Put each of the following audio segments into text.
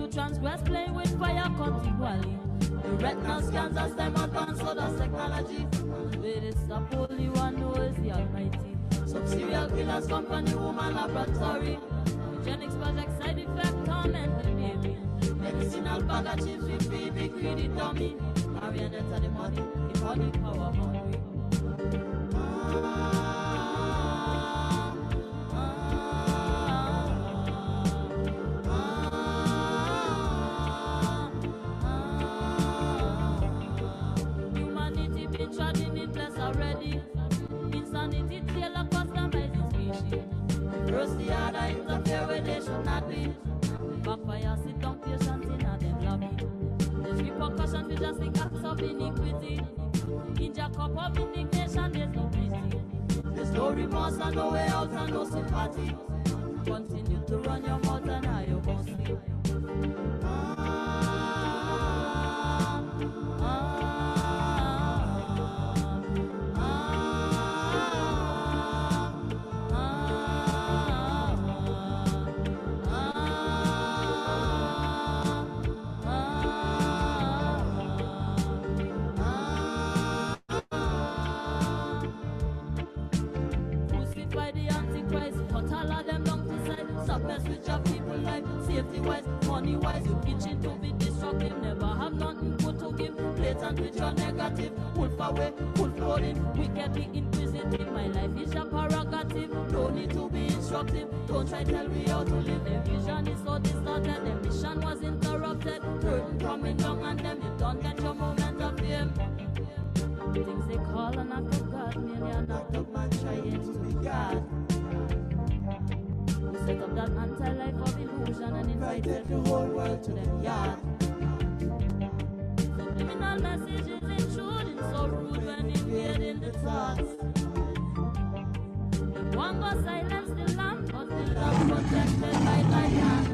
Transgress, playing with fire continually. The retinal scans as them advance for the technology. Where it's the Holy One who is the Almighty. Some serial killers, company, woman, laboratory. Eugenics project, side effect, torment the baby. Medicinal bag of chips with big greedy dummy. Marionette of the money, the money power hungry. Already, insanity tailor customizing species. First the other interfere where they should not be. Backfire sit down patients in a them lobby. There's repercussions for just the acts of iniquity. In your cup of indignation there's no pity. There's no remorse and no way out and no sympathy. Continue to run your mouth and now you're gonna sleep. Money-wise, you itching to be destructive. Never have nothing good to give. Blatant with your negative. Wolf away, wolf loading. Wickedly inquisitive. My life is your prerogative. No need to be instructive. Don't try to tell me how to live. The vision is so distorted. The mission was interrupted. Curtain coming down and them you don't get your moment of fame. Things they call an act of God, merely an act of man trying to be God. Set up that anti-life of illusion and invited the whole world to them yard. Subliminal messages intruding so rude when invading the thoughts. The one go silence the lamp, but the lamp protected by thy hand.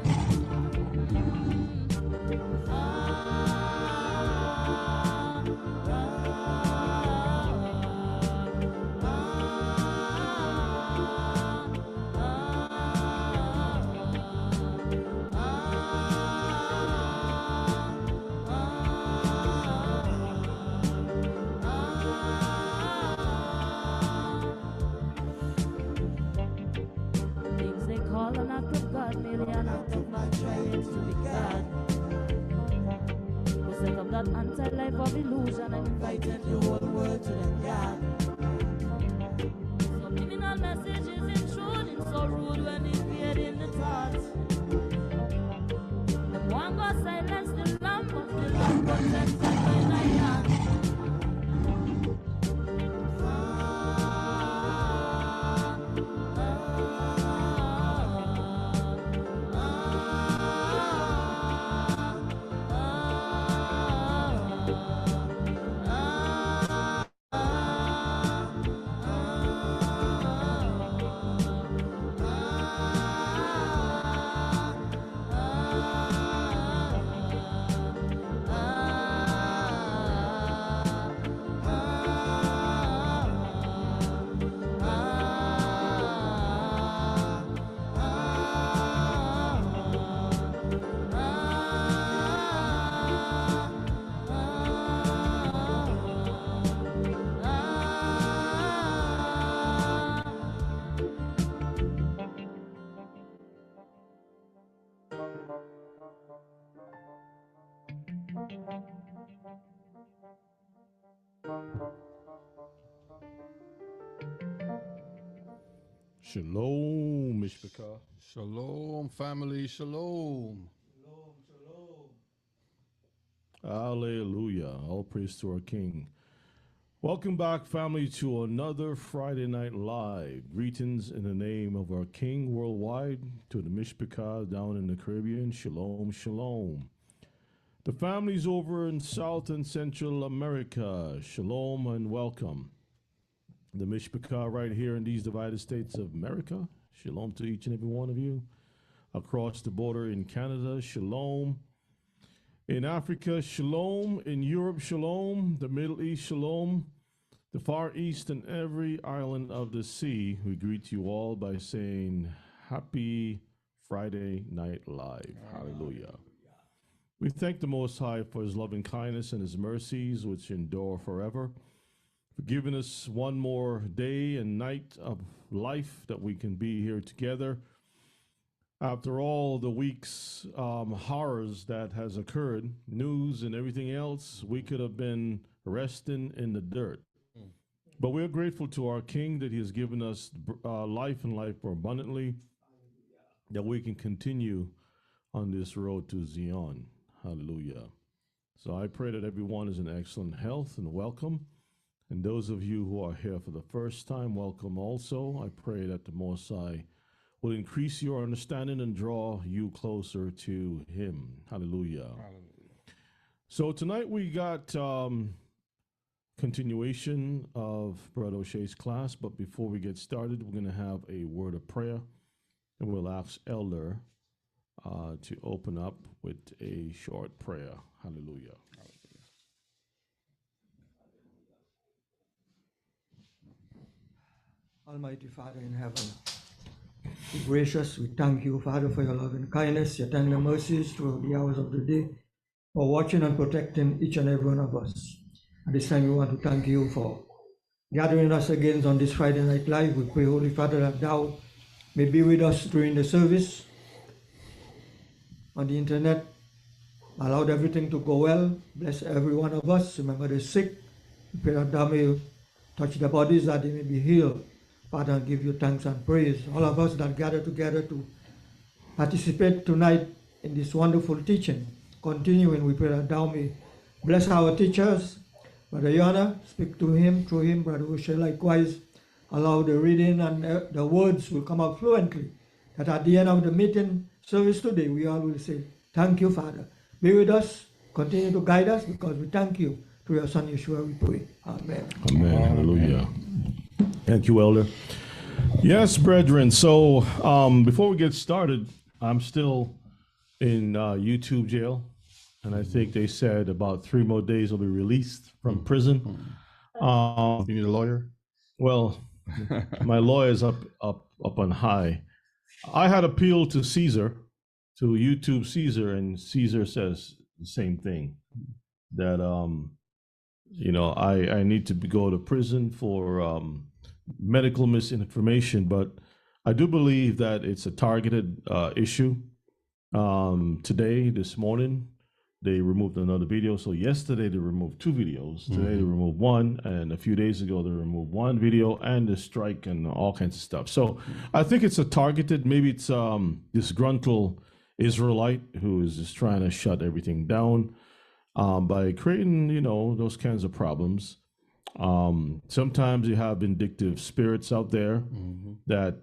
That anti-life of illusion and invited the whole world to them yard. Subliminal messages intruding so rude when invading the thoughts. The one go silence the lamp of the lamp protected by thy hand. Shalom, Mishpachah. Shalom, family. Shalom. Shalom, shalom. Hallelujah. All praise to our King. Welcome back, family, to another Friday Night Live. Greetings in the name of our King worldwide, to the Mishpachah down in the Caribbean. Shalom, shalom. The families over in South and Central America, shalom and welcome. The Mishpachah right here in these divided states of America, shalom to each and every one of you. across the border in Canada, shalom. In Africa, shalom. In Europe, shalom. The Middle East, shalom. The Far East and every island of the sea, we greet you all by saying, Happy Friday Night Live. Hallelujah. We thank the Most High for his loving kindness and his mercies, which endure forever, for giving us one more day and night of life that we can be here together. After all the week's horrors that has occurred, news and everything else, we could have been resting in the dirt. But we're grateful to our King that he has given us life and life more abundantly, that we can continue on this road to Zion. Hallelujah. So I pray that everyone is in excellent health and welcome. And those of you who are here for the first time, welcome also. I pray that the Most High will increase your understanding and draw you closer to him. Hallelujah. So tonight we got continuation of Brother O'Shea's class, but before we get started, we're going to have a word of prayer, and we'll ask Elder to open up with a short prayer. Hallelujah. Almighty Father in heaven, be gracious, we thank you, Father, for your love and kindness, your tender mercies throughout the hours of the day, for watching and protecting each and every one of us. At this time, we want to thank you for gathering us again on this Friday Night Live. We pray, Holy Father, that thou may be with us during the service on the internet. Allowed everything to go well. Bless every one of us. Remember the sick. We pray that thou may touch the bodies, that they may be healed. Father, give you thanks and praise. All of us that gather together to participate tonight in this wonderful teaching. Continuing, we pray that thou may bless our teachers. Brother Yana, speak to him, through him. Brother O'Shea, likewise, allow the reading and the words will come out fluently. That at the end of the meeting service today, we all will say, thank you, Father. Be with us, continue to guide us, because we thank you. Through your Son, Yeshua, we pray. Amen. Amen. Hallelujah. Thank you, Elder. Yes, brethren. So before we get started, I'm still in YouTube jail. And I think they said about 3 more days I'll be released from prison. You need a lawyer? Well, my lawyer's up on high. I had appealed to Caesar, to YouTube Caesar, and Caesar says the same thing, that I need to go to prison for medical misinformation. But I do believe that it's a targeted issue. Today, this morning, they removed another video. So yesterday they removed 2 videos. Today they removed 1, and a few days ago they removed 1 video and the strike and all kinds of stuff. So I think it's a targeted, maybe it's disgruntled Israelite who is just trying to shut everything down by creating, those kinds of problems. Sometimes you have vindictive spirits out there that,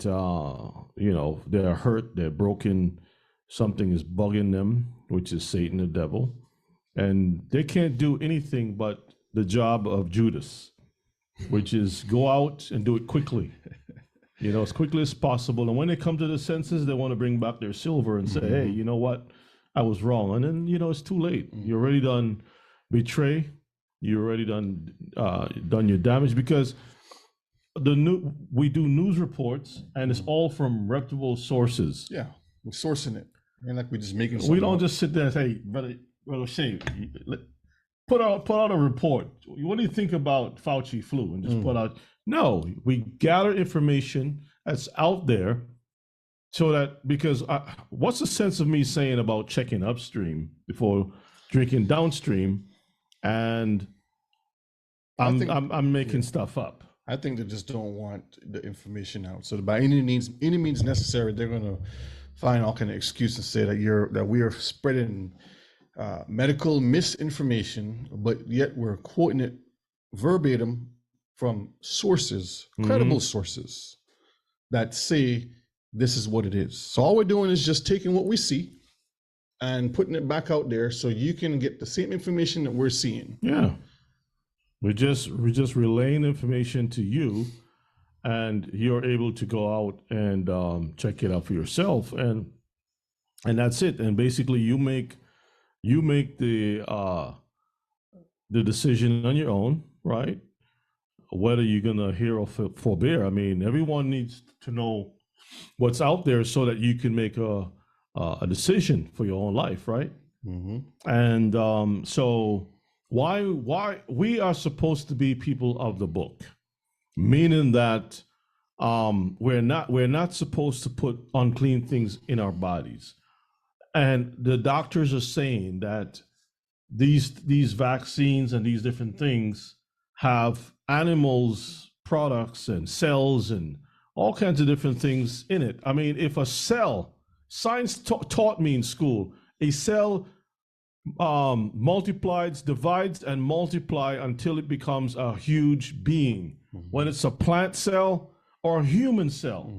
they're hurt, they're broken, something is bugging them, which is Satan, the devil, and they can't do anything but the job of Judas, which is go out and do it quickly, as quickly as possible. And when they come to the senses, they want to bring back their silver and say, hey, you know what? I was wrong. And then, it's too late. You're already done betray. You're already done your damage, because we do news reports and it's all from reputable sources. Yeah, we're sourcing it. And like we're just making something We don't up. just sit there and say, brother O'Shea, put out a report. What do you think about Fauci flu? And just put out. No, we gather information that's out there, so that, because what's the sense of me saying about checking upstream before drinking downstream, and I'm making stuff up. I think they just don't want the information out. So by any means necessary, they're going to find all kind of excuse and say that we are spreading medical misinformation, but yet we're quoting it verbatim from sources, credible sources, that say this is what it is. So all we're doing is just taking what we see and putting it back out there so you can get the same information that we're seeing. Yeah. We're just relaying information to you, and you're able to go out and check it out for yourself. And and that's it. And basically, you make the decision on your own, right? Whether you're gonna hear or forbear. I mean, everyone needs to know what's out there so that you can make a decision for your own life, right? Mm-hmm. And so why we are supposed to be people of the book, meaning that we're not supposed to put unclean things in our bodies. And the doctors are saying that these vaccines and these different things have animals products and cells and all kinds of different things in it. I mean, if a cell, science taught me in school, a cell multiplies, divides, and multiply until it becomes a huge being. When it's a plant cell or a human cell,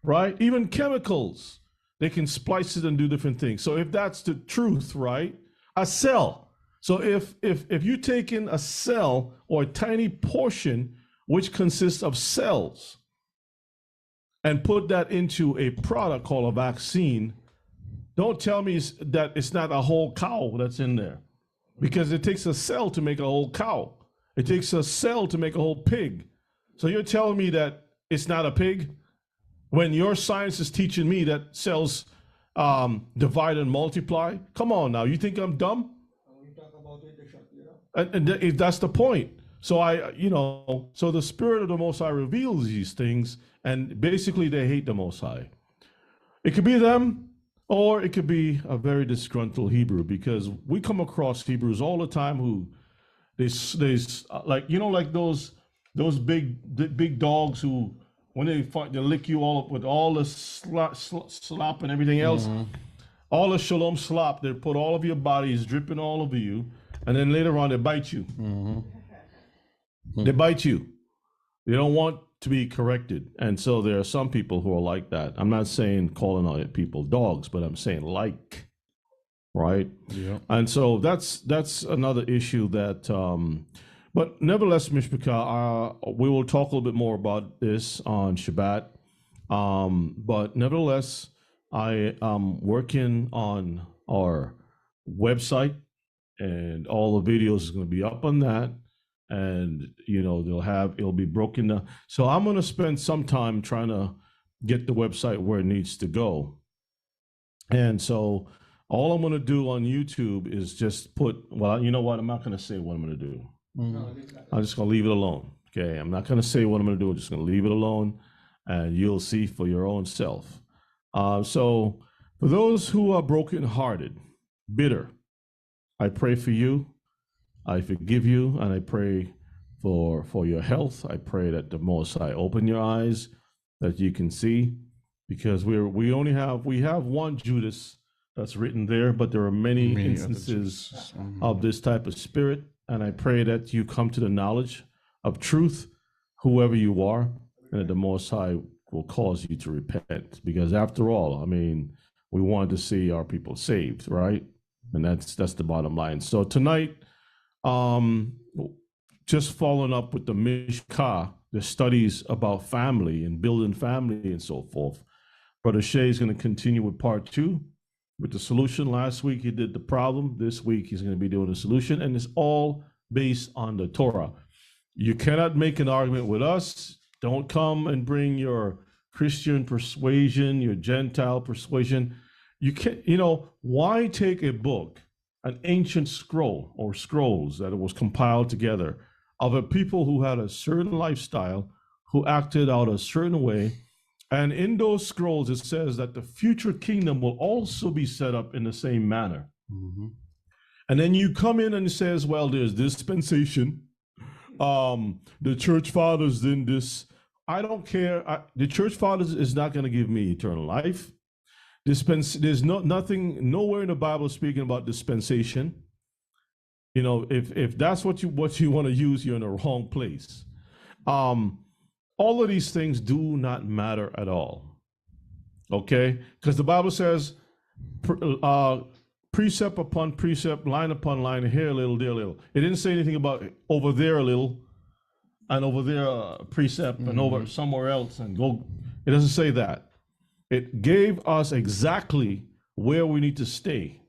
right? Even chemicals, they can splice it and do different things. So if that's the truth, right? A cell. So if you take in a cell or a tiny portion, which consists of cells, and put that into a product called a vaccine, don't tell me that it's not a whole cow that's in there, because it takes a cell to make a whole cow. It takes a cell to make a whole pig. So you're telling me that it's not a pig when your science is teaching me that cells divide and multiply? Come on now, you think I'm dumb? And if that's the point. So so the Spirit of the Most High reveals these things, and basically they hate the Most High. It could be them, or it could be a very disgruntled Hebrew, because we come across Hebrews all the time who they like, like those big dogs who, when they fight, they lick you all up with all the slop and everything else, all the shalom slop. They put all of your bodies dripping all over you, and then later on they bite you. They bite you. They don't want to be corrected. And so there are some people who are like that. I'm not saying calling out people dogs, but I'm saying like, right? Yeah. And so that's another issue that, but nevertheless, Mishpachah, we will talk a little bit more about this on Shabbat. But nevertheless, I am working on our website, and all the videos is going to be up on that. And it'll be broken down. So I'm going to spend some time trying to get the website where it needs to go. And so all I'm going to do on YouTube is just well, you know what? I'm not going to say what I'm going to do. I'm just going to leave it alone. Okay. I'm not going to say what I'm going to do. I'm just going to leave it alone, and you'll see for your own self. So for those who are brokenhearted, bitter, I pray for you. I forgive you, and I pray for your health. I pray that the Most High open your eyes, that you can see, because we have one Judas that's written there, but there are many instances of this type of spirit. And I pray that you come to the knowledge of truth, whoever you are, and that the Most High will cause you to repent. Because after all, I mean, we want to see our people saved, right? And that's the bottom line. So tonight, just following up with the Mishka, the studies about family and building family and so forth. Brother Shea is going to continue with part 2 with the solution. Last week he did the problem. This week he's going to be doing the solution, and it's all based on the Torah. You cannot make an argument with us. Don't come and bring your Christian persuasion, your Gentile persuasion. You can't, why take a book, an ancient scroll or scrolls that it was compiled together of a people who had a certain lifestyle, who acted out a certain way. And in those scrolls, it says that the future kingdom will also be set up in the same manner. And then you come in and it says, well, there's dispensation. The church fathers did this. I don't care. The church fathers is not going to give me eternal life. There's nothing nowhere in the Bible speaking about dispensation. If that's what you want to use, you're in the wrong place. All of these things do not matter at all. Okay, because the Bible says precept upon precept, line upon line, here a little, there a little. It didn't say anything about over there a little, and over there a precept, and over somewhere else and go. It doesn't say that. It gave us exactly where we need to stay.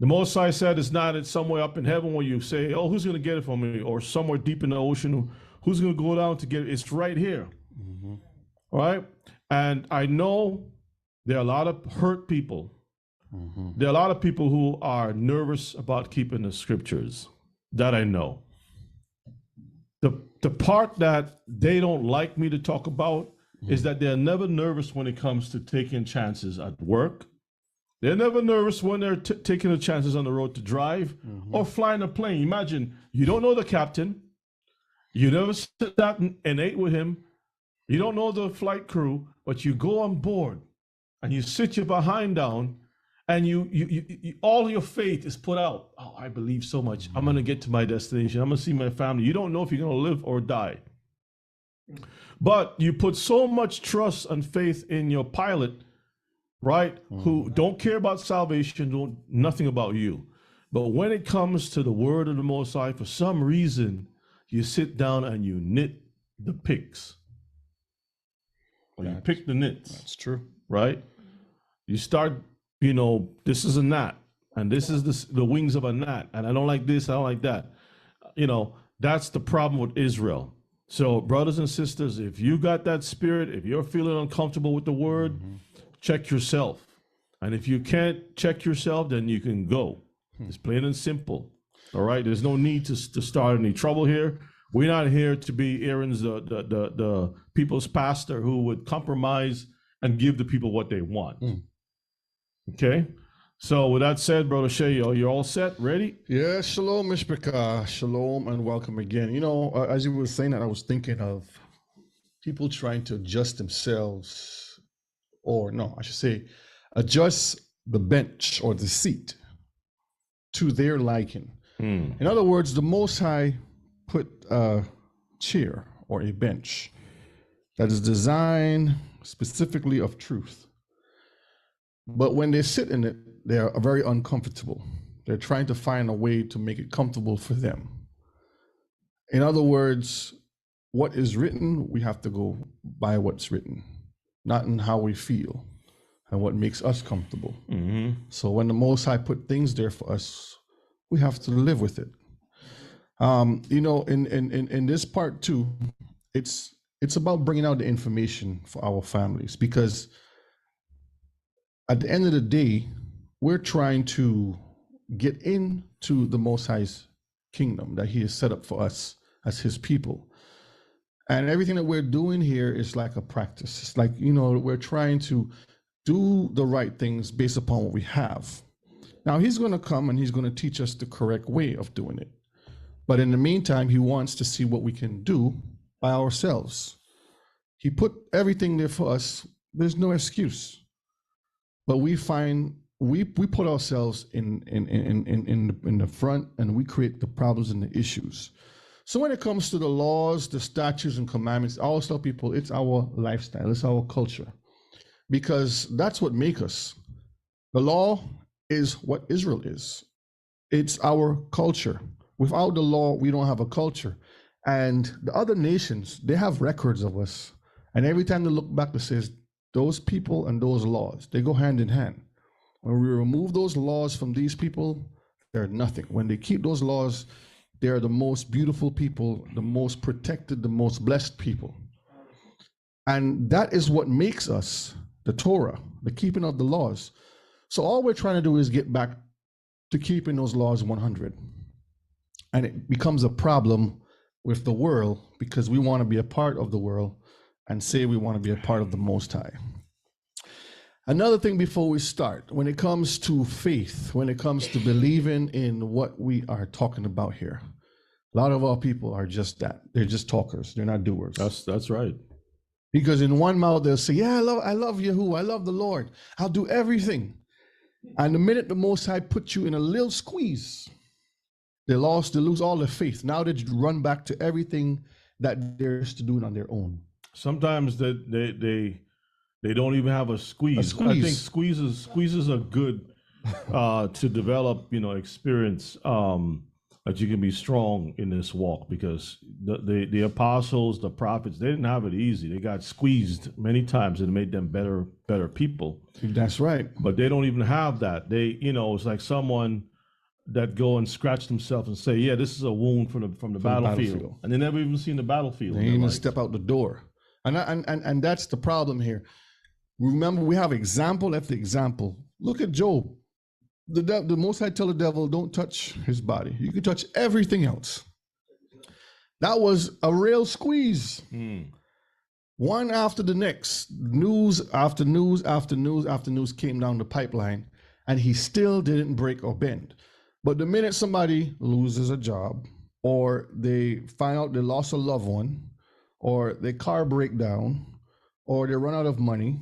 The Most High said it's not it's somewhere up in heaven where you say, oh, who's going to get it for me? Or somewhere deep in the ocean, who's going to go down to get it? It's right here. All right? And I know there are a lot of hurt people. There are a lot of people who are nervous about keeping the scriptures. That I know. The part that they don't like me to talk about is that they're never nervous when it comes to taking chances at work. They're never nervous when they're taking the chances on the road to drive or flying a plane. Imagine, you don't know the captain. You never sat down and ate with him. You don't know the flight crew, but you go on board and you sit your behind down and you all your faith is put out. Oh, I believe so much. I'm going to get to my destination. I'm going to see my family. You don't know if you're going to live or die. But you put so much trust and faith in your pilot, right? Who don't care about salvation, nothing about you. But when it comes to the word of the Most High, for some reason, you sit down and you knit the picks. Or you pick the knits. That's true. Right? You start, this is a gnat, and this is the wings of a gnat, and I don't like this, I don't like that. That's the problem with Israel. So, brothers and sisters, if you got that spirit, if you're feeling uncomfortable with the word, check yourself. And if you can't check yourself, then you can go. It's plain and simple. All right? There's no need to start any trouble here. We're not here to be Aaron's, the people's pastor who would compromise and give the people what they want. Okay? So with that said, Brother Shayo, you're all set? Ready? Yeah, shalom, Mishpachah. Shalom and welcome again. As you were saying that, I was thinking of people trying to adjust themselves, or no, I should say, adjust the bench or the seat to their liking. In other words, the Most High put a chair or a bench that is designed specifically of truth. But when they sit in it, they're very uncomfortable. They're trying to find a way to make it comfortable for them. In other words, what is written, we have to go by what's written, not in how we feel and what makes us comfortable. So when the Most High put things there for us, we have to live with it. In this part too, it's about bringing out the information for our families, because at the end of the day, we're trying to get into the Most High's kingdom that he has set up for us as his people. And everything that we're doing here is like a practice. It's like, we're trying to do the right things based upon what we have. Now, he's going to come and he's going to teach us the correct way of doing it. But in the meantime, he wants to see what we can do by ourselves. He put everything there for us. There's no excuse. But we find we put ourselves in the front, and we create the problems and the issues. So when it comes to the laws, the statutes and commandments, I always tell people it's our lifestyle, it's our culture, because that's what makes us. The law is what Israel is. It's our culture. Without the law, we don't have a culture. And the other nations, they have records of us. And every time they look back, they say, those people and those laws, they go hand in hand. When we remove those laws from these people, they're nothing. When they keep those laws, they're the most beautiful people, the most protected, the most blessed people. And that is what makes us the Torah, the keeping of the laws. So all we're trying to do is get back to keeping those laws 100. And it becomes a problem with the world because we want to be a part of the world and say we want to be a part of the Most High. Another thing before we start, when it comes to faith, when it comes to believing in what we are talking about here, a lot of our people are just that. They're just talkers. They're not doers. That's right. Because in one mouth they'll say, yeah, I love Yahuwah, I love the Lord. I'll do everything. And the minute the Most High puts you in a little squeeze, they lose all their faith. Now they run back to everything that they're used to doing on their own. Sometimes they don't even have a squeeze. I think squeezes are good to develop, experience. that you can be strong in this walk, because the apostles, the prophets, they didn't have it easy. They got squeezed many times and it made them better people. That's right. But they don't even have that. They, it's like someone that go and scratch themselves and say, yeah, this is a wound from the battlefield. And they never even seen the battlefield. They didn't even step out the door. And that's the problem here. Remember, we have example after example. Look at Job. The Most High tell the devil, don't touch his body. You can touch everything else. That was a real squeeze. One after the next, news after news after news after news came down the pipeline, and he still didn't break or bend. But the minute somebody loses a job, or they find out they lost a loved one, or their car break down, or they run out of money,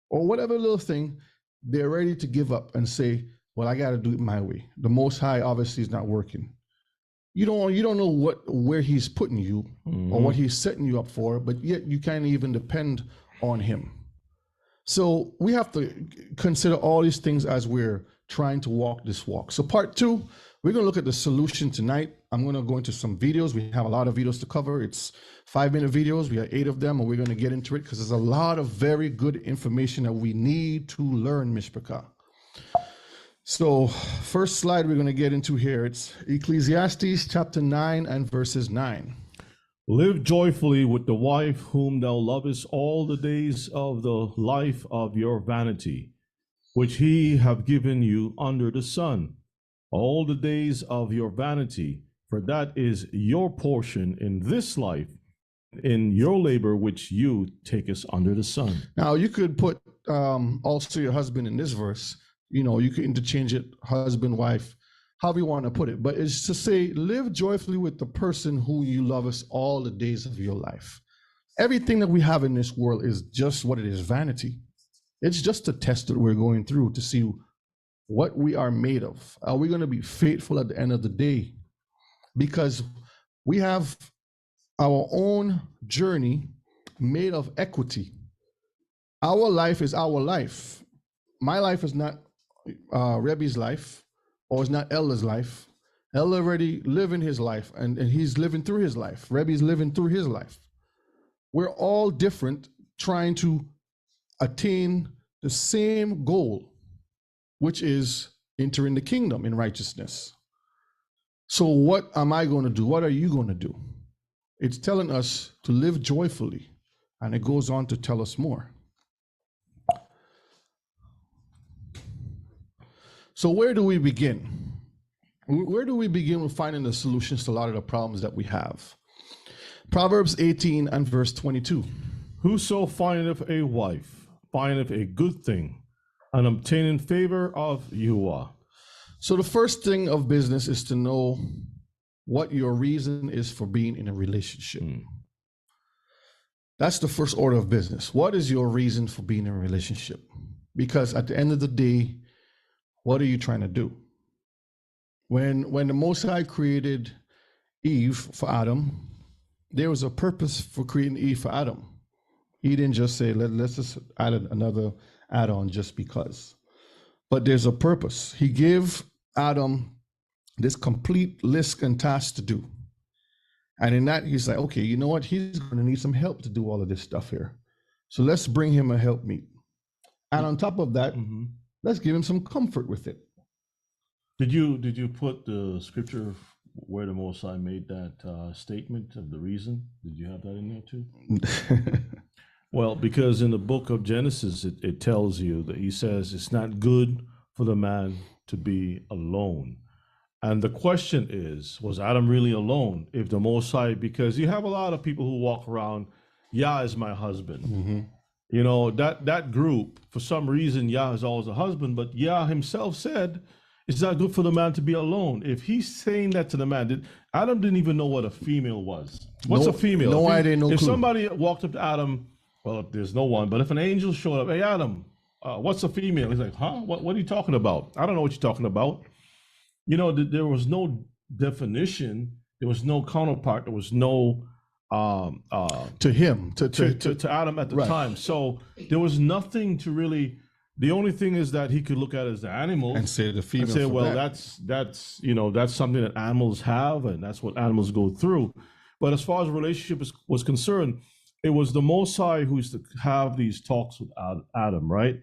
or whatever little thing, they're ready to give up and say, well, I got to do it my way. The Most High obviously is not working. You don't know where he's putting you or what he's setting you up for, but yet you can't even depend on him. So we have to consider all these things as we're trying to walk this walk. So part 2, we're going to look at the solution tonight. I'm going to go into some videos. We have a lot of videos to cover. It's 5-minute videos. We have 8 of them, and we're going to get into it because there's a lot of very good information that we need to learn, Mishpachah. So first slide we're going to get into here, it's Ecclesiastes chapter 9 and verses 9. Live joyfully with the wife whom thou lovest all the days of the life of your vanity, which he have given you under the sun, all the days of your vanity, for that is your portion in this life, in your labor which you takest under the sun. Now you could put also your husband in this verse. You could interchange it, husband, wife, however you want to put it. But it's to say, live joyfully with the person who you love us all the days of your life. Everything that we have in this world is just what it is, vanity. It's just a test that we're going through to see what we are made of. Are we going to be faithful at the end of the day? Because we have our own journey made of equity. Our life is our life. My life is not Rebbe's life, or it's not Ella's life. Ella already living his life, and he's living through his life. Rebbe's living through his life. We're all different, trying to attain the same goal, which is entering the kingdom in righteousness. So what am I going to do? What are you going to do? It's telling us to live joyfully, and it goes on to tell us more. So where do we begin? Where do we begin with finding the solutions to a lot of the problems that we have? Proverbs 18 and verse 22. Whoso findeth a wife findeth a good thing, and obtaining favor of Yahuwah. So the first thing of business is to know what your reason is for being in a relationship. That's the first order of business. What is your reason for being in a relationship? Because at the end of the day, what are you trying to do? When the Most High created Eve for Adam, there was a purpose for creating Eve for Adam. He didn't just say, let's just add another add-on just because. But there's a purpose. He gave Adam this complete list and task to do. And in that, he's like, okay, you know what? He's going to need some help to do all of this stuff here. So let's bring him a helpmeet. And on top of that, let's give him some comfort with it. Did you put the scripture where the Most High made that statement of the reason? Did you have that in there too? Well, because in the book of Genesis, it tells you that he says it's not good for the man to be alone. And the question is, was Adam really alone? If the Most High, because you have a lot of people who walk around, Yah is my husband. You know, that group, for some reason, Yah is always a husband, but Yah himself said, it's not good for the man to be alone. If he's saying that to the man, Adam didn't even know what a female was. What's a female? No idea, no clue. If somebody walked up to Adam, well, there's no one, but if an angel showed up, hey, Adam, what's a female? He's like, huh? What are you talking about? I don't know what you're talking about. You know, there was no definition. There was no counterpart. There was no to him, to Adam at the time. So there was nothing to really The only thing is that he could look at it as the animals And say the female. and say, for well, that. that's something that animals have, and that's what animals go through. But as far as relationship was concerned, it was the Most High who used to have these talks with Adam, right?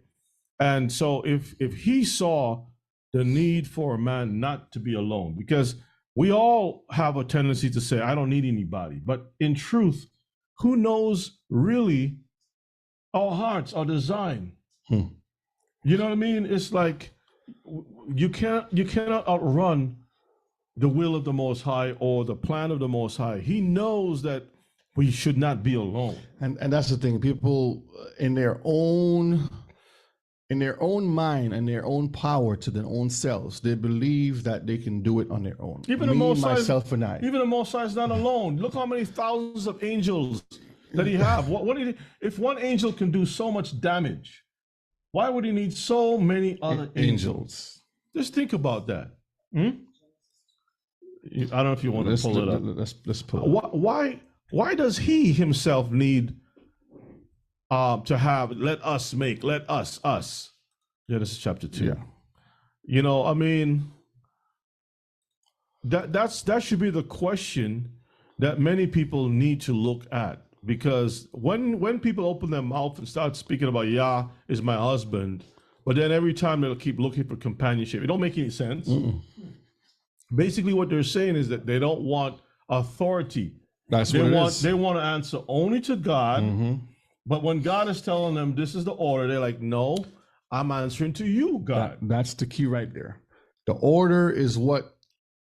And so if he saw the need for a man not to be alone, because we all have a tendency to say, I don't need anybody. But in truth, who knows really our hearts, our design? You know what I mean? It's like you cannot outrun the will of the Most High or the plan of the Most High. He knows that we should not be alone. And that's the thing. People in their own mind and their own power to their own selves, they believe that they can do it on their own. Even Me, the Most High, myself, and I. Even the Most High is not alone. Look how many thousands of angels that he have. If one angel can do so much damage, why would he need so many other angels? Just think about that. I don't know if you want to pull it up. Let's pull it up. Why does he himself need to have let us. Genesis chapter 2. Yeah. You know, I mean, that should be the question that many people need to look at. Because when people open their mouth and start speaking about Yah is my husband, but then every time they'll keep looking for companionship, it don't make any sense. Basically, what they're saying is that they don't want authority. That's what it is. They want to answer only to God. But when God is telling them this is the order, they're like, no, I'm answering to you, God. That's the key right there. The order is what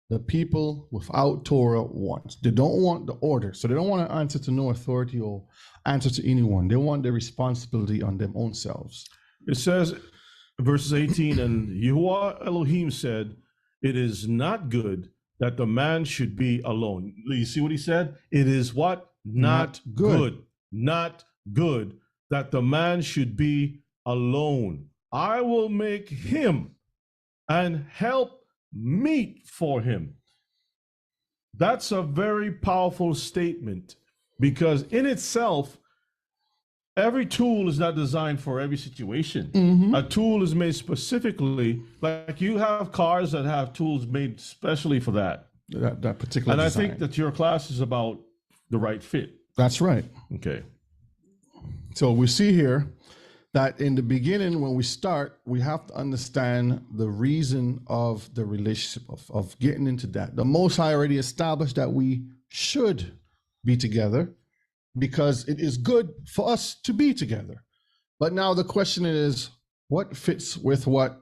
the people without Torah want. They don't want the order. So they don't want to answer to no authority or answer to anyone. They want the responsibility on them own selves. It says, verses 18, and Yahuwah Elohim said, it is not good that the man should be alone. You see what he said? It is what? Not good. Not good that the man should be alone. I will make him and help meet for him. That's a very powerful statement, because in itself, every tool is not designed for every situation. A tool is made specifically, like you have cars that have tools made specially for that particular and design. I think that your class is about the right fit. That's right. Okay. So we see here that in the beginning, when we start, we have to understand the reason of the relationship, of getting into that. The Most High already established that we should be together because it is good for us to be together. But now the question is, what fits with what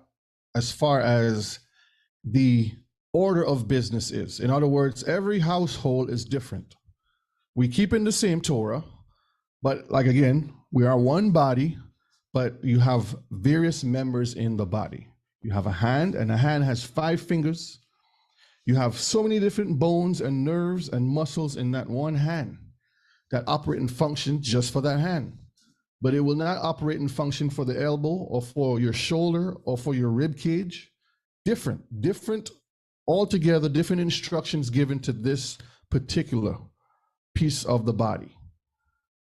as far as the order of business is? In other words, every household is different. We keep in the same Torah, but like again, we are one body, but you have various members in the body. You have a hand, and a hand has 5 fingers. You have so many different bones and nerves and muscles in that one hand that operate and function just for that hand. But it will not operate and function for the elbow or for your shoulder or for your rib cage. Different altogether, different instructions given to this particular piece of the body.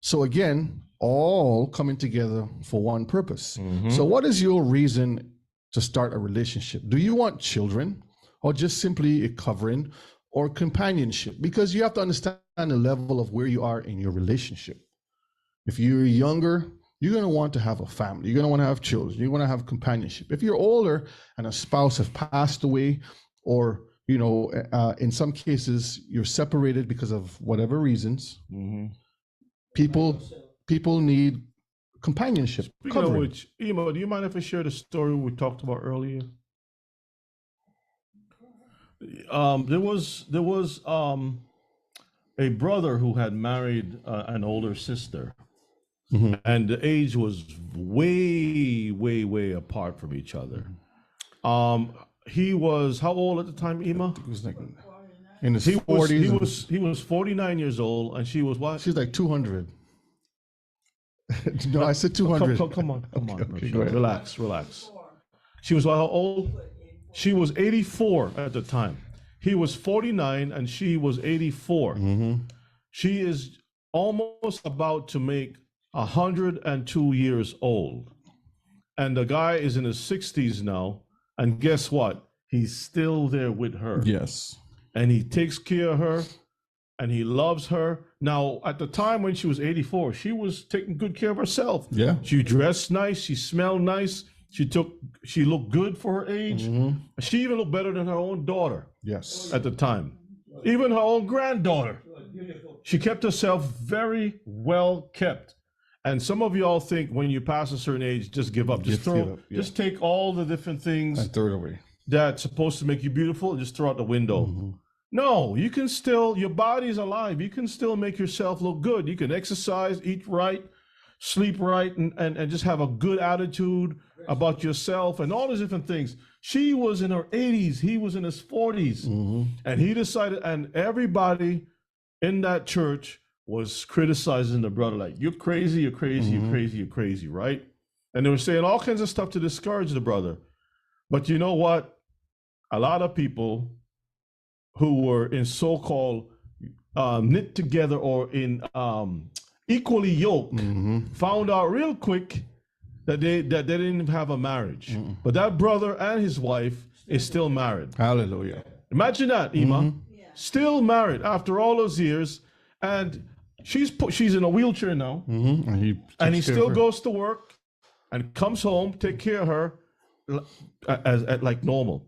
So again, all coming together for one purpose. So what is your reason to start a relationship? Do you want children, or just simply a covering or companionship? Because you have to understand the level of where you are in your relationship. If you're younger, you're going to want to have a family. You're going to want to have children. You want to have companionship. If you're older and a spouse has passed away, or in some cases you're separated because of whatever reasons, people need companionship. Speaking of which, Emo, do you mind if I share the story we talked about earlier? There was a brother who had married an older sister, and the age was way apart from each other. He was how old at the time, Ema? He was like in his 40s. He was 49 years old, and she was what? She's like 200. No, I said 200. Come on. Okay, go ahead. Relax. She was how old? She was 84 at the time. He was 49 and she was 84. She is almost about to make 102 years old. and the guy is in his 60s now, and guess what? He's still there with her. Yes. And he takes care of her, and he loves her. Now, at the time when she was 84, she was taking good care of herself. Yeah. She dressed nice. She smelled nice. She looked good for her age. She even looked better than her own daughter. Yes. At the time. Even her own granddaughter. She kept herself very well kept. And some of y'all think when you pass a certain age, just give up. Just take all the different things And throw it away. that's supposed to make you beautiful and just throw out the window. No, you can still, your body's alive. You can still make yourself look good. You can exercise, eat right, sleep right, and just have a good attitude about yourself and all these different things. She was in her 80s. He was in his 40s. And he decided, and everybody in that church was criticizing the brother, like, you're crazy, you're crazy, you're crazy, you're crazy, right? And they were saying all kinds of stuff to discourage the brother. But you know what? A lot of people who were in so-called knit together or in equally yoked found out real quick that they didn't have a marriage. But that brother and his wife is still married. Hallelujah. Imagine that, Ima. Still married after all those years, and she's in a wheelchair now, and he still goes to work and comes home, take care of her as like normal.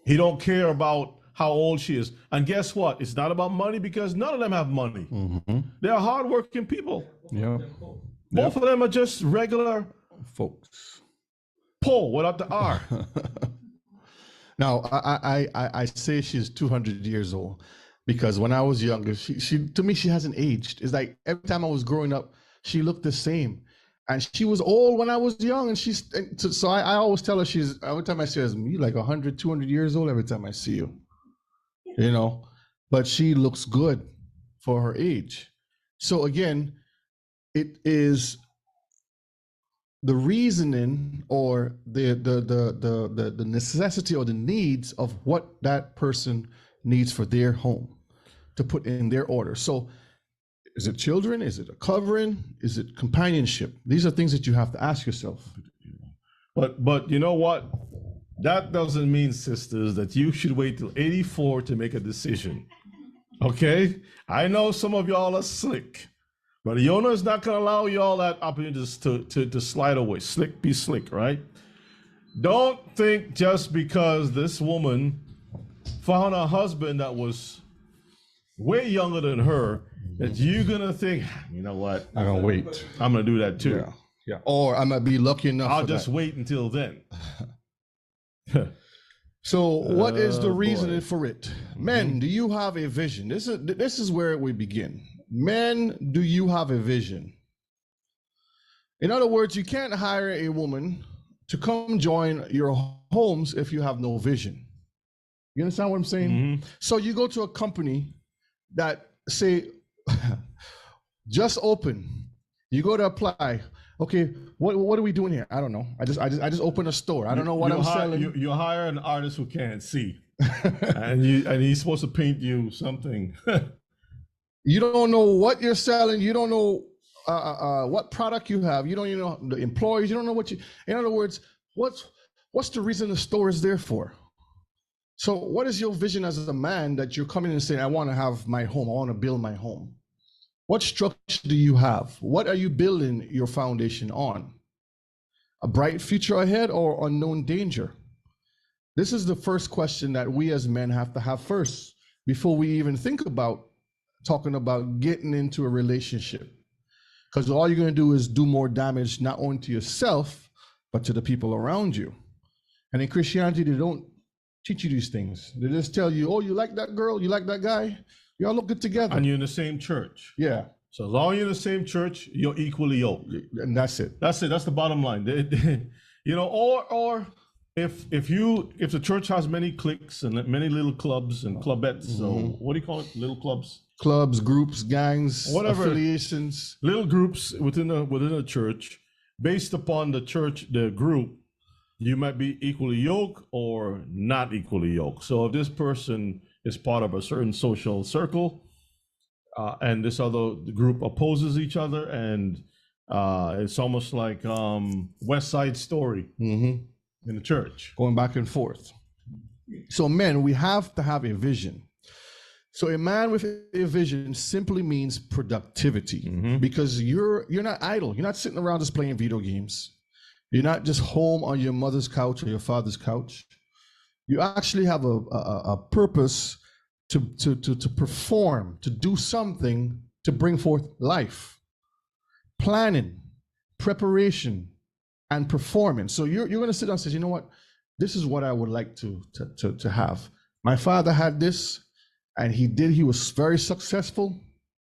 He don't care about how old she is. And guess what? It's not about money because none of them have money. They're hardworking people. Yeah. Both of them are just regular Folks. Paul without the R. Now, I say she's 200 years old because when I was younger, she to me, she hasn't aged. It's like every time I was growing up, she looked the same. And she was old when I was young. And so I always tell her every time I see her, you're like 100, 200 years old every time I see you. You know, but she looks good for her age. So again, it is the reasoning or the necessity or the needs of what that person needs for their home to put in their order. So is it children? Is it a covering? Is it companionship? These are things that you have to ask yourself. But you know what? That doesn't mean, sisters, that you should wait till 84 to make a decision. Okay? I know some of y'all are slick. But Yona is not going to allow y'all that opportunity to slide away. Be slick, right? Don't think just because this woman found a husband that was way younger than her that you're going to think, you know what? I'm going to wait. I'm going to do that too. Yeah. Or I'm going to be lucky enough. I'll just wait until then. So what is the reasoning for it? Men, do you have a vision? This is where we begin. Men, do you have a vision? In other words, you can't hire a woman to come join your homes if you have no vision. You understand what I'm saying? So you go to a company that say, just open. You go to apply. Okay, what are we doing here? I don't know. I just opened a store. I don't know what I'm selling. You hire an artist who can't see, and he's supposed to paint you something. You don't know what you're selling. You don't know what product you have. You don't even know the employees. You don't know what you. In other words, what's the reason the store is there for? So, what is your vision as a man that you're coming and saying, "I want to have my home. I want to build my home." What structure do you have? What are you building your foundation on? A bright future ahead or unknown danger? This is the first question that we as men have to have first before we even think about talking about getting into a relationship. Because all you're going to do is do more damage, not only to yourself, but to the people around you. And in Christianity, they don't teach you these things. They just tell you, oh, you like that girl? You like that guy? Y'all look good together. And you're in the same church. Yeah. So as long as you're in the same church, you're equally yoked. And that's it. That's it. That's the bottom line. You know, or if the church has many cliques and many little clubs and clubettes, so what do you call it? Little clubs? Clubs, groups, gangs, whatever, affiliations. Little groups within a church, based upon the group, you might be equally yoked or not equally yoked. So if this person is part of a certain social circle, and this other group opposes each other, and It's almost like West Side Story in the church. Going back and forth. So men, we have to have a vision. So a man with a vision simply means productivity, because you're not idle. You're not sitting around just playing video games. You're not just home on your mother's couch or your father's couch. You actually have a purpose to perform, to do something, to bring forth life. Planning, preparation, and performance. So you're going to sit down and say, you know what? This is what I would like to have. My father had this, and he was very successful.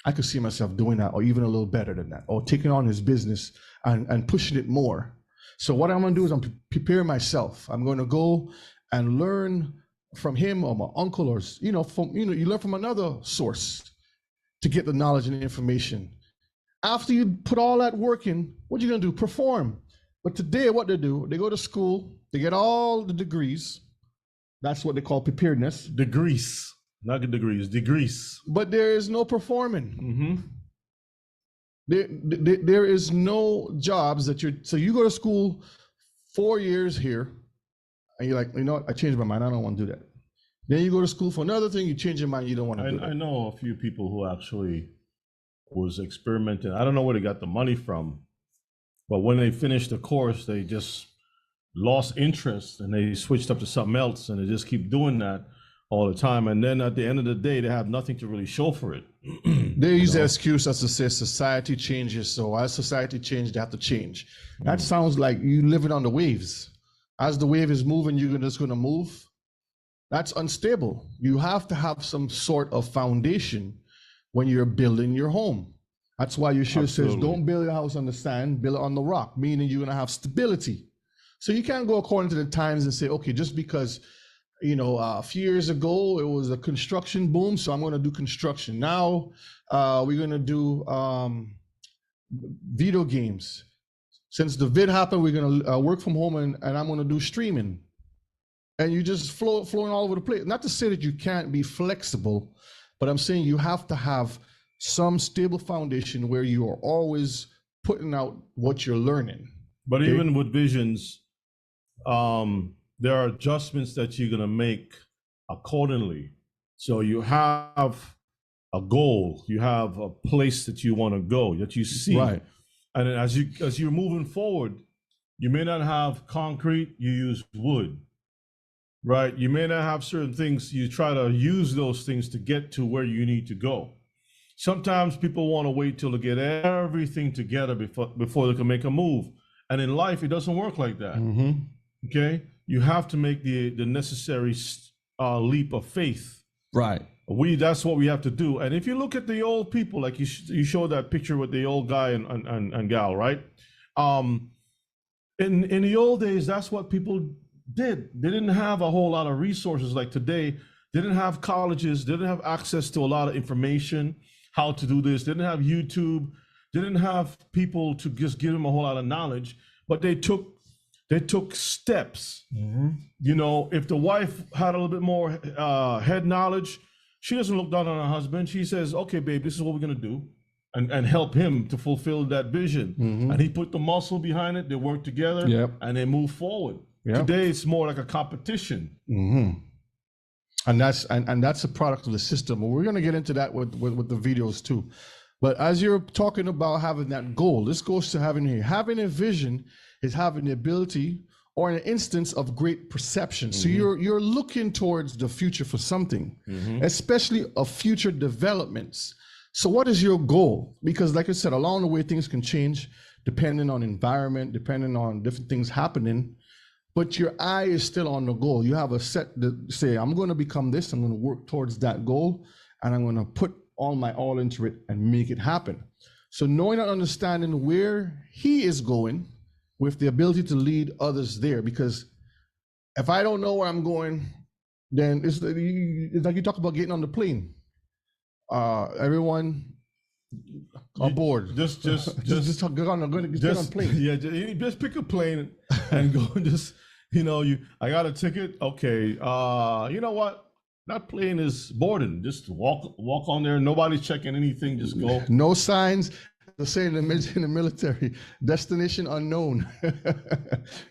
I could see myself doing that, or even a little better than that, or taking on his business and pushing it more. So what I'm going to do is I'm preparing myself. I'm going to go and learn from him or my uncle, or you learn from another source to get the knowledge and the information. After you put all that work in, what are you going to do? Perform. But today, what they do, they go to school, they get all the degrees. That's what they call preparedness. Degrees, not the degrees, degrees. But there is no performing. There is no jobs that so you go to school 4 years here, and you're like, you know what, I changed my mind, I don't want to do that. Then you go to school for another thing, you change your mind, you don't want to do that. I know a few people who actually was experimenting. I don't know where they got the money from, but when they finished the course, they just lost interest and they switched up to something else, and they just keep doing that all the time. And then at the end of the day, they have nothing to really show for it. They use the excuse as to say society changes, so as society changes, they have to change. That sounds like you living on the waves. As the wave is moving, you're just going to move. That's unstable. You have to have some sort of foundation when you're building your home. That's why Yeshua says, don't build your house on the sand, build it on the rock, meaning you're going to have stability. So you can't go according to the times and say, okay, just because, a few years ago, it was a construction boom, so I'm going to do construction. Now we're going to do video games. Since the vid happened, we're going to work from home, and I'm going to do streaming. And you just flowing all over the place. Not to say that you can't be flexible, but I'm saying you have to have some stable foundation where you are always putting out what you're learning. But even with visions, there are adjustments that you're going to make accordingly. So you have a goal, you have a place that you want to go, that you see. Right. And as you're moving forward, you may not have concrete, you use wood. Right? You may not have certain things, you try to use those things to get to where you need to go. Sometimes people want to wait till they get everything together before they can make a move. And in life, it doesn't work like that. Okay? You have to make the necessary leap of faith. Right. That's what we have to do. And if you look at the old people, like you showed that picture with the old guy and gal, right? In the old days, that's what people did. They didn't have a whole lot of resources like today. They didn't have colleges. They didn't have access to a lot of information, how to do this. They didn't have YouTube. They didn't have people to just give them a whole lot of knowledge, but they took steps. If the wife had a little bit more head knowledge, she doesn't look down on her husband. She says, okay, babe, this is what we're going to do, and help him to fulfill that vision. And he put the muscle behind it. They work together and they move forward. Today, it's more like a competition. And that's a product of the system. We're going to get into that with the videos too. But as you're talking about having that goal, this goes to having a vision is having the ability or an instance of great perception. So you're looking towards the future for something, especially of future developments. So what is your goal? Because like I said, along the way, things can change depending on environment, depending on different things happening. But your eye is still on the goal. You have a set to say, I'm going to become this, I'm going to work towards that goal, and I'm going to put all into it and make it happen. So knowing and understanding where he is going with the ability to lead others there. Because if I don't know where I'm going, then it's like you talk about getting on the plane. Everyone aboard. Just get on the plane. Yeah, just pick a plane and go. I got a ticket. Okay. You know what? That plane is boarding. Just walk on there. Nobody's checking anything. Just go. No signs. the saying in the military, destination unknown.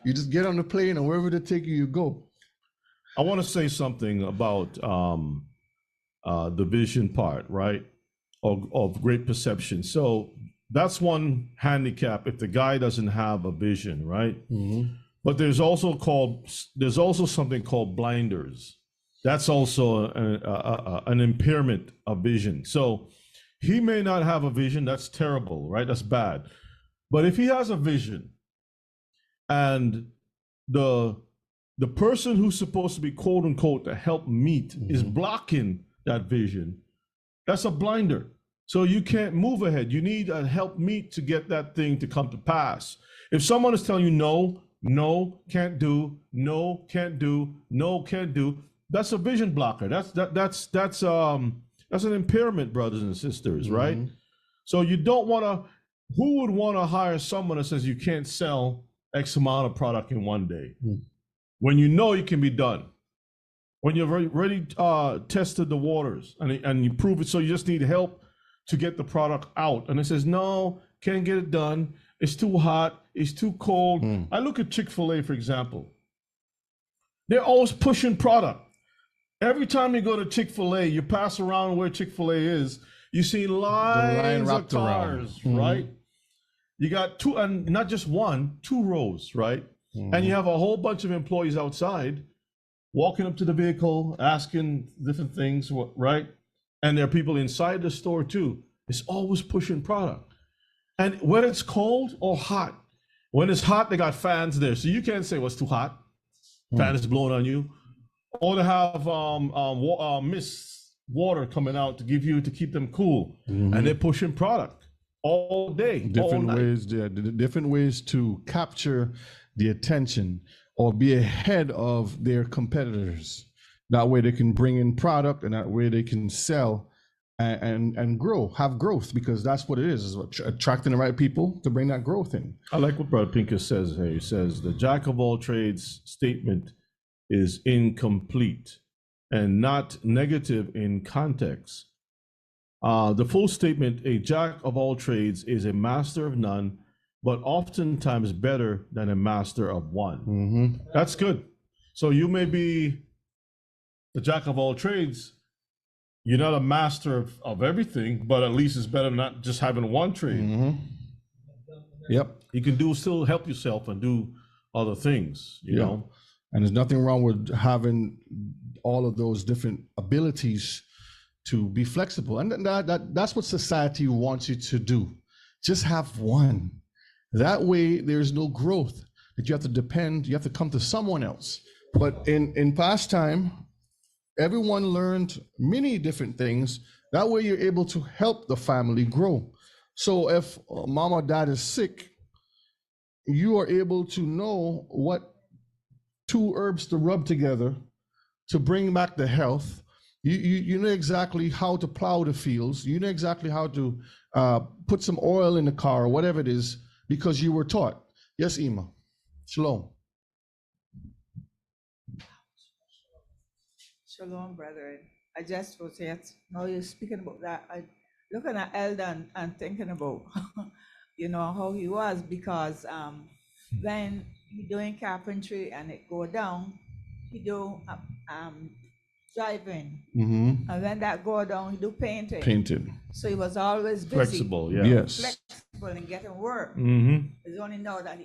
You just get on the plane and wherever they take you, you go. I want to say something about the vision part, right? Of great perception. So that's one handicap if the guy doesn't have a vision, right? Mm-hmm. But there's also something called blinders. That's also an impairment of vision. So he may not have a vision. That's terrible, right? That's bad. But if he has a vision and the person who's supposed to be quote unquote the help meet is blocking that vision, that's a blinder. So you can't move ahead. You need a help meet to get that thing to come to pass. If someone is telling you no, can't do, no, can't do, no, can't do, that's a vision blocker. That's an impairment, brothers and sisters, right? So you don't want to. Who would want to hire someone that says you can't sell X amount of product in one day when you know it can be done? When you've already tested the waters and you prove it, so you just need help to get the product out, and it says no, can't get it done. It's too hot. It's too cold. I look at Chick-fil-A, for example. They're always pushing product. Every time you go to Chick-fil-A, you pass around where Chick-fil-A is, you see lines of cars, right? You got two, and not just one, two rows, right? And you have a whole bunch of employees outside walking up to the vehicle, asking different things, right? And there are people inside the store too. It's always pushing product. And whether it's cold or hot, when it's hot, they got fans there. So you can't say, well, it's too hot. Fan is blowing on you. Or they have mist water coming out to keep them cool. And they're pushing product all day. Different ways to capture the attention or be ahead of their competitors. That way they can bring in product, and that way they can sell and grow, have growth, because that's what it is attracting the right people to bring that growth in. I like what Brother Pincus says here. He says the jack of all trades statement is incomplete and not negative in context. The full statement, a jack of all trades is a master of none, but oftentimes better than a master of one. That's good. So you may be the jack of all trades. You're not a master of everything, but at least it's better than not just having one trade. Yep. You can still help yourself and do other things, you know. And there's nothing wrong with having all of those different abilities to be flexible. And that's what society wants you to do. Just have one. That way there's no growth that you have to come to someone else. But in past time, everyone learned many different things. That way you're able to help the family grow. So if mom or dad is sick, you are able to know what 2 herbs to rub together to bring back the health. You know exactly how to plow the fields. You know exactly how to put some oil in the car or whatever it is, because you were taught. Yes, Ima. Shalom. Shalom, brethren. I just was here. Now you're speaking about that. I looking at Eldon and thinking about, how he was, because when he doing carpentry and it go down, he do driving, and when that go down, he do painting. So he was always busy. Flexible, yeah. Yes. Flexible and getting work. It's only now that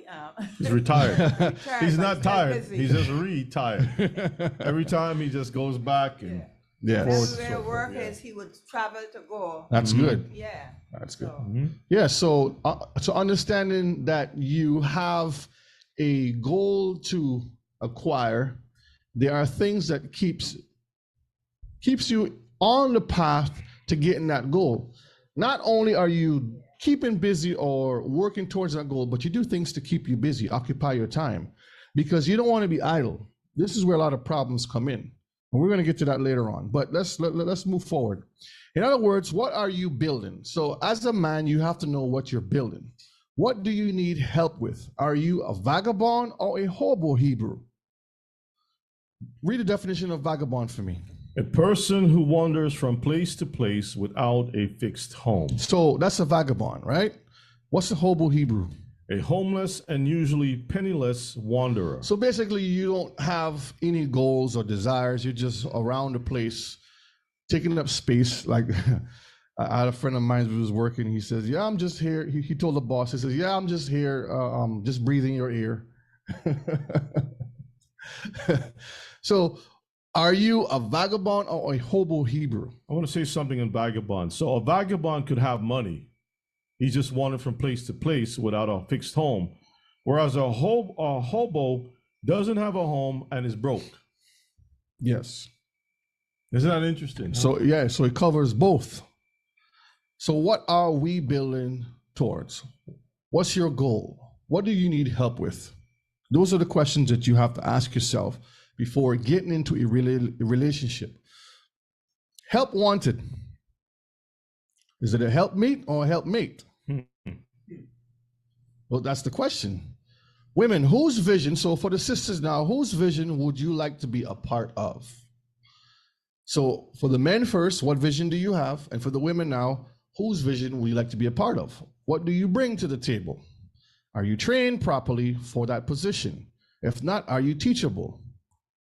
He's retired. He's not tired. busy. He's just retired. Every time he just goes back and Everywhere work is, he would travel to go. That's good. Yeah. That's good. So, Yeah. So understanding that you have a goal to acquire, there are things that keeps you on the path to getting that goal. Not only are you keeping busy or working towards that goal, but you do things to keep you busy, occupy your time, because you don't want to be idle. This is where a lot of problems come in. And we're going to get to that later on, but let's move forward. In other words, what are you building? So as a man, you have to know what you're building. What do you need help with? Are you a vagabond or a hobo Hebrew? Read the definition of vagabond for me. a person who wanders from place to place without a fixed home. So that's a vagabond, right? What's the hobo Hebrew? A homeless and usually penniless wanderer. So basically, you don't have any goals or desires. You're just around the place, taking up space. Like I had a friend of mine who was working. He says, "Yeah, I'm just here." He told the boss, he says, "Yeah, I'm just here, just breathing your ear." So, are you a vagabond or a hobo Hebrew? I want to say something in vagabond. So a vagabond could have money. He's just wandering from place to place without a fixed home. Whereas a hobo doesn't have a home and is broke. Yes. Isn't that interesting? So yeah, so it covers both. So what are we building towards? What's your goal? What do you need help with? Those are the questions that you have to ask yourself before getting into a relationship. Help wanted. Is it a helpmeet or a helpmate? Well, that's the question. Women, whose vision, so for the sisters now, whose vision would you like to be a part of? So for the men first, what vision do you have? And for the women now, whose vision would you like to be a part of? What do you bring to the table? Are you trained properly for that position? If not, are you teachable?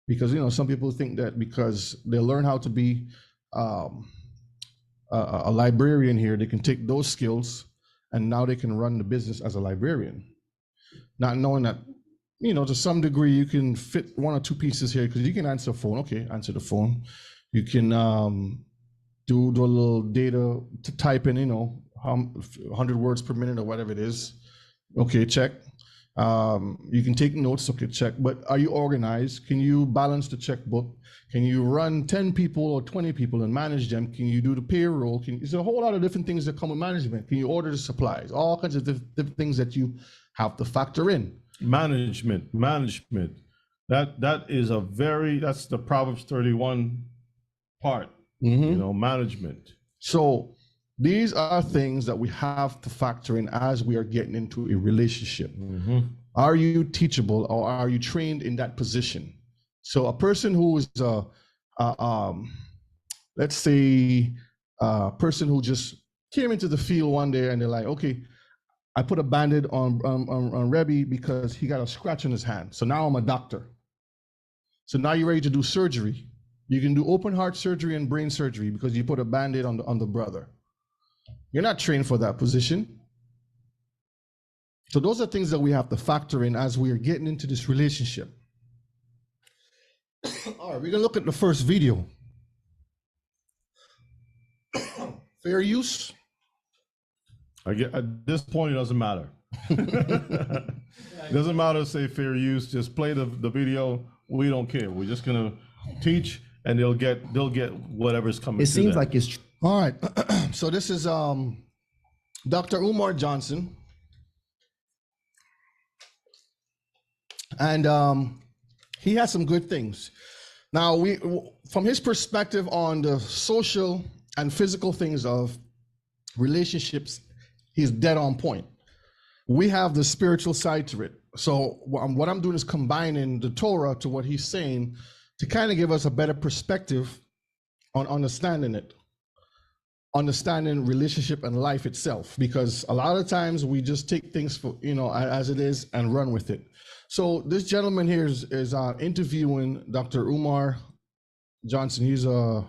Because, you know, some people think that because they learn how to be a librarian here, they can take those skills and now they can run the business as a librarian. Not knowing that, you know, to some degree you can fit one or two pieces here because you can answer a phone. Okay, answer the phone. You can do the little data to type in, you know, 100 words per minute or whatever it is. Okay, check. You can take notes, okay, check. But are you organized? Can you balance the checkbook? Can you run 10 people or 20 people and manage them? Can you do the payroll? There's a whole lot of different things that come with management. Can you order the supplies? All kinds of different things that you have to factor in. Management. That is that's the Proverbs 31 part, you know, management. So these are things that we have to factor in as we are getting into a relationship. Are you teachable or are you trained in that position? So a person who is let's say a person who just came into the field one day and they're like, okay, I put a Band-Aid on Rebbe because he got a scratch on his hand. So now I'm a doctor. So now you're ready to do surgery. You can do open heart surgery and brain surgery because you put a Band-Aid on the brother. You're not trained for that position. So those are things that we have to factor in as we are getting into this relationship. All right, we're gonna look at the first video. Fair use. At this point, it doesn't matter. It doesn't matter to say fair use. Just play the video. We don't care. We're just gonna teach, and they'll get whatever's coming. It seems like it's all right. So this is Dr. Umar Johnson, and he has some good things. Now, from his perspective on the social and physical things of relationships, he's dead on point. We have the spiritual side to it. So what I'm doing is combining the Torah to what he's saying to kind of give us a better perspective on understanding it, understanding relationship and life itself, because a lot of times we just take things for, you know, as it is and run with it. So this gentleman here is interviewing Dr. Umar Johnson. He's a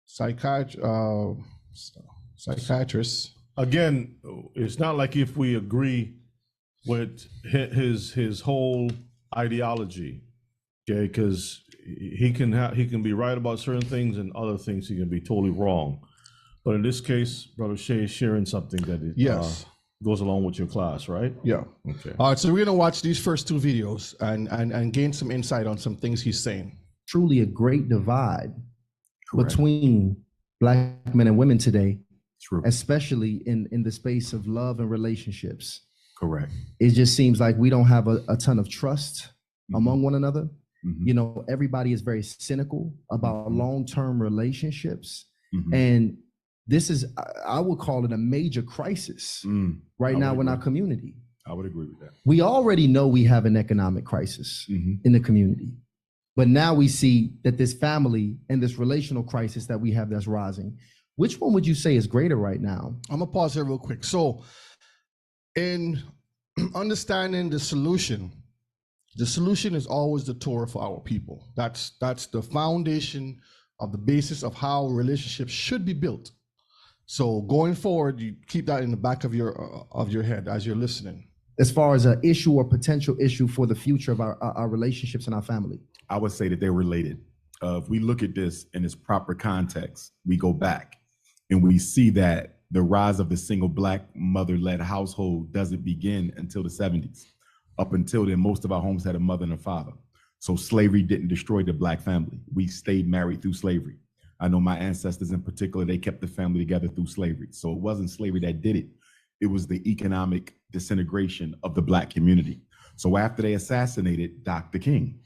psychiatrist. Again, it's not like if we agree with his whole ideology, okay? Because he can be right about certain things and other things he can be totally wrong. But in this case, Brother Shea is sharing something that goes along with your class, right? Yeah. Okay. All right, so we're gonna watch these first two videos and gain some insight on some things he's saying. truly a great divide between Black men and women today, especially in the space of love and relationships. Correct. It just seems like we don't have a ton of trust among one another. You know, everybody is very cynical about long-term relationships. And this is, I would call it a major crisis right now in our community. I would agree with that. We already know we have an economic crisis in the community, but now we see that this family and this relational crisis that we have that's rising. Which one would you say is greater right now? I'm gonna pause here real quick. So in understanding the solution is always the Torah for our people. That's the foundation of the basis of how relationships should be built. So going forward, you keep that in the back of your head as you're listening. As far as an issue or potential issue for the future of our relationships and our family? I would say that they're related. If we look at this in its proper context, we go back and we see that the rise of the single Black mother-led household doesn't begin until the 70s. Up until then, most of our homes had a mother and a father. So slavery didn't destroy the Black family. We stayed married through slavery. I know my ancestors in particular, they kept the family together through slavery. So it wasn't slavery that did it. It was the economic disintegration of the Black community. So after they assassinated Dr. King,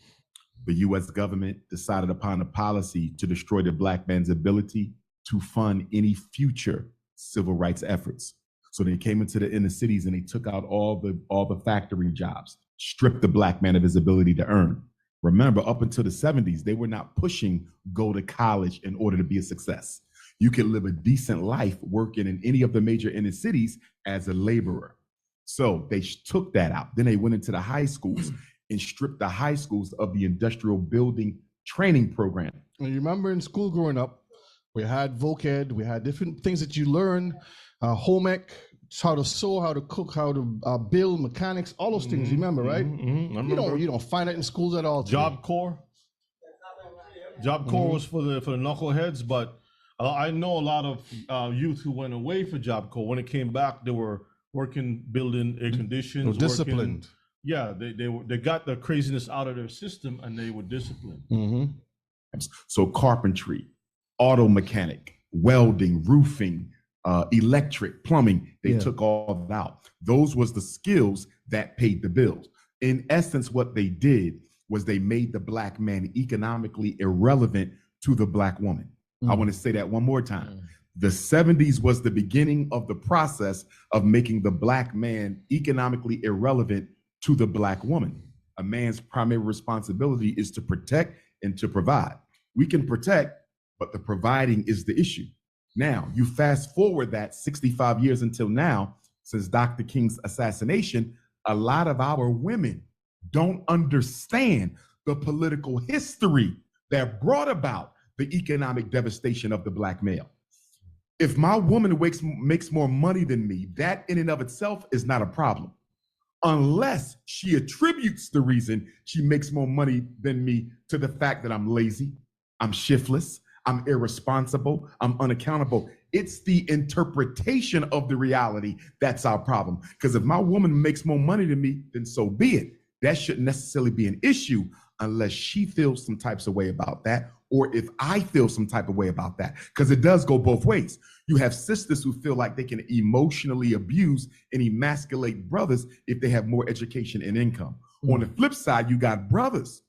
the US government decided upon a policy to destroy the Black man's ability to fund any future civil rights efforts. So they came into the inner cities and they took out all the factory jobs, stripped the Black man of his ability to earn. Remember, up until the 70s, they were not pushing go to college in order to be a success. You could live a decent life working in any of the major inner cities as a laborer. So they took that out. Then they went into the high schools and stripped the high schools of the industrial building training program. And you remember in school growing up, we had voc-ed, we had different things that you learn, home ec, how to sew, how to cook, how to build, mechanics, all those things. You remember, right? You don't find it in schools at all. Job Corps. Job Corps was for the knuckleheads, but I know a lot of youth who went away for Job Corps. When it came back, they were working, building air conditions, disciplined. Yeah, they got the craziness out of their system and they were disciplined. So carpentry, auto mechanic, welding, roofing, electric, plumbing, they took all that out. Those was the skills that paid the bills. In essence, what they did was they made the Black man economically irrelevant to the Black woman. I want to say that one more time. The 70s was the beginning of the process of making the Black man economically irrelevant to the Black woman. A man's primary responsibility is to protect and to provide. We can protect, but the providing is the issue. Now, you fast forward that 65 years until now, since Dr. King's assassination, a lot of our women don't understand the political history that brought about the economic devastation of the Black male. If my woman makes more money than me, that in and of itself is not a problem, unless she attributes the reason she makes more money than me to the fact that I'm lazy, I'm shiftless, I'm irresponsible, I'm unaccountable. It's the interpretation of the reality that's our problem. Because if my woman makes more money than me, then so be it. That shouldn't necessarily be an issue unless she feels some types of way about that, or if I feel some type of way about that, because it does go both ways. You have sisters who feel like they can emotionally abuse and emasculate brothers if they have more education and income. On the flip side, you got brothers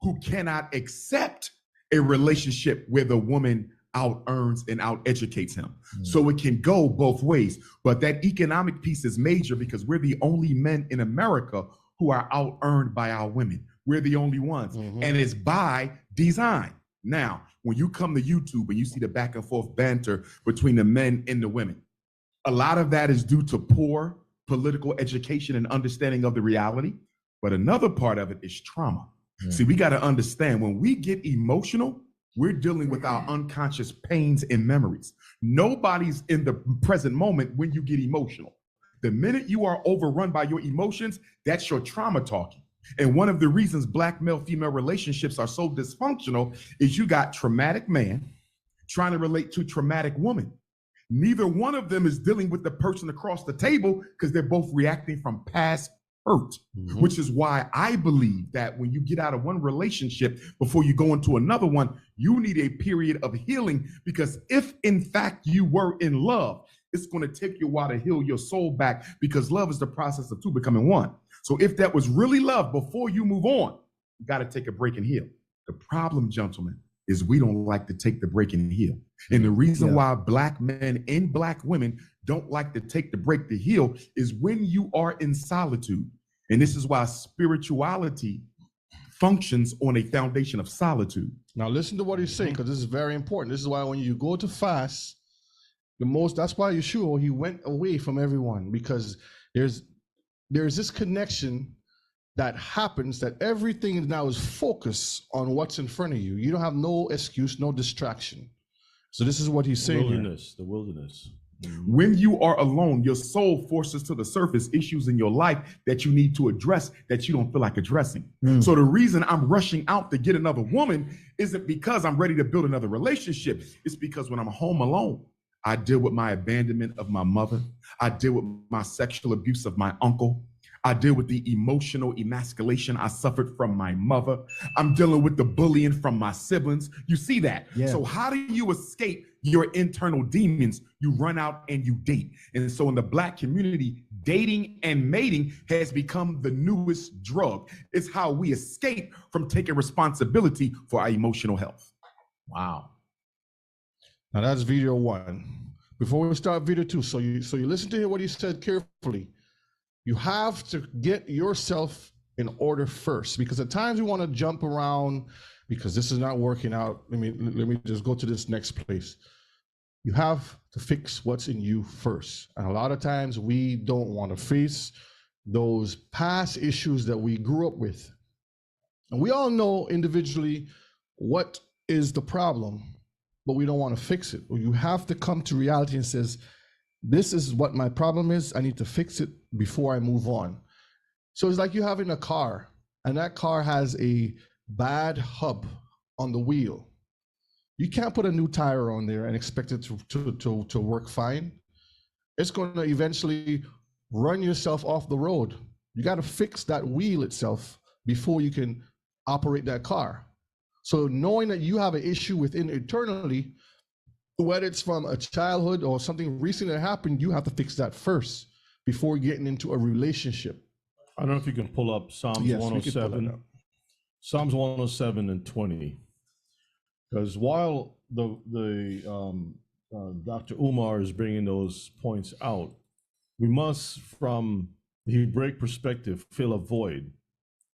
who cannot accept a relationship where the woman out earns and out educates him. So it can go both ways. But that economic piece is major because we're the only men in America who are out earned by our women. We're the only ones. And it's by design. Now, when you come to YouTube and you see the back and forth banter between the men and the women, a lot of that is due to poor political education and understanding of the reality. But another part of it is trauma. See, we got to understand when we get emotional, we're dealing with our unconscious pains and memories. Nobody's in the present moment when you get emotional. The minute you are overrun by your emotions, that's your trauma talking. And one of the reasons Black male-female relationships are so dysfunctional is you got traumatic man trying to relate to traumatic woman. Neither one of them is dealing with the person across the table because they're both reacting from past hurt, which is why I believe that when you get out of one relationship before you go into another one, you need a period of healing, because if in fact you were in love, it's going to take you a while to heal your soul back, because love is the process of two becoming one. So if that was really love before you move on, you got to take a break and heal. The problem, gentlemen, is we don't like to take the break and heal. And the reason why Black men and Black women don't like to take the break to heal is when you are in solitude. And this is why spirituality functions on a foundation of solitude. Now listen to what he's saying, because this is very important. This is why when you go to fast, that's why Yeshua, he went away from everyone, because there's this connection that happens that everything now is focused on what's in front of you. You don't have no excuse, no distraction. So this is what he's saying. The wilderness. When you are alone, your soul forces to the surface issues in your life that you need to address that you don't feel like addressing. So the reason I'm rushing out to get another woman isn't because I'm ready to build another relationship. It's because when I'm home alone, I deal with my abandonment of my mother. I deal with my sexual abuse of my uncle. I deal with the emotional emasculation I suffered from my mother. I'm dealing with the bullying from my siblings. You see that? Yeah. So how do you escape your internal demons? You run out and you date. And so in the Black community, dating and mating has become the newest drug. It's how we escape from taking responsibility for our emotional health. Wow. Now that's video 1. Before we start video 2, so you listen to hear what he said carefully. You have to get yourself in order first, because at times we want to jump around because this is not working out. Let me just go to this next place. You have to fix what's in you first. And a lot of times we don't want to face those past issues that we grew up with. And we all know individually what is the problem, but we don't want to fix it. You have to come to reality and says, this is what my problem is. I need to fix it before I move on. So it's like you having a car, and that car has a bad hub on the wheel. You can't put a new tire on there and expect it to work fine. It's going to eventually run yourself off the road. You got to fix that wheel itself before you can operate that car. So knowing that you have an issue within internally, whether it's from a childhood or something recent that happened, you have to fix that first before getting into a relationship. I don't know if you can pull up Psalms 107. Psalms 107 and 20. Because while Dr. Umar is bringing those points out, we must, from the Hebraic perspective, fill a void.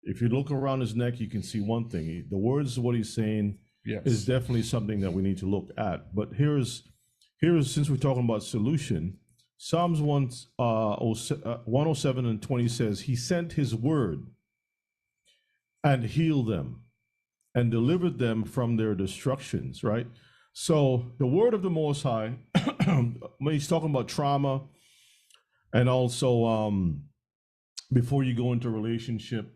If you look around his neck, you can see one thing. The words of what he's saying is definitely something that we need to look at. But here's since we're talking about solution, Psalms 107 and 20 says, he sent his word and healed them and delivered them from their destructions, right? So the word of the Most High, when he's talking about trauma, and also before you go into a relationship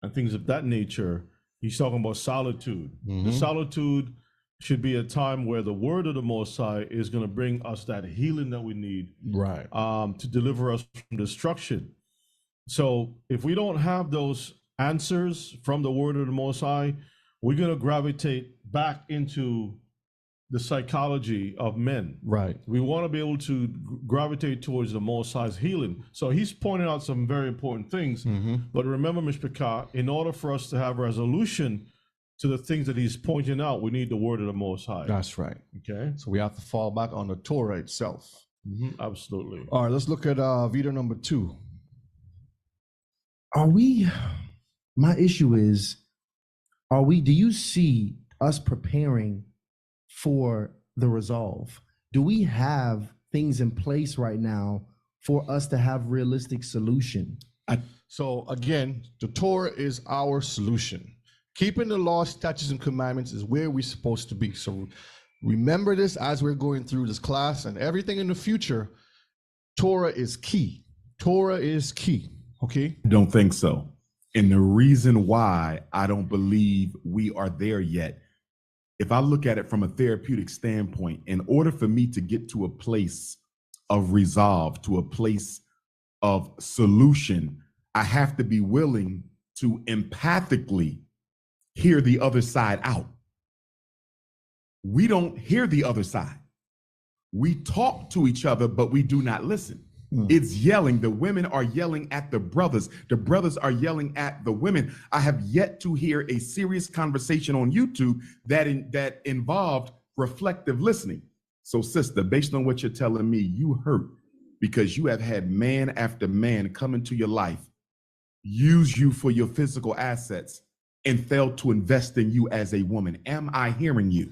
and things of that nature, he's talking about solitude. The solitude should be a time where the word of the Most High is going to bring us that healing that we need, right, to deliver us from destruction. So if we don't have those answers from the word of the Most High, we're going to gravitate back into the psychology of men. Right. We want to be able to gravitate towards the Most High's healing. So he's pointing out some very important things. But remember, Mishpachah, in order for us to have resolution to the things that he's pointing out, we need the word of the Most High. That's right. Okay. So we have to fall back on the Torah itself. Absolutely. All right, let's look at video number 2. My issue is, do you see us preparing for the resolve? Do we have things in place right now for us to have realistic solution? So again, the Torah is our solution. Keeping the law, statutes, and commandments is where we're supposed to be. So remember this as we're going through this class and everything in the future. Torah is key. Torah is key. Okay? I don't think so. And the reason why I don't believe we are there yet, if I look at it from a therapeutic standpoint, in order for me to get to a place of resolve, to a place of solution, I have to be willing to empathically hear the other side out. We don't hear the other side. We talk to each other, but we do not listen. It's yelling. The women are yelling at the brothers. The brothers are yelling at the women. I have yet to hear a serious conversation on YouTube that involved reflective listening. So, sister, based on what you're telling me, you hurt because you have had man after man come into your life, use you for your physical assets, and failed to invest in you as a woman. Am I hearing you?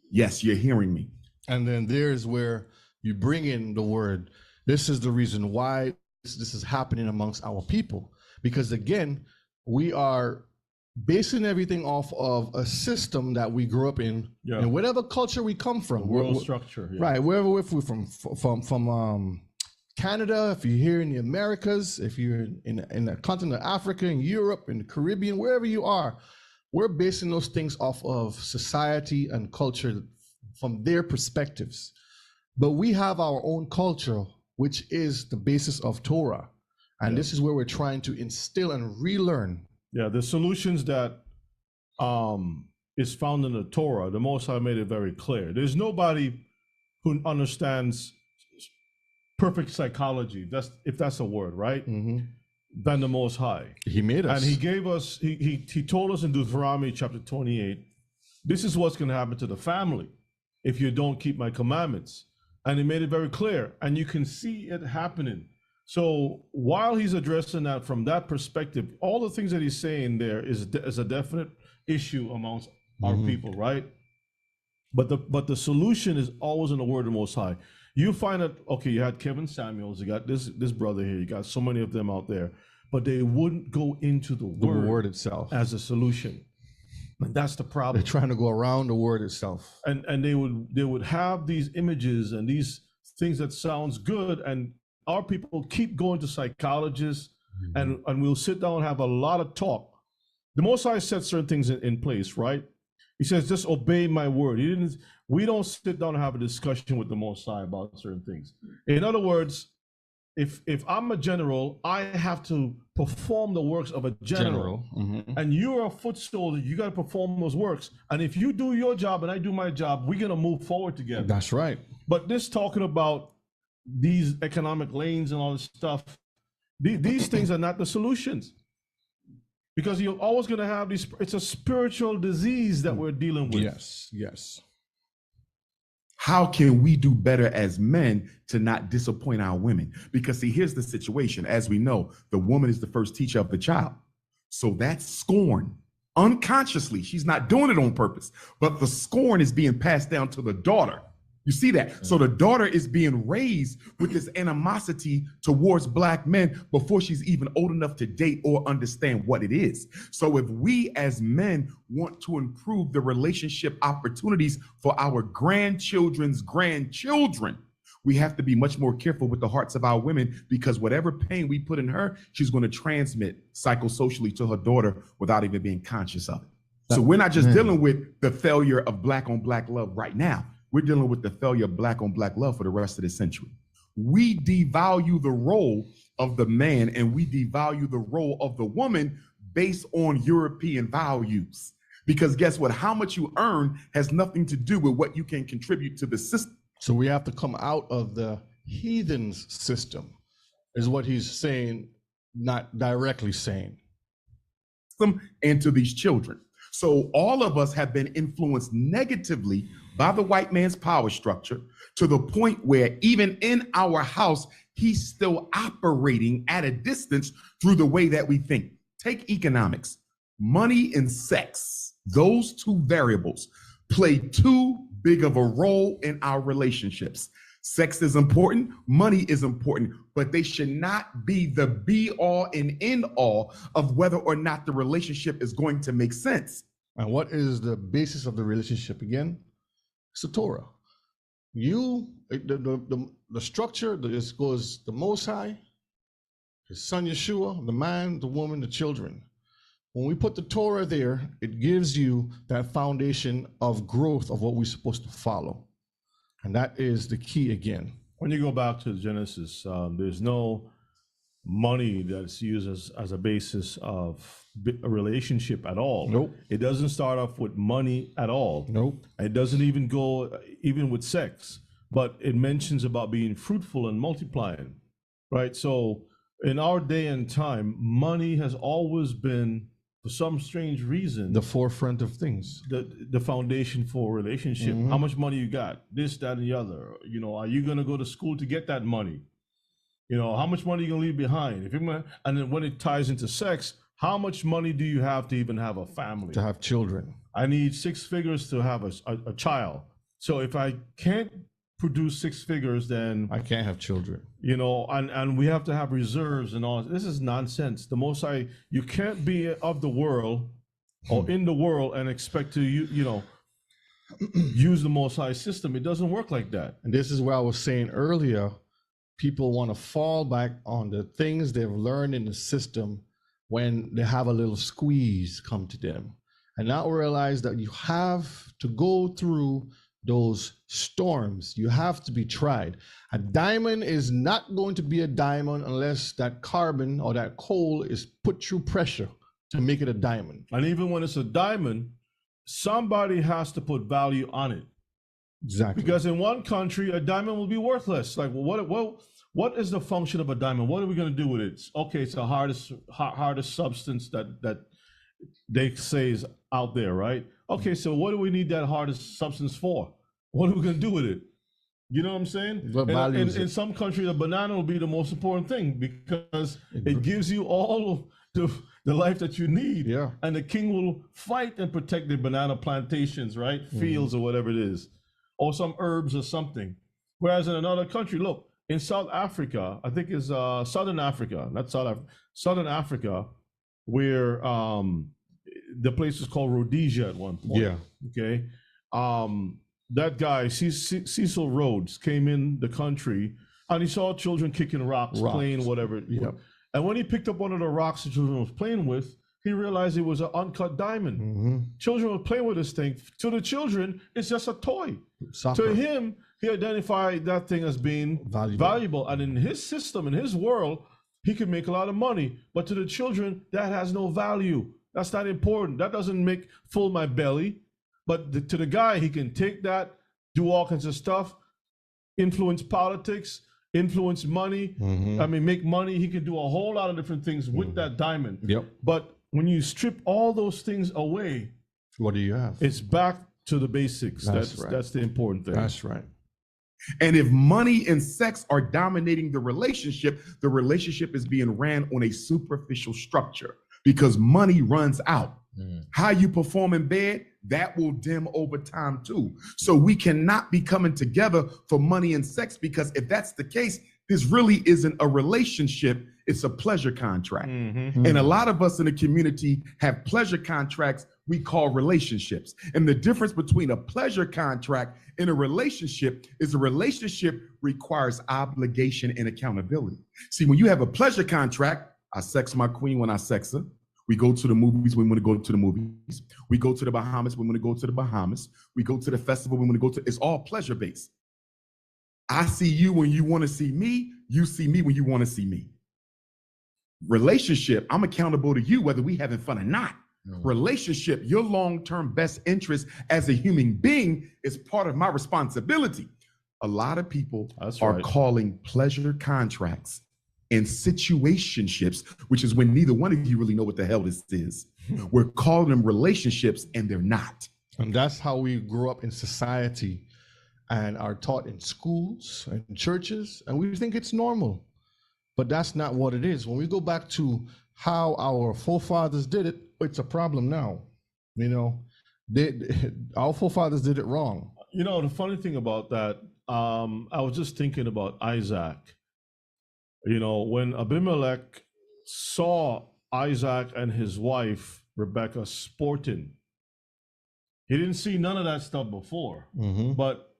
Yes, you're hearing me. And then there's where you bring in the word. This is the reason why this is happening amongst our people, because again, we are basing everything off of a system that we grew up in, and whatever culture we come from, world structure, right? Wherever if we're from Canada, if you're here in the Americas, if you're in the continent of Africa, in Europe, in the Caribbean, wherever you are, we're basing those things off of society and culture from their perspectives. But we have our own culture, which is the basis of Torah. And this is where we're trying to instill and relearn. Yeah, the solutions that is found in the Torah, the Most High made it very clear. There's nobody who understands perfect psychology, if that's a word, right? Than the Most High. He made us. And he gave us, he told us in Deuteronomy chapter 28, this is what's going to happen to the family if you don't keep my commandments. And he made it very clear, and you can see it happening. So while he's addressing that from that perspective, all the things that he's saying there is a definite issue amongst our people, right? But the solution is always in the word of the Most High. You find that, okay, you had Kevin Samuels, you got this brother here, you got so many of them out there, but they wouldn't go into the word itself as a solution. And that's the problem. They're trying to go around the word itself. And they would have these images and these things that sounds good, and our people keep going to psychologists, and we'll sit down and have a lot of talk. The Most High set certain things in place, right? He says, just obey my word. We don't sit down and have a discussion with the Most High about certain things. In other words, if I'm a general, I have to perform the works of a general. And you're a foot soldier, you got to perform those works. And if you do your job and I do my job, we're going to move forward together. That's right. But this talking about these economic lanes and all this stuff, these things are not the solutions. Because you're always going to have these, it's a spiritual disease that we're dealing with. Yes. How can we do better as men to not disappoint our women? Because see, here's the situation. As we know, the woman is the first teacher of the child. So that's scorn. Unconsciously, she's not doing it on purpose, but the scorn is being passed down to the daughter. You see that? So the daughter is being raised with this animosity towards black men before she's even old enough to date or understand what it is. So if we as men want to improve the relationship opportunities for our grandchildren's grandchildren, we have to be much more careful with the hearts of our women, because whatever pain we put in her, she's going to transmit psychosocially to her daughter without even being conscious of it. So we're not just dealing with the failure of black on black love right now. We're dealing with the failure of black on black love for the rest of the century. We devalue the role of the man and we devalue the role of the woman based on European values. Because guess what? How much you earn has nothing to do with what you can contribute to the system. So we have to come out of the heathen's system, is what he's saying, not directly saying. And to these children. So all of us have been influenced negatively by the white man's power structure to the point where even in our house, he's still operating at a distance through the way that we think. Take economics. Money and sex, those two variables play too big of a role in our relationships. Sex is important, money is important, but they should not be the be all and end all of whether or not the relationship is going to make sense. And what is the basis of the relationship again? It's the Torah. The structure, this goes the Most High, His Son Yeshua, the man, the woman, the children. When we put the Torah there, it gives you that foundation of growth of what we're supposed to follow. And that is the key again. When you go back to Genesis, there's no money that's used as a basis of a relationship at all. Nope. It doesn't start off with money at all. Nope. It doesn't even go even with sex, but it mentions about being fruitful and multiplying, right? So in our day and time, money has always been, for some strange reason, The forefront of things. the foundation for a relationship. How much money you got, this, that, and the other. You know, are you going to go to school to get that money? You know, how much money are you going to leave behind? And then when it ties into sex, how much money do you have to even have a family? To have children. I need 6 figures to have a child. So if I can't produce six figures, then I can't have children. you know, and we have to have reserves and all. This is nonsense. The Most High, you can't be of the world or in the world and expect to you know use the Most High system. It doesn't work like that. And this is where I was saying earlier, people want to fall back on the things they've learned in the system when they have a little squeeze come to them, and not realize that you have to go through those storms. You have to be tried. A diamond is not going to be a diamond unless that carbon or that coal is put through pressure to make it a diamond. And even when it's a diamond, somebody has to put value on it. Exactly. Because in one country, a diamond will be worthless. Like, what is the function of a diamond? What are we going to do with it? Okay, it's the hardest substance that they say is out there, right? Okay, so what do we need that hardest substance for? What are we going to do with it? You know what I'm saying? What value is in it? some countries, a banana will be the most important thing because it gives you all the life that you need. Yeah. And the king will fight and protect the banana plantations, right? Fields or whatever it is, or some herbs or something. Whereas in another country, look, in South Africa, I think it's Southern Africa, not South Africa, Southern Africa, where the place is called Rhodesia at one point. Yeah. Okay. That guy, Cecil Rhodes, came in the country and he saw children kicking rocks. Playing whatever. Yep. And when he picked up one of the rocks the children was playing with, he realized it was an uncut diamond. Mm-hmm. Children were playing with this thing. To the children, it's just a toy. Soccer. To him, he identified that thing as being valuable. And in his system, in his world, he could make a lot of money. But to the children, that has no value. That's not important. That doesn't make full my belly. But to the guy, he can take that, do all kinds of stuff, influence politics, influence money. I mean, make money. He can do a whole lot of different things with that diamond. Yep. But when you strip all those things away, what do you have? it's back to the basics. That's right. That's the important thing. That's right. And if money and sex are dominating the relationship is being ran on a superficial structure because money runs out. How you perform in bed, that will dim over time too. So we cannot be coming together for money and sex, because if that's the case, this really isn't a relationship, it's a pleasure contract. And a lot of us in the community have pleasure contracts we call relationships. And the difference between a pleasure contract and a relationship is a relationship requires obligation and accountability. See, when you have a pleasure contract, I sex my queen when I sex her. We go to the movies when we want to go to the movies. We go to the Bahamas when we want to go to the Bahamas. We go to the festival when we want to go to, it's all pleasure based. I see you when you want to see me. You see me when you want to see me. Relationship, I'm accountable to you whether we having fun or not. Relationship, your long-term best interest as a human being is part of my responsibility. A lot of people are calling pleasure contracts and situationships, which is when neither one of you really know what the hell this is. We're calling them relationships and they're not. And that's how we grow up in society and are taught in schools and churches, and we think it's normal. But that's not what it is. When we go back to how our forefathers did it, it's a problem now. You know, our forefathers did it wrong. You know, the funny thing about that, I was just thinking about Isaac. You know, when Abimelech saw Isaac and his wife, Rebecca, sporting, he didn't see none of that stuff before. But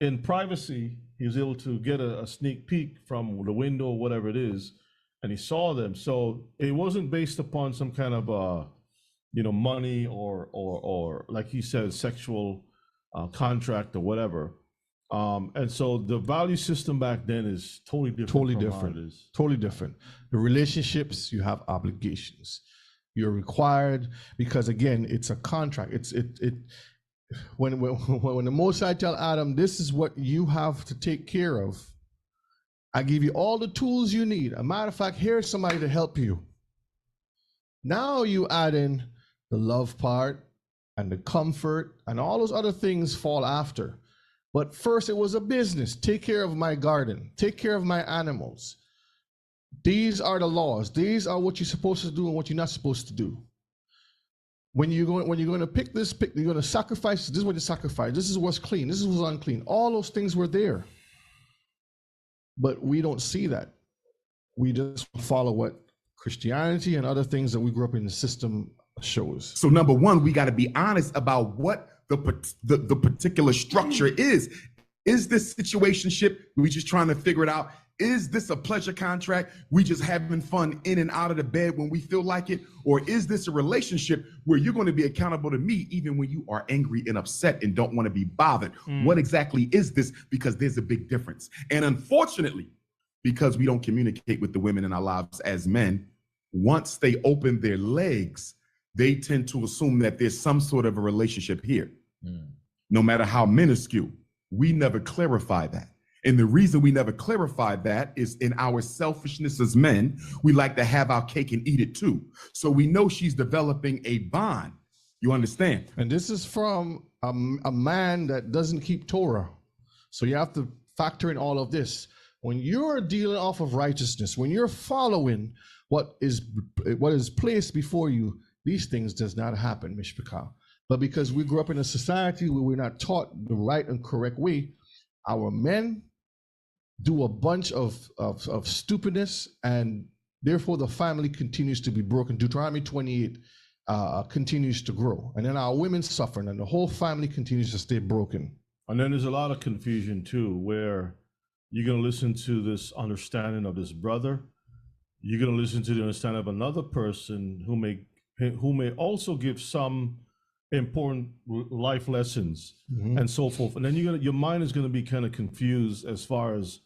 in privacy, he was able to get a sneak peek from the window or whatever it is, and he saw them. So it wasn't based upon some kind of, you know, money or like he said, sexual contract or whatever. And so the value system back then is totally different. Totally different. The relationships, you have obligations. You're required, because again, it's a contract. When the Most High tell Adam, this is what you have to take care of. I give you all the tools you need. A matter of fact, here's somebody to help you. Now you add in the love part and the comfort, and all those other things fall after. But first, it was a business. Take care of my garden. Take care of my animals. These are the laws. These are what you're supposed to do and what you're not supposed to do. when you're going to pick, you're going to sacrifice. This is what you sacrifice. This is what's clean. This is what's unclean. All those things were there, but we don't see that. We just follow what Christianity and other things that we grew up in the system shows. So number one, we got to be honest about what the particular structure is. Is this situationship? We just trying to figure it out. Is this a pleasure contract? We just having fun in and out of the bed when we feel like it? Or is this a relationship where you're going to be accountable to me even when you are angry and upset and don't want to be bothered? What exactly is this? Because there's a big difference. And unfortunately, because we don't communicate with the women in our lives as men, once they open their legs, they tend to assume that there's some sort of a relationship here. No matter how minuscule, we never clarify that. And the reason we never clarified that is in our selfishness as men, we like to have our cake and eat it too. So we know she's developing a bond. You understand? And this is from a man that doesn't keep Torah. So you have to factor in all of this. When you're dealing off of righteousness, when you're following what is placed before you, these things does not happen, Mishpachah. But because we grew up in a society where we're not taught the right and correct way, our men do a bunch of stupidness, and therefore the family continues to be broken. Deuteronomy 28 continues to grow, and then our women suffer, and the whole family continues to stay broken. And then there's a lot of confusion too, where you're going to listen to this understanding of this brother, you're going to listen to the understanding of another person who may also give some important life lessons and so forth. And then your mind is going to be kind of confused as far as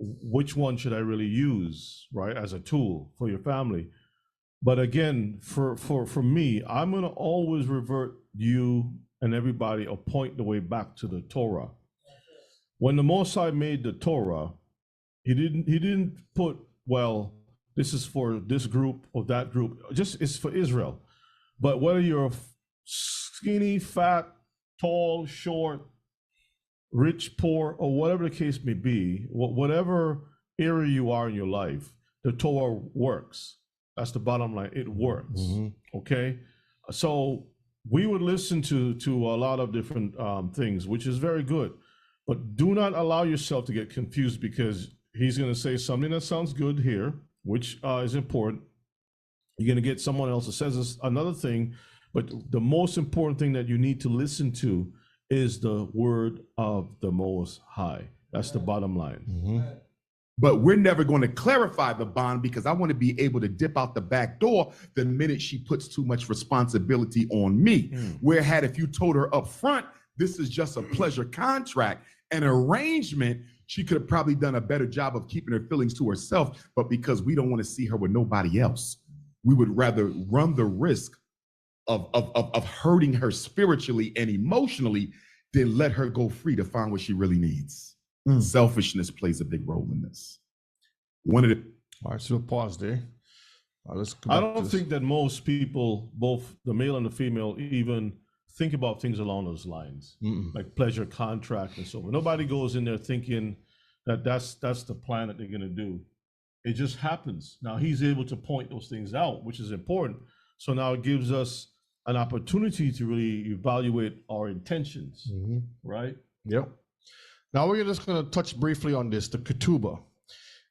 which one should I really use, right, as a tool for your family. But again, for me, I'm going to always revert you and everybody or point the way back to the Torah. When the Most High made the Torah, he didn't put, well, this is for this group or that group. Just it's for Israel. But whether you're skinny, fat, tall, short, rich, poor, or whatever the case may be, whatever area you are in your life, the Torah works. That's the bottom line. It works. Okay. So we would listen to a lot of different things, which is very good. But do not allow yourself to get confused because he's going to say something that sounds good here, which is important. You're going to get someone else that says another thing. But the most important thing that you need to listen to is the word of the Most High. That's the bottom line. But we're never going to clarify the bond because I want to be able to dip out the back door the minute she puts too much responsibility on me. Where had if you told her up front, this is just a pleasure contract, an arrangement, she could have probably done a better job of keeping her feelings to herself. But because we don't want to see her with nobody else, we would rather run the risk of hurting her spiritually and emotionally than let her go free to find what she really needs. Selfishness plays a big role in this. All right, so pause there. Let's go I don't think that most people, both the male and the female, even think about things along those lines, like pleasure contract and so on. Nobody goes in there thinking that that's the plan that they're going to do. It just happens. Now he's able to point those things out, which is important. So now it gives us an opportunity to really evaluate our intentions, right? Yep. Now we're just going to touch briefly on this, the ketubah.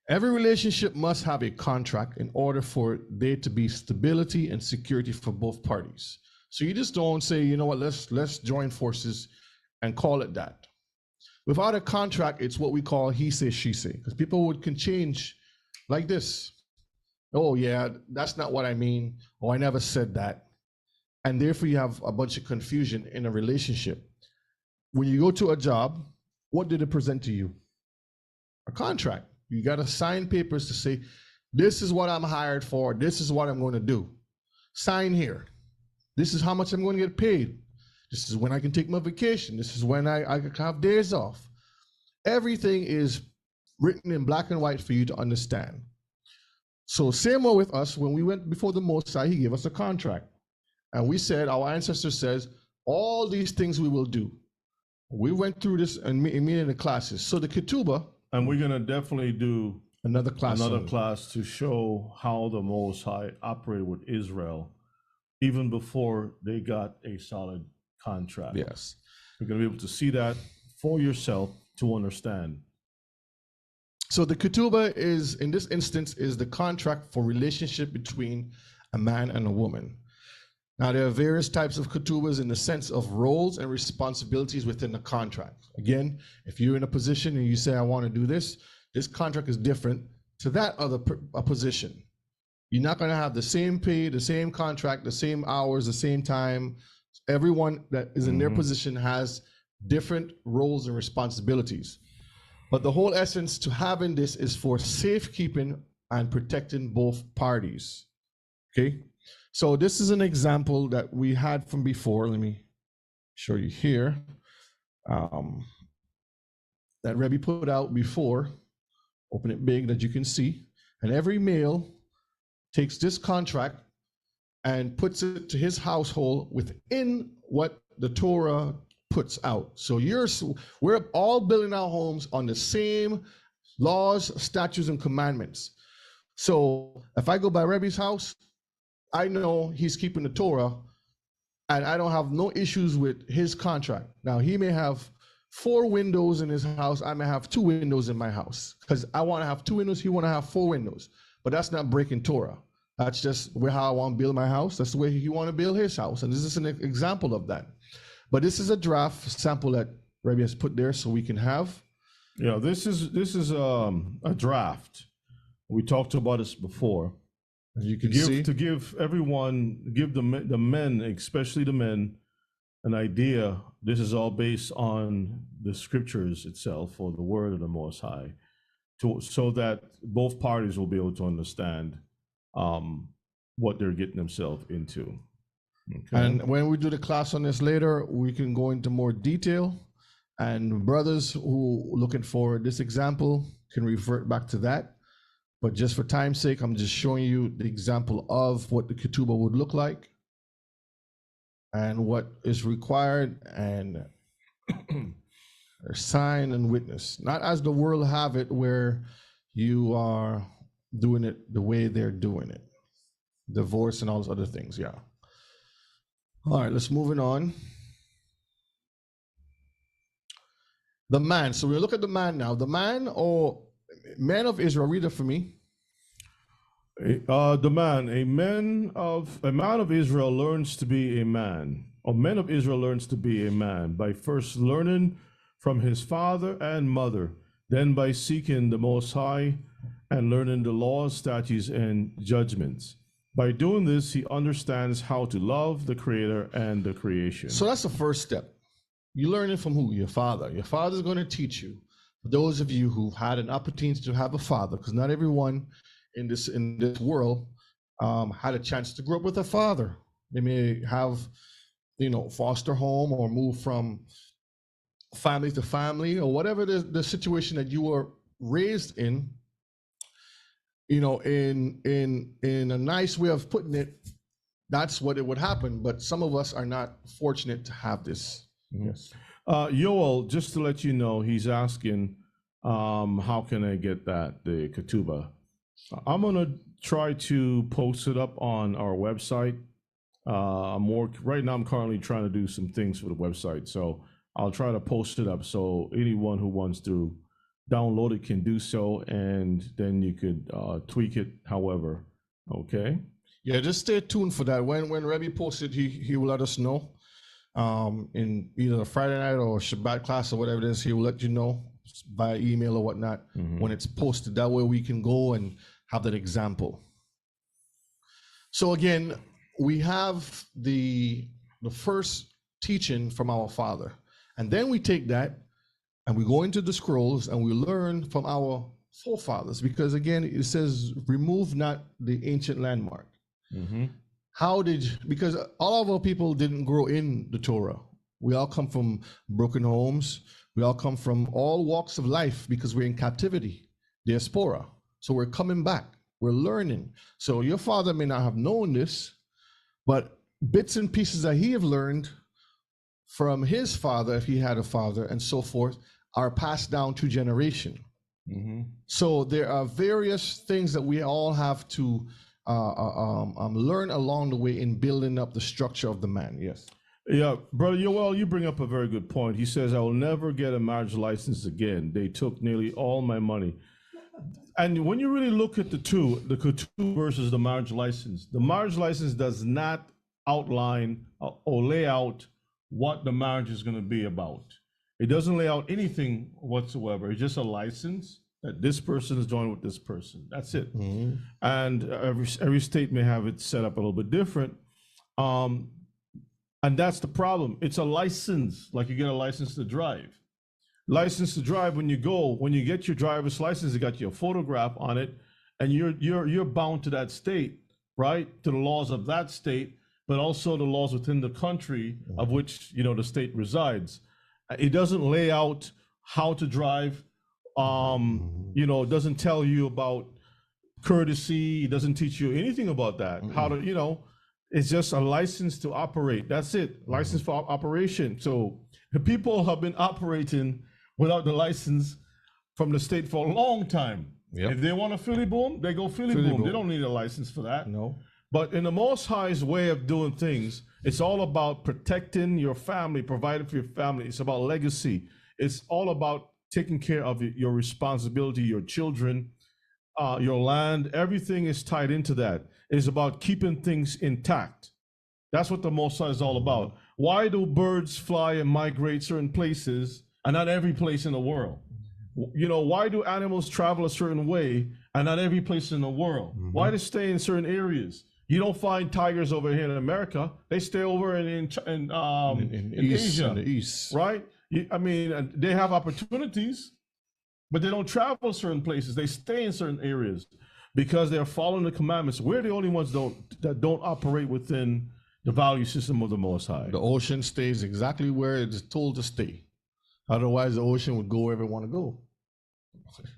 Every relationship must have a contract in order for there to be stability and security for both parties. So you just don't say, you know what, let's join forces and call it that. Without a contract, it's what we call he say, she say, because people can change like this. Oh yeah, that's not what I mean. Oh, I never said that. And therefore you have a bunch of confusion in a relationship. When you go to a job, what did it present to you? A contract. You got to sign papers to say, this is what I'm hired for. This is what I'm going to do. Sign here. This is how much I'm going to get paid. This is when I can take my vacation. This is when I can have days off. Everything is written in black and white for you to understand. So same way with us, when we went before the Most High, he gave us a contract. And we said, our ancestor says, all these things we will do. We went through this and in the classes. So the ketubah. And we're going to definitely do another class to show how the Most High operated with Israel even before they got a solid contract. Yes. You're going to be able to see that for yourself to understand. So the ketubah is, in this instance, is the contract for relationship between a man and a woman. Now, there are various types of ketubahs in the sense of roles and responsibilities within the contract. Again, if you're in a position and you say, I want to do this, this contract is different to that other position. You're not going to have the same pay, the same contract, the same hours, the same time. Everyone that is in their position has different roles and responsibilities. But the whole essence to having this is for safekeeping and protecting both parties. Okay? So this is an example that we had from before. Let me show you here. That Rebbe put out before. Open it big that you can see. And every male takes this contract and puts it to his household within what the Torah puts out. So we're all building our homes on the same laws, statutes, and commandments. So if I go by Rebbe's house, I know he's keeping the Torah, and I don't have no issues with his contract. Now, he may have 4 windows in his house. I may have 2 windows in my house because I want to have 2 windows. He want to have 4 windows, but that's not breaking Torah. That's just how I want to build my house. That's the way he want to build his house. And this is an example of that. But this is a draft sample that Rebbe has put there so we can have. Yeah, this is a draft. We talked about this before. As you can see. To give everyone, give the men, especially the men, an idea. This is all based on the scriptures itself, or the word of the Most High, so that both parties will be able to understand what they're getting themselves into. Okay. And when we do the class on this later, we can go into more detail. And brothers who are looking for this example can revert back to that. But just for time's sake, I'm just showing you the example of what the ketubah would look like and what is required and sign and witness. Not as the world have it, where you are doing it the way they're doing it. Divorce and all those other things, yeah. All right, let's move on. The man. So we look at the man now. The man, or man of Israel, read it for me. The man, a man of Israel learns to be a man. A man of Israel learns to be a man by first learning from his father and mother, then by seeking the Most High and learning the laws, statutes, and judgments. By doing this, he understands how to love the Creator and the creation. So that's the first step. You learn it from who? Your father. Your father's going to teach you. For those of you who've had an opportunity to have a father, because not everyone in this world had a chance to grow up with a father. They may have, foster home or move from family to family, or whatever the situation that you were raised in. In a nice way of putting it, that's what it would happen. But some of us are not fortunate to have this. Yes. Yoel, just to let you know, he's asking, how can I get the ketubah? I'm going to try to post it up on our website. Right now I'm currently trying to do some things for the website. So I'll try to post it up so anyone who wants to download it can do so, and then you could tweak it however. Okay. Yeah, just stay tuned for that. When Rebbe posts it, he will let us know. In either a Friday night or Shabbat class or whatever it is, he will let you know by email or whatnot when it's posted. That way we can go and have that example. So again, we have the first teaching from our father, and then we take that and we go into the scrolls and we learn from our forefathers, because again, it says, remove not the ancient landmark. Because all of our people didn't grow in the Torah. We all come from broken homes. We all come from all walks of life because we're in captivity, diaspora. So we're coming back, we're learning. So your father may not have known this, but bits and pieces that he have learned from his father, if he had a father, and so forth, are passed down to generation. So there are various things that we all have to learn along the way in building up the structure of the man. Yes. Yeah, brother Yoel, you bring up a very good point. He says, I will never get a marriage license again. They took nearly all my money. And when you really look at the two versus the marriage license does not outline or lay out what the marriage is going to be about. It doesn't lay out anything whatsoever. It's just a license that this person is joined with this person. That's it. Mm-hmm. And every state may have it set up a little bit different. And that's the problem. It's a license, like you get a license to drive. License to drive, when you get your driver's license, it got your photograph on it, and you're bound to that state, right? To the laws of that state, but also the laws within the country of which the state resides. It doesn't lay out how to drive. It doesn't tell you about courtesy. It doesn't teach you anything about that. How to, it's just a license to operate. That's it. License for operation. So the people have been operating without the license from the state for a long time. Yep. If they want a Philly boom, they go Philly boom. They don't need a license for that. No. But in the Most High's way of doing things, it's all about protecting your family, providing for your family. It's about legacy. It's all about taking care of your responsibility, your children, your land. Everything is tied into that. It's about keeping things intact. That's what the Most High is all about. Why do birds fly and migrate certain places and not every place in the world? Why do animals travel a certain way and not every place in the world? Why do they stay in certain areas? You don't find tigers over here in America. They stay over in Asia, in the east, right? They have opportunities, but they don't travel certain places. They stay in certain areas because they're following the commandments. We're the only ones that don't operate within the value system of the Most High. The ocean stays exactly where it's told to stay. Otherwise, the ocean would go wherever it want to go.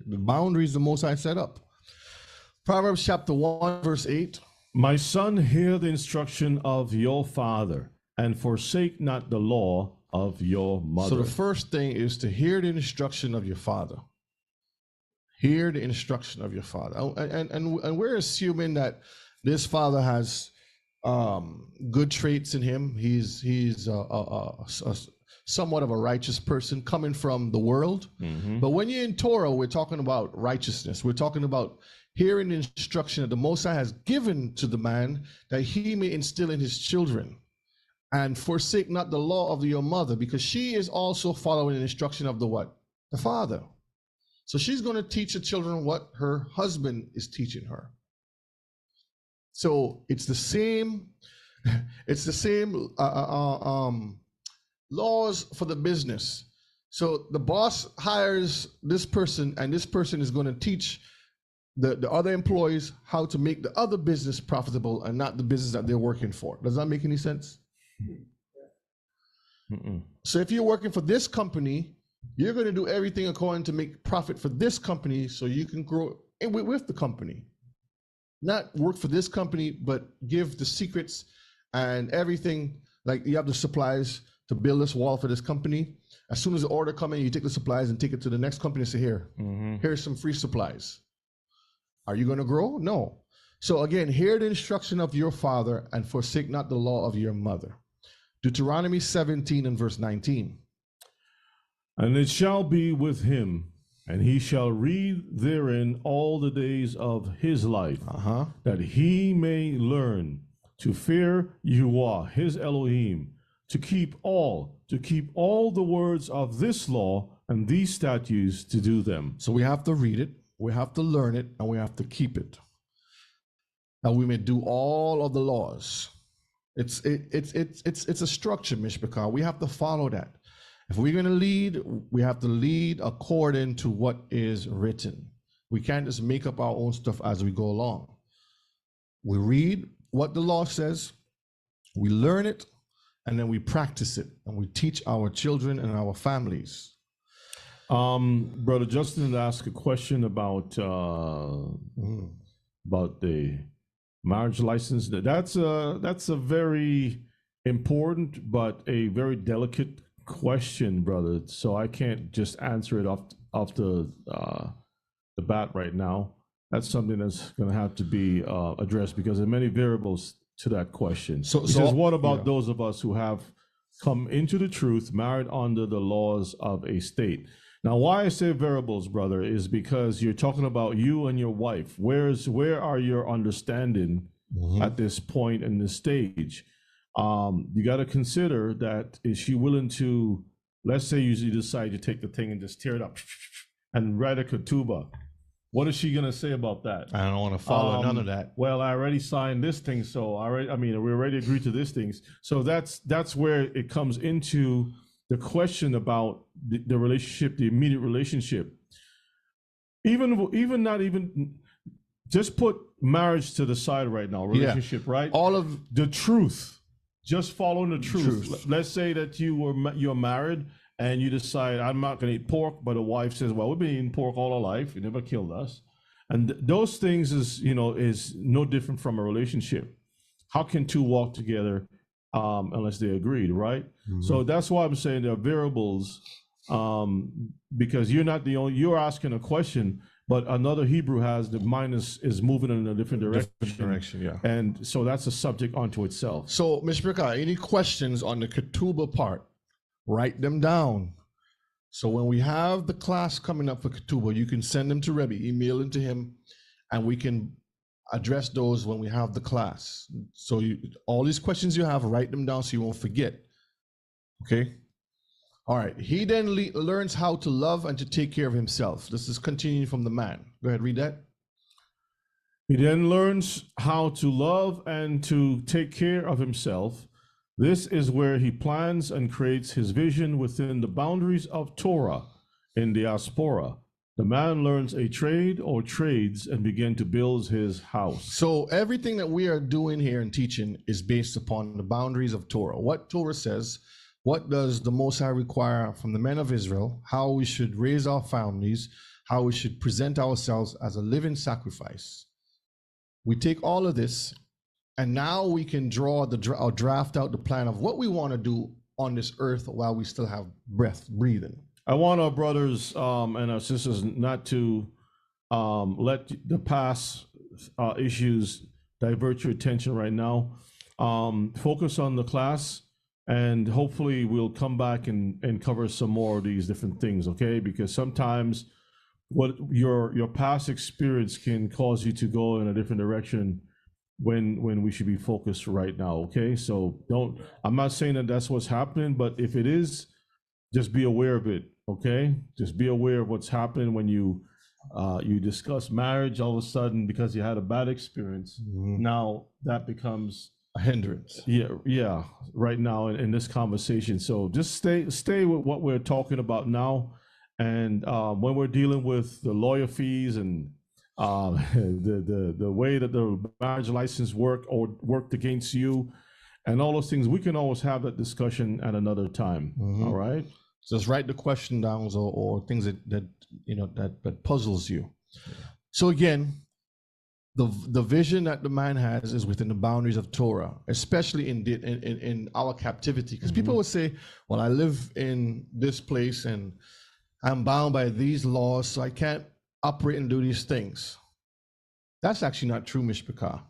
The boundaries the Most High set up. Proverbs chapter 1, verse 8. My son, hear the instruction of your father, and forsake not the law of your mother. So the first thing is to hear the instruction of your father. Hear the instruction of your father. And we're assuming that this father has good traits in him. He's somewhat of a righteous person coming from the world. But when you're in Torah, we're talking about righteousness. We're talking about hearing the instruction that the Most High has given to the man that he may instill in his children. And forsake not the law of your mother, because she is also following the instruction of the what? The father. So she's going to teach the children what her husband is teaching her. So it's the same laws for the business. So the boss hires this person, and this person is going to teach the other employees how to make the other business profitable and not the business that they're working for. Does that make any sense? So if you're working for this company, you're going to do everything according to make profit for this company so you can grow with the company. Not work for this company, but give the secrets and everything. Like you have the supplies to build this wall for this company. As soon as the order comes in, you take the supplies and take it to the next company and say, here's some free supplies. Are you going to grow? No. So again, hear the instruction of your father and forsake not the law of your mother. Deuteronomy 17 and verse 19. And it shall be with him, and he shall read therein all the days of his life, that he may learn to fear Yahuwah, his Elohim, to keep all the words of this law and these statutes to do them. So we have to read it, we have to learn it, and we have to keep it, that we may do all of the laws. It's a structure, Mishpachah. We have to follow that. If we're going to lead, we have to lead according to what is written. We can't just make up our own stuff as we go along. We read what the law says, we learn it, and then we practice it, and we teach our children and our families. Brother Justin asked a question about the marriage license. That's a very important but a very delicate question, brother. So I can't just answer it off the bat right now. that's something that's going to have to be addressed, because there are many variables to that question. So- He says, what about yeah. those of us who have come into the truth, married under the laws of a state? Now, why I say variables, brother, is because you're talking about you and your wife. Where are your understanding at this point in this stage? You got to consider that, is she willing to, let's say you decide to take the thing and just tear it up and write a ketubah. What is she going to say about that? I don't want to follow none of that. Well, I already signed this thing, so we already agreed to these things. So that's where it comes into the question about the relationship, the immediate relationship. Just put marriage to the side right now, relationship, right? All of The truth, just following the truth. Let's say that you're married and you decide, I'm not going to eat pork, but a wife says, well, we've been eating pork all our life. You never killed us. And those things is no different from a relationship. How can two walk together unless they agreed, right? So that's why I'm saying there are variables, because you're not the only, you're asking a question, but another Hebrew has the mind is moving in a different direction. Yeah. And so that's a subject unto itself. So, Mishpika, any questions on the ketubah part? Write them down. So when we have the class coming up for ketubah, you can send them to Rebbe, email them to him, and we can address those when we have the class. So all these questions you have, write them down so you won't forget. Okay? All right. He then learns how to love and to take care of himself. This is continuing from the man. Go ahead, read that. He then learns how to love and to take care of himself. This is where he plans and creates his vision within the boundaries of Torah in diaspora. The man learns a trade or trades and begin to build his house. So everything that we are doing here and teaching is based upon the boundaries of Torah. What Torah says, what does the Most High require from the men of Israel, how we should raise our families, how we should present ourselves as a living sacrifice. We take all of this, and now we can draw or draft out the plan of what we want to do on this earth while we still have breath, breathing. I want our brothers and our sisters not to let the past issues divert your attention right now. Focus on the class, and hopefully we'll come back and cover some more of these different things, okay? Because sometimes what your past experience can cause you to go in a different direction when we should be focused right now, okay? So I'm not saying that that's what's happening, but if it is, just be aware of it, okay? Just be aware of what's happening when you discuss marriage. All of a sudden, because you had a bad experience, now that becomes a hindrance. Yeah, right now in this conversation. So just stay with what we're talking about now. And when we're dealing with the lawyer fees and the way that the marriage license worked against you and all those things, we can always have that discussion at another time. All right. Just write the question down or things that puzzles you. So again, the vision that the man has is within the boundaries of Torah, especially in our captivity. Because people would say, well, I live in this place and I'm bound by these laws, so I can't operate and do these things. That's actually not true, Mishpachah.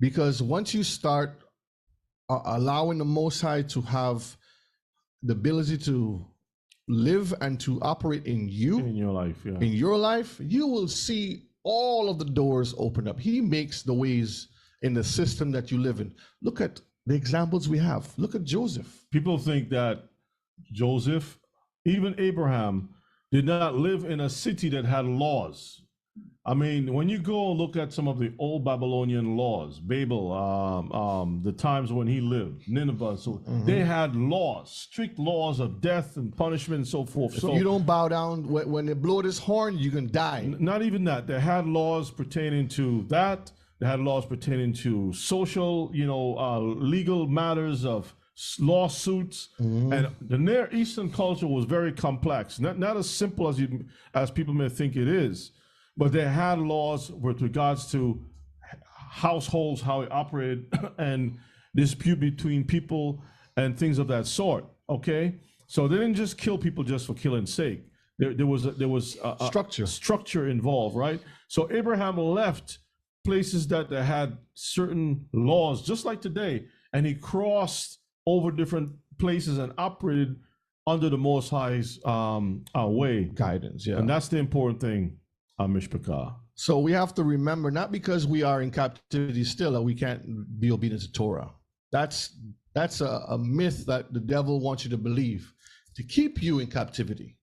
Because once you start allowing the Most High to have the ability to live and to operate in your life, you will see all of the doors open up. He makes the ways in the system that you live in. Look at the examples we have. Look at Joseph. People think that Joseph, even Abraham, did not live in a city that had laws. I mean, when you go look at some of the old Babylonian laws, Babel, the times when he lived, Nineveh, so they had laws, strict laws of death and punishment and so forth. So you don't bow down when they blow this horn, you can die. Not even that. They had laws pertaining to that. They had laws pertaining to social, legal matters of lawsuits. And the Near Eastern culture was very complex, not as simple as people may think it is. But they had laws with regards to households, how it operated, and dispute between people and things of that sort, okay? So they didn't just kill people just for killing's sake. there was a structure involved, right? So Abraham left places that had certain laws, just like today, and he crossed over different places and operated under the Most High's way, guidance. Yeah, and that's the important thing, Mishpachah. So we have to remember, not because we are in captivity still, that we can't be obedient to Torah. That's a myth that the devil wants you to believe to keep you in captivity.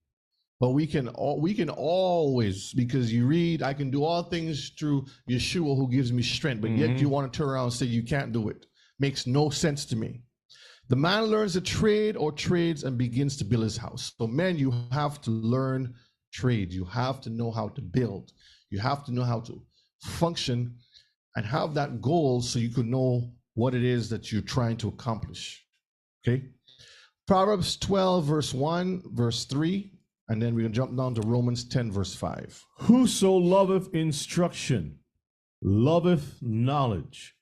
But we can always, because you read, I can do all things through Yeshua who gives me strength, but yet you want to turn around and say you can't do it. Makes no sense to me. The man learns a trade or trades and begins to build his house. So men, you have to learn trade. You have to know how to build. You have to know how to function and have that goal so you can know what it is that you're trying to accomplish. Okay? Proverbs 12, verse 1, verse 3, and then we're going to jump down to Romans 10, verse 5. Whoso loveth instruction loveth knowledge,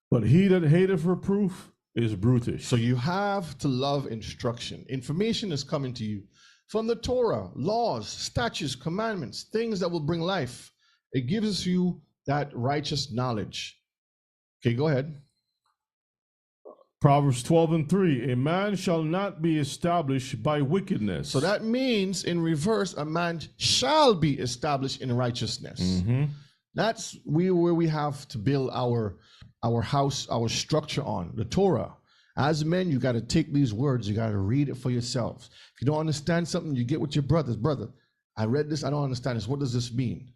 but he that hateth reproof is brutish. So you have to love instruction. Information is coming to you from the Torah, laws, statutes, commandments, things that will bring life. It gives you that righteous knowledge. Okay, go ahead. Proverbs 12 and 3, a man shall not be established by wickedness. So that means, in reverse, a man shall be established in righteousness. That's where we have to build our house, our structure on, the Torah. As men, you got to take these words, you got to read it for yourselves. If you don't understand something, you get with your brothers. Brother, I read this, I don't understand this. What does this mean?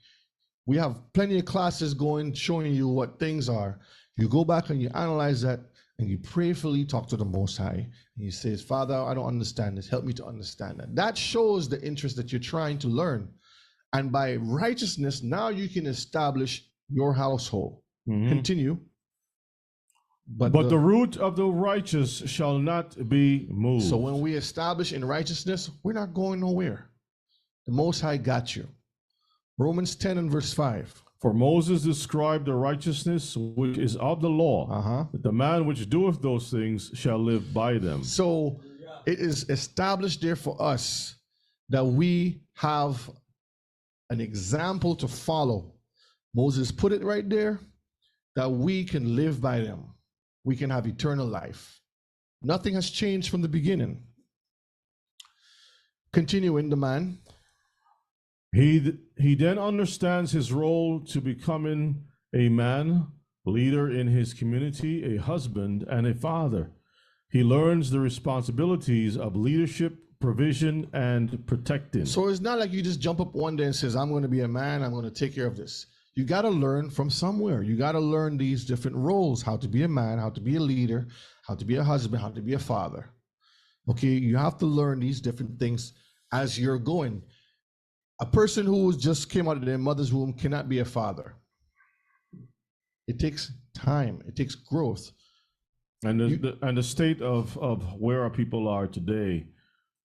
We have plenty of classes going, showing you what things are. You go back and you analyze that, and you prayerfully talk to the Most High. And you say, Father, I don't understand this. Help me to understand that. That shows the interest that you're trying to learn. And by righteousness, now you can establish your household. Continue. But the root of the righteous shall not be moved. So when we establish in righteousness, we're not going nowhere. The Most High got you. Romans 10 and verse 5. For Moses described the righteousness which is of the law, that the man which doeth those things shall live by them. So it is established there for us that we have an example to follow. Moses put it right there, that we can live by them. We can have eternal life. Nothing has changed from the beginning. Continuing, the man. He then understands his role to becoming a man, leader in his community, a husband, and a father. He learns the responsibilities of leadership, provision, and protecting. So it's not like you just jump up one day and says, I'm going to be a man, I'm going to take care of this. You got to learn from somewhere. You got to learn these different roles, how to be a man, how to be a leader, how to be a husband, how to be a father. Okay, you have to learn these different things as you're going. A person who just came out of their mother's womb cannot be a father. It takes time. It takes growth. And the state of where our people are today,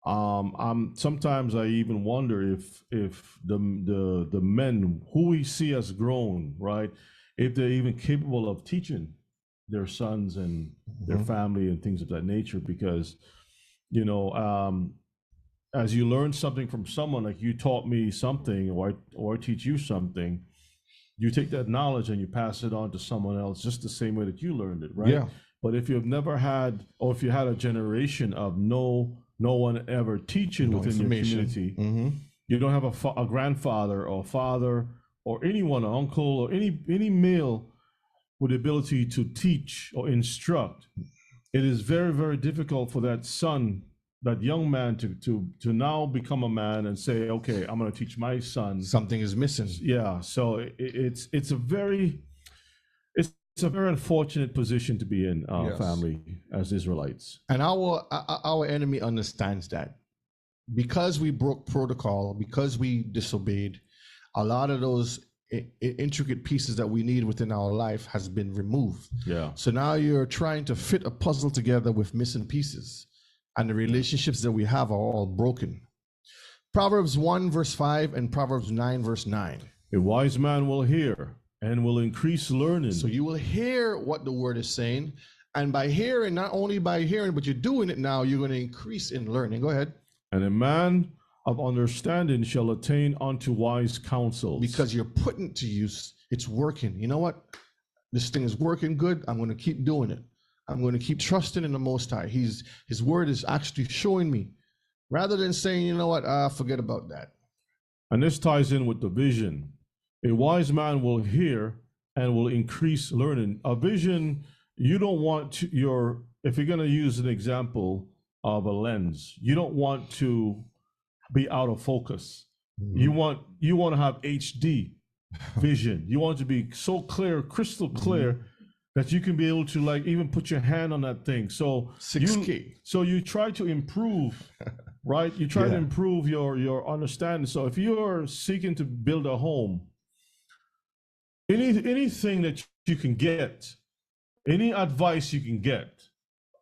sometimes I even wonder if the men who we see as grown, right, if they're even capable of teaching their sons and their family and things of that nature, because as you learn something from someone, like you taught me something, or I teach you something, you take that knowledge and you pass it on to someone else just the same way that you learned it, right? Yeah. But if you've never had, or if you had a generation of no one ever teaching within your community, you don't have a grandfather or father or anyone, an uncle or any male with the ability to teach or instruct, it is very, very difficult for that son, that young man to now become a man and say, okay, I'm going to teach my son. Something is missing. Yeah. So it's a very unfortunate position to be in, family, as Israelites. And our enemy understands that. Because we broke protocol, because we disobeyed, a lot of those intricate pieces that we need within our life has been removed. Yeah. So now you're trying to fit a puzzle together with missing pieces. And the relationships that we have are all broken. Proverbs 1 verse 5 and Proverbs 9 verse 9. A wise man will hear and will increase learning. So you will hear what the word is saying. And by hearing, not only by hearing, but you're doing it now, you're going to increase in learning. Go ahead. And a man of understanding shall attain unto wise counsels. Because you're putting it to use, it's working. You know what? This thing is working good. I'm going to keep doing it. I'm going to keep trusting in the Most High. His word is actually showing me, rather than saying, you know what, forget about that. And this ties in with the vision. A wise man will hear and will increase learning. A vision, you don't want to, if you're going to use an example of a lens, you don't want to be out of focus. You want to have HD vision. You want it to be so clear, crystal clear, that you can be able to like even put your hand on that thing. So 6K. So you try to improve, right? You try to improve your understanding. So if you're seeking to build a home, anything that you can get, any advice you can get,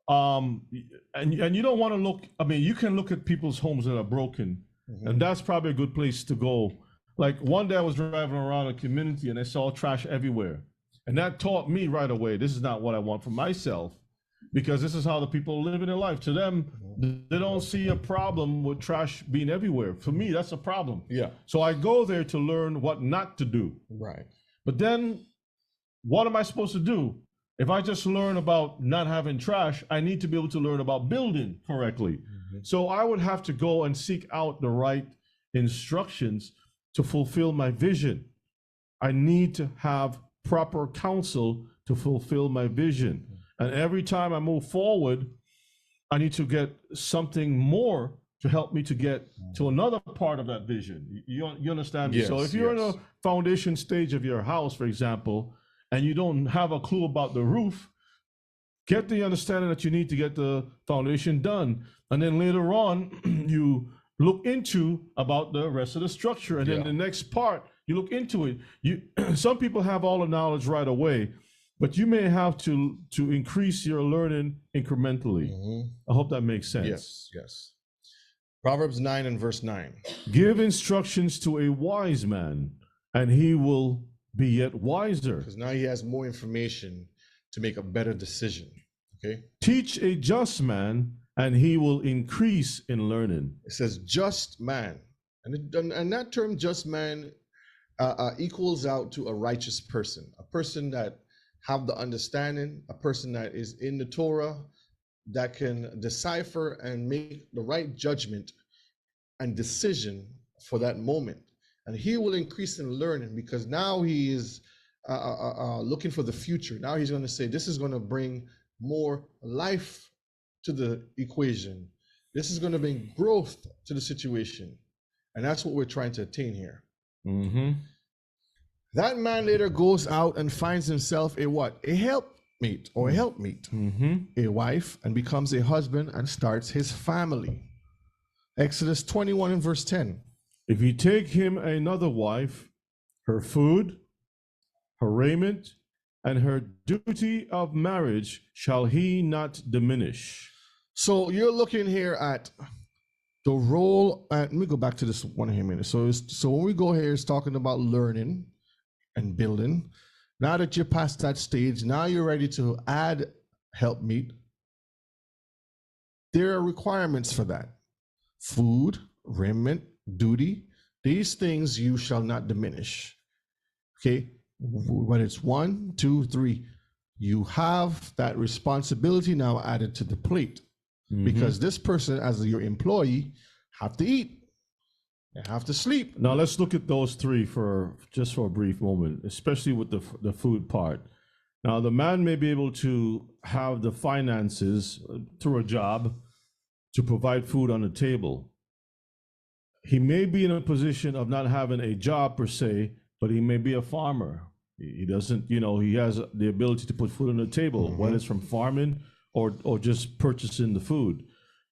and you don't want to look. I mean, you can look at people's homes that are broken, and that's probably a good place to go. Like one day I was driving around a community and I saw trash everywhere, and that taught me right away, this is not what I want for myself, because this is how the people live in their life. To them, they don't see a problem with trash being everywhere. For me, that's a problem. Yeah. So I go there to learn what not to do. Right. But then what am I supposed to do? If I just learn about not having trash, I need to be able to learn about building correctly. So I would have to go and seek out the right instructions to fulfill my vision. I need to have proper counsel to fulfill my vision. And every time I move forward, I need to get something more to help me to get to another part of that vision. You understand me? Yes, So if you're in yes. a foundation stage of your house, for example, and you don't have a clue about the roof, get the understanding that you need to get the foundation done. And then later on, you look into about the rest of the structure. And then the next part, you look into it. Some people have all the knowledge right away, but you may have to increase your learning incrementally. I hope that makes sense. Yes, yes. Proverbs 9 and verse 9. Give instructions to a wise man, and he will be yet wiser. Because now he has more information to make a better decision. Okay. Teach a just man, and he will increase in learning. It says just man. And that term just man equals out to a righteous person, a person that have the understanding, a person that is in the Torah, that can decipher and make the right judgment and decision for that moment. And he will increase in learning, because now he is looking for the future. Now he's going to say, this is going to bring more life to the equation. This is going to bring growth to the situation. And that's what we're trying to attain here. That man later goes out and finds himself a what? A helpmate or a helpmeet, a wife, and becomes a husband and starts his family. Exodus 21 and verse 10. If you take him another wife, her food, her raiment, and her duty of marriage shall he not diminish. So you're looking here at the role. Let me go back to this one here a minute. So when we go here, it's talking about learning and building. Now that you're past that stage, now you're ready to add helpmeet. There are requirements for that. Food, raiment, duty, these things you shall not diminish. Okay, when it's 1, 2, 3, you have that responsibility now added to the plate, because this person, as your employee, have to eat, they have to sleep. Now let's look at those three for just for a brief moment, especially with the food part. Now the man may be able to have the finances through a job to provide food on the table. He may be in a position of not having a job per se, but he may be a farmer. He doesn't, he has the ability to put food on the table, whether it's from farming or just purchasing the food.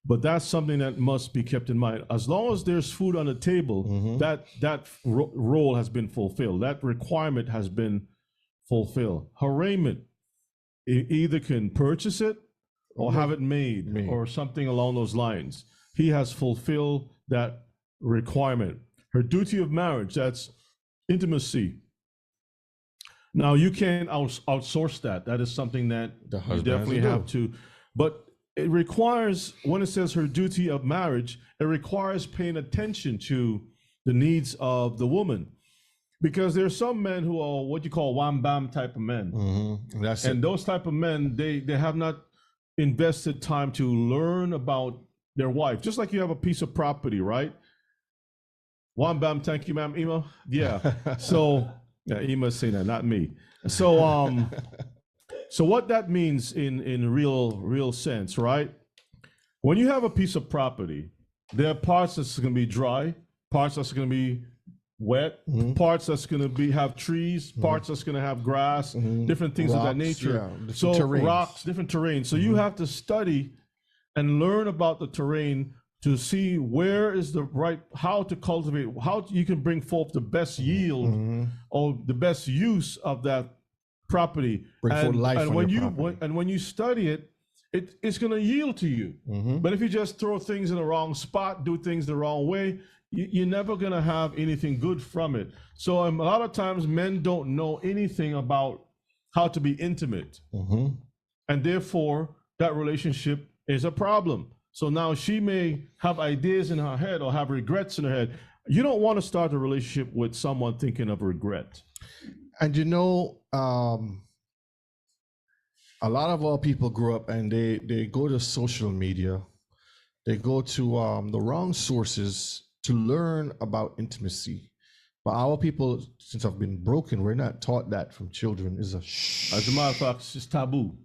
But that's something that must be kept in mind. As long as there's food on the table, that role has been fulfilled. That requirement has been fulfilled. Her raiment, either can purchase it or have it made or something along those lines. He has fulfilled that requirement. Her duty of marriage, that's intimacy. Now you can't outsource that. That is something that you definitely have to. But it requires, when it says her duty of marriage, it requires paying attention to the needs of the woman. Because there's some men who are what you call wham bam type of men. That's And it. those type of men, they have not invested time to learn about their wife. Just like you have a piece of property, right? Wham bam, thank you, ma'am, Ima. Yeah. So yeah, Ima's saying that, not me. So so what that means in real sense, right? When you have a piece of property, there are parts that's going to be dry, parts that's going to be wet, parts that's going to be have trees, parts that's going to have grass, different things of that Rocks, nature. yeah, different So terrains. rocks, different terrain. So you have to study and learn about the terrain to see where is the right, how to cultivate, how you can bring forth the best yield or the best use of that property. Bring forth life and on when your you property. when you study it, it's going to yield to you. But if you just throw things in the wrong spot, do things the wrong way, you're never going to have anything good from it. So a lot of times men don't know anything about how to be intimate. And therefore, that relationship is a problem. So now she may have ideas in her head or have regrets in her head. You don't want to start a relationship with someone thinking of regret. And you know, a lot of our people grow up and they go to social media, they go to the wrong sources to learn about intimacy. But our people, since I've been broken, we're not taught that from children. Is a shh. As a matter of fact, it's just taboo.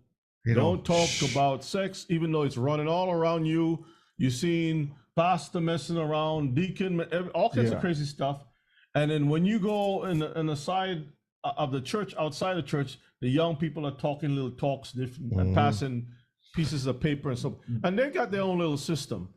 You know, Don't talk shh. about sex, even though it's running all around you. You've seen pastor messing around, deacon, all kinds of Yeah. crazy stuff. And then when you go in the side of the church, outside the church, the young people are talking little talks, different, and passing pieces of paper and stuff. And they got their own little system,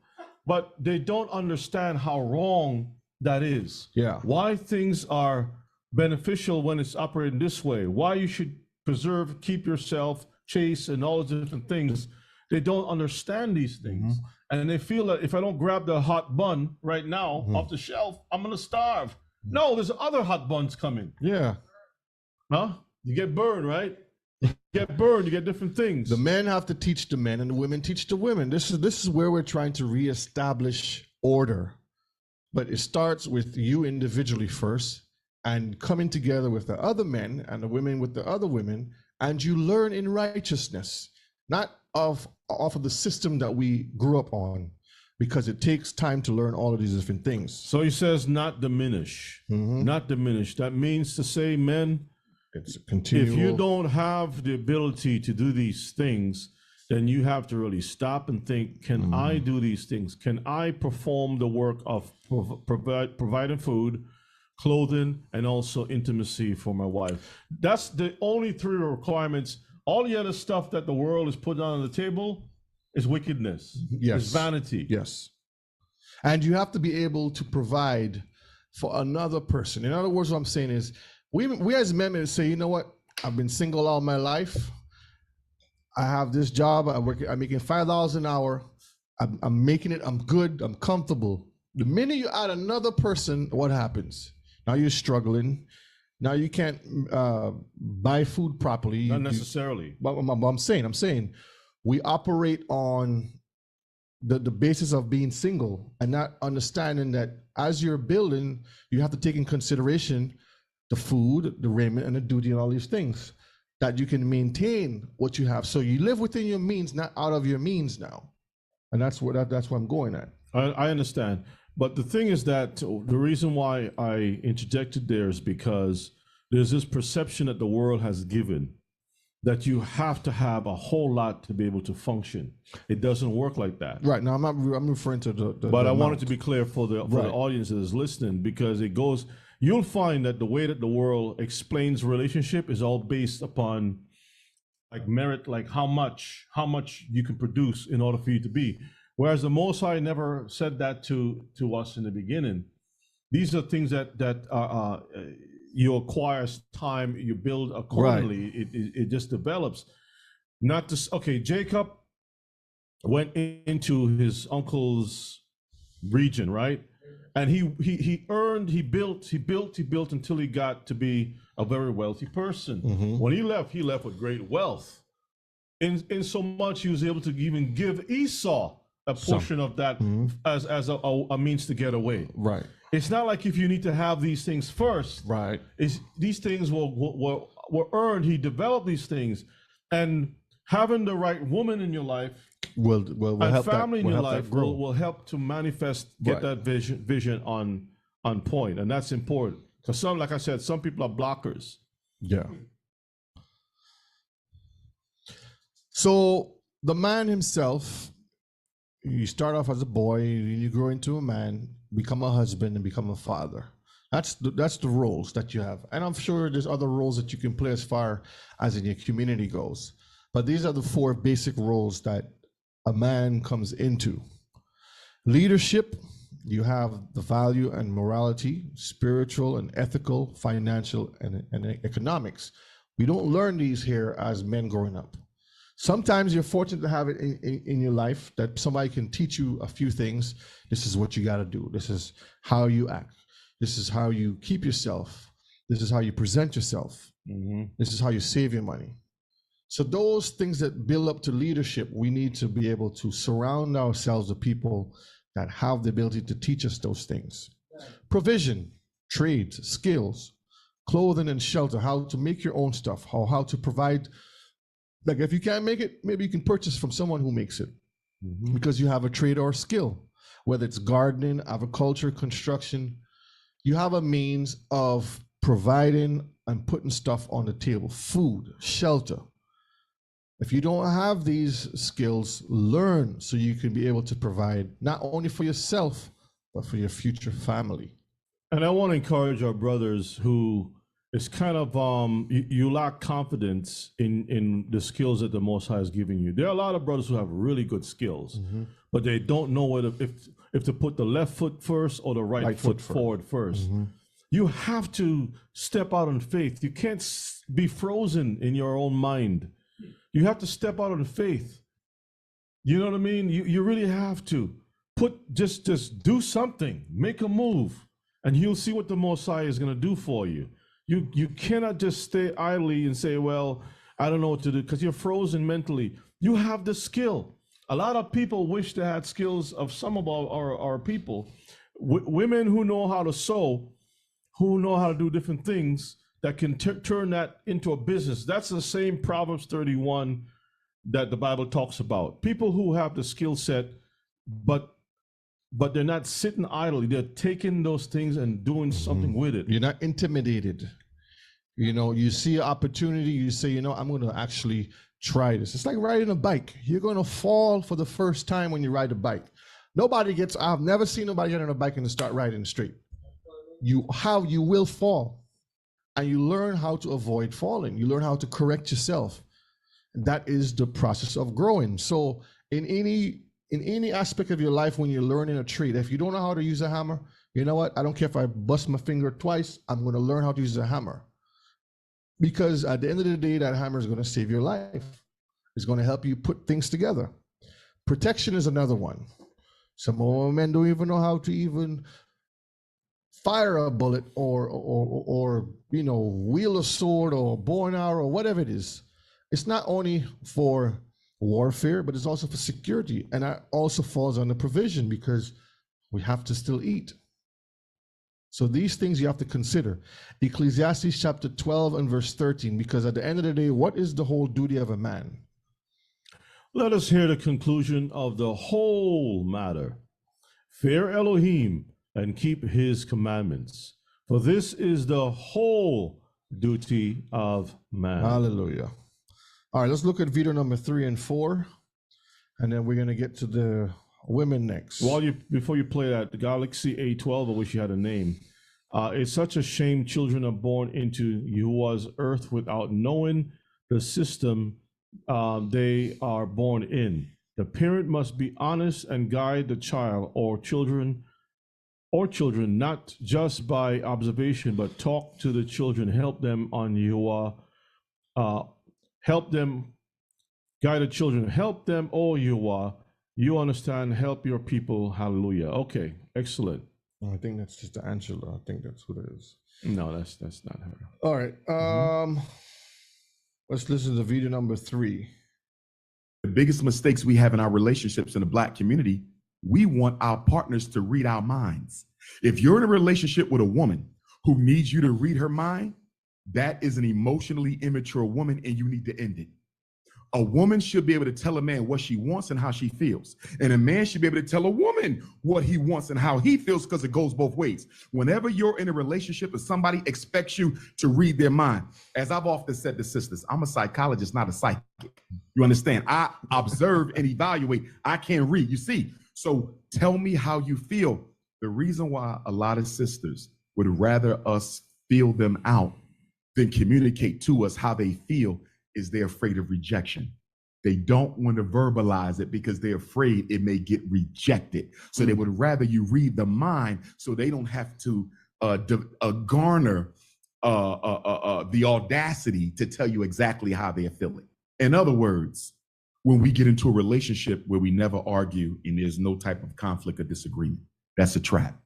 but they don't understand how wrong that is. Yeah. Why things are beneficial when it's operating this way. Why you should preserve, keep yourself chaste, and all the different things. They don't understand these things. And they feel that if I don't grab the hot bun right now off the shelf, I'm going to starve. No, there's other hot buns coming. Yeah. Huh? You get burned, right? You get burned, you get different things. The men have to teach the men, and the women teach the women. This is where we're trying to reestablish order. But it starts with you individually first, and coming together with the other men and the women with the other women, and you learn in righteousness, not off of the system that we grew up on, because it takes time to learn all of these different things. So he says, not diminish, not diminish. That means to say, men, It's a continual. if you don't have the ability to do these things, then you have to really stop and think, can I do these things? Can I perform the work of providing food, clothing, and also intimacy for my wife? That's the only three requirements. All the other stuff that the world is putting on the table is wickedness. Yes. It's vanity. Yes. And you have to be able to provide for another person. In other words, what I'm saying is, we as men may say, you know what, I've been single all my life. I have this job. I'm making $5 an hour. I'm making it. I'm good. I'm comfortable. The minute you add another person, what happens? Now you're struggling. Now you can't buy food properly. Not necessarily. But I'm saying we operate on the basis of being single and not understanding that as you're building, you have to take in consideration the food, the raiment, and the duty, and all these things, that you can maintain what you have. So you live within your means, not out of your means now. And that's what I'm going at. I understand. But the thing is that the reason why I interjected there is because there's this perception that the world has given that you have to have a whole lot to be able to function. It doesn't work like that. Right. Now I'm referring to the But I amount. wanted to be clear for the audience that is listening, because it goes, you'll find that the way that the world explains relationship is all based upon like merit, like how much you can produce in order for you to be. Whereas the Most High never said that to us in the beginning. These are things that you acquire as time, you build accordingly. It just develops. Not to okay. Jacob went into his uncle's region, right? And he earned, he built until he got to be a very wealthy person. When he left with great wealth. in so much he was able to even give Esau a portion of that as a means to get away. Right. It's not like if you need to have these things first. Right. These things were earned. He developed these things, and having the right woman in your life Will and help family that, in your help that life grow. will help to manifest, get Right. that vision on point, and that's important. Because some, like I said, some people are blockers. Yeah. So the man himself, you start off as a boy, you grow into a man, become a husband, and become a father. That's the roles that you have. And I'm sure there's other roles that you can play as far as in your community goes. But these are the 4 basic roles that a man comes into. Leadership, you have the value and morality, spiritual and ethical, financial and economics. We don't learn these here as men growing up. Sometimes you're fortunate to have it in your life that somebody can teach you a few things. This is what you got to do. This is how you act. This is how you keep yourself. This is how you present yourself. This is how you save your money. So those things that build up to leadership, we need to be able to surround ourselves with people that have the ability to teach us those things. Provision, trades, skills, clothing and shelter, how to make your own stuff, how to provide. Like if you can't make it, maybe you can purchase from someone who makes it because you have a trade or a skill, whether it's gardening, agriculture, construction. You have a means of providing and putting stuff on the table, food, shelter. If you don't have these skills, learn so you can be able to provide not only for yourself, but for your future family. And I want to encourage our brothers who it's kind of you lack confidence in the skills that the Most High is giving you. There are a lot of brothers who have really good skills, but they don't know whether if to put the left foot first or the right foot forward first. You have to step out in faith. You can't be frozen in your own mind. You have to step out on faith. You know what I mean? You really have to just do something, make a move, and you'll see what the Most High is going to do for you. You cannot just stay idly and say, well, I don't know what to do, because you're frozen mentally. You have the skill. A lot of people wish they had skills of some of our people. Women who know how to sew, who know how to do different things, that can turn that into a business. That's the same Proverbs 31 that the Bible talks about. People who have the skill set, but they're not sitting idly. They're taking those things and doing something with it. You're not intimidated. You know, you see an opportunity, you say, you know, I'm going to actually try this. It's like riding a bike. You're going to fall for the first time when you ride a bike. I've never seen nobody get on a bike and start riding straight. You will fall. And you learn how to avoid falling. You learn how to correct yourself. That is the process of growing. So in any aspect of your life, when you're learning a trade, if you don't know how to use a hammer, you know what? I don't care if I bust my finger twice, I'm going to learn how to use a hammer. Because at the end of the day, that hammer is going to save your life. It's going to help you put things together. Protection is another one. Some men don't even know how to even fire a bullet or you know, wield a sword or bow and arrow or whatever it is. It's not only for warfare, but it's also for security. And that also falls under provision because we have to still eat. So these things you have to consider. Ecclesiastes chapter 12 and verse 13, because at the end of the day, what is the whole duty of a man? Let us hear the conclusion of the whole matter. Fear Elohim and keep his commandments, for this is the whole duty of man. Hallelujah. All right, let's look at video number 3 and 4, and then we're going to get to the women next. Before you play that, the Galaxy A12, I wish you had a name. It's such a shame children are born into Yahuwah's earth without knowing the system they are born in. The parent must be honest and guide the child or children, not just by observation, but talk to the children, help them on Yahuwah, help them, guide the children, help them, oh Yahuwah, you understand, help your people, hallelujah. Okay, excellent. I think that's just Angela. I think that's what it is. No, that's not her. All right, let's listen to video number 3. the biggest mistakes we have in our relationships in the Black community, we want our partners to read our minds. If you're in a relationship with a woman who needs you to read her mind, that is an emotionally immature woman, and you need to end it. A woman should be able to tell a man what she wants and how she feels. And a man should be able to tell a woman what he wants and how he feels, because it goes both ways. Whenever you're in a relationship and somebody expects you to read their mind, as I've often said to sisters, I'm a psychologist, not a psychic. You understand? I observe and evaluate. I can't read. You see? So tell me how you feel. The reason why a lot of sisters would rather us feel them out than communicate to us how they feel is they're afraid of rejection. They don't want to verbalize it because they're afraid it may get rejected. So they would rather you read the mind so they don't have to garner the audacity to tell you exactly how they're feeling. In other words, when we get into a relationship where we never argue and there's no type of conflict or disagreement, that's a trap.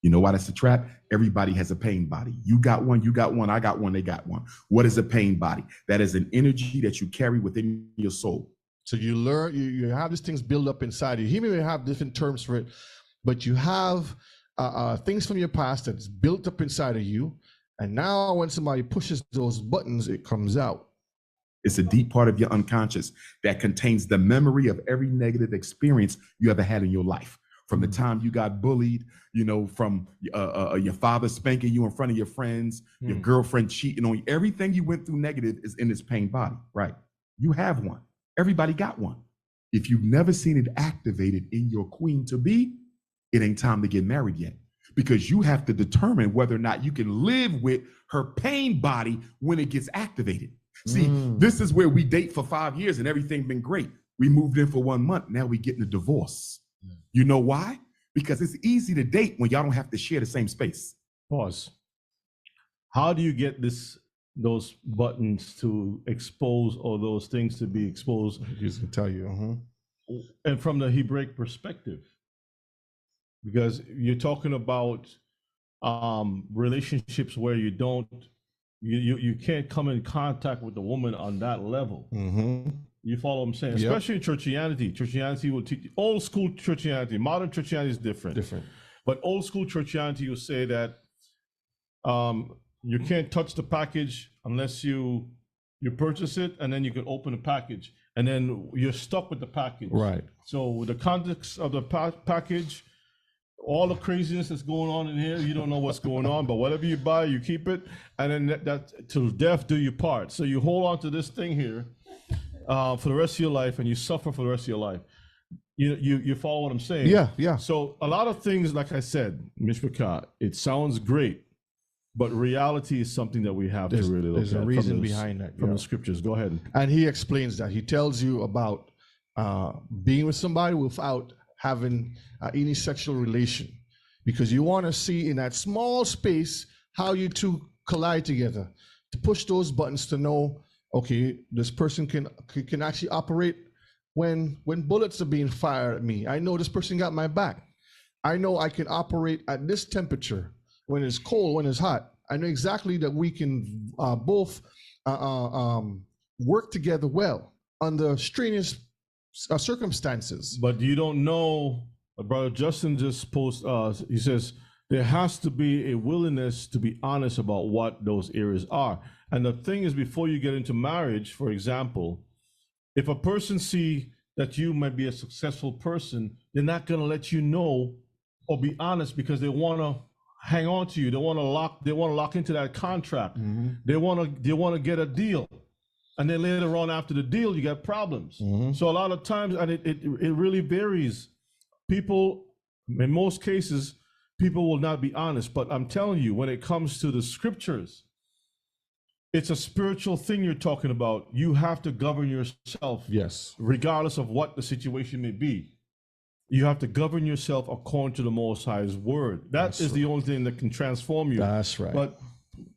You know why that's a trap? Everybody has a pain body. You got one, I got one, they got one. What is a pain body? That is an energy that you carry within your soul. So you learn, you have these things build up inside you. He may have different terms for it, but you have things from your past that's built up inside of you. And now when somebody pushes those buttons, it comes out. It's a deep part of your unconscious that contains the memory of every negative experience you ever had in your life. From the time you got bullied, you know, from your father spanking you in front of your friends, your girlfriend cheating on you, everything you went through negative is in this pain body, right? You have one. Everybody got one. If you've never seen it activated in your queen to be, it ain't time to get married yet, because you have to determine whether or not you can live with her pain body when it gets activated. See, this is where we date for 5 years and everything been great. We moved in for 1 month. Now we getting a divorce. You know why? Because it's easy to date when y'all don't have to share the same space. Pause. How do you get those buttons to expose, or those things to be exposed? He's gonna tell you. And from the Hebraic perspective, because you're talking about relationships where you can't come in contact with the woman on that level. You follow what I'm saying? Yep. Especially in churchianity. Churchianity will teach, old school churchianity. Modern churchianity is different. But old school churchianity will say that you can't touch the package unless you purchase it, and then you can open the package, and then you're stuck with the package. Right. So with the context of the package, all the craziness that's going on in here, you don't know what's going on, but whatever you buy, you keep it, and then that till death do you part. So you hold on to this thing here for the rest of your life, and you suffer for the rest of your life. You follow what I'm saying? Yeah. So a lot of things, like I said, Mishpachah, it sounds great, but reality is something that we have to really look at. There's a reason behind that. From the scriptures. Go ahead. And he explains that. He tells you about being with somebody without having any sexual relation, because you want to see in that small space how you two collide together, to push those buttons to know, okay, this person can actually operate when bullets are being fired at me. I know this person got my back. I know I can operate at this temperature when it's cold, when it's hot. I know exactly that we can both work together well under strenuous circumstances. But you don't know, Brother Justin just posted, he says, there has to be a willingness to be honest about what those areas are. And the thing is, before you get into marriage, for example, if a person see that you might be a successful person, they're not going to let you know or be honest, because they want to hang on to you. They want to lock into that contract. They want to get a deal. And then later on, after the deal, you got problems. So a lot of times, and it really varies. People, in most cases, people will not be honest. But I'm telling you, when it comes to the scriptures, it's a spiritual thing you're talking about. You have to govern yourself, Yes. regardless of what the situation may be. You have to govern yourself according to the Most High's word. That's the only thing that can transform you. That's right. But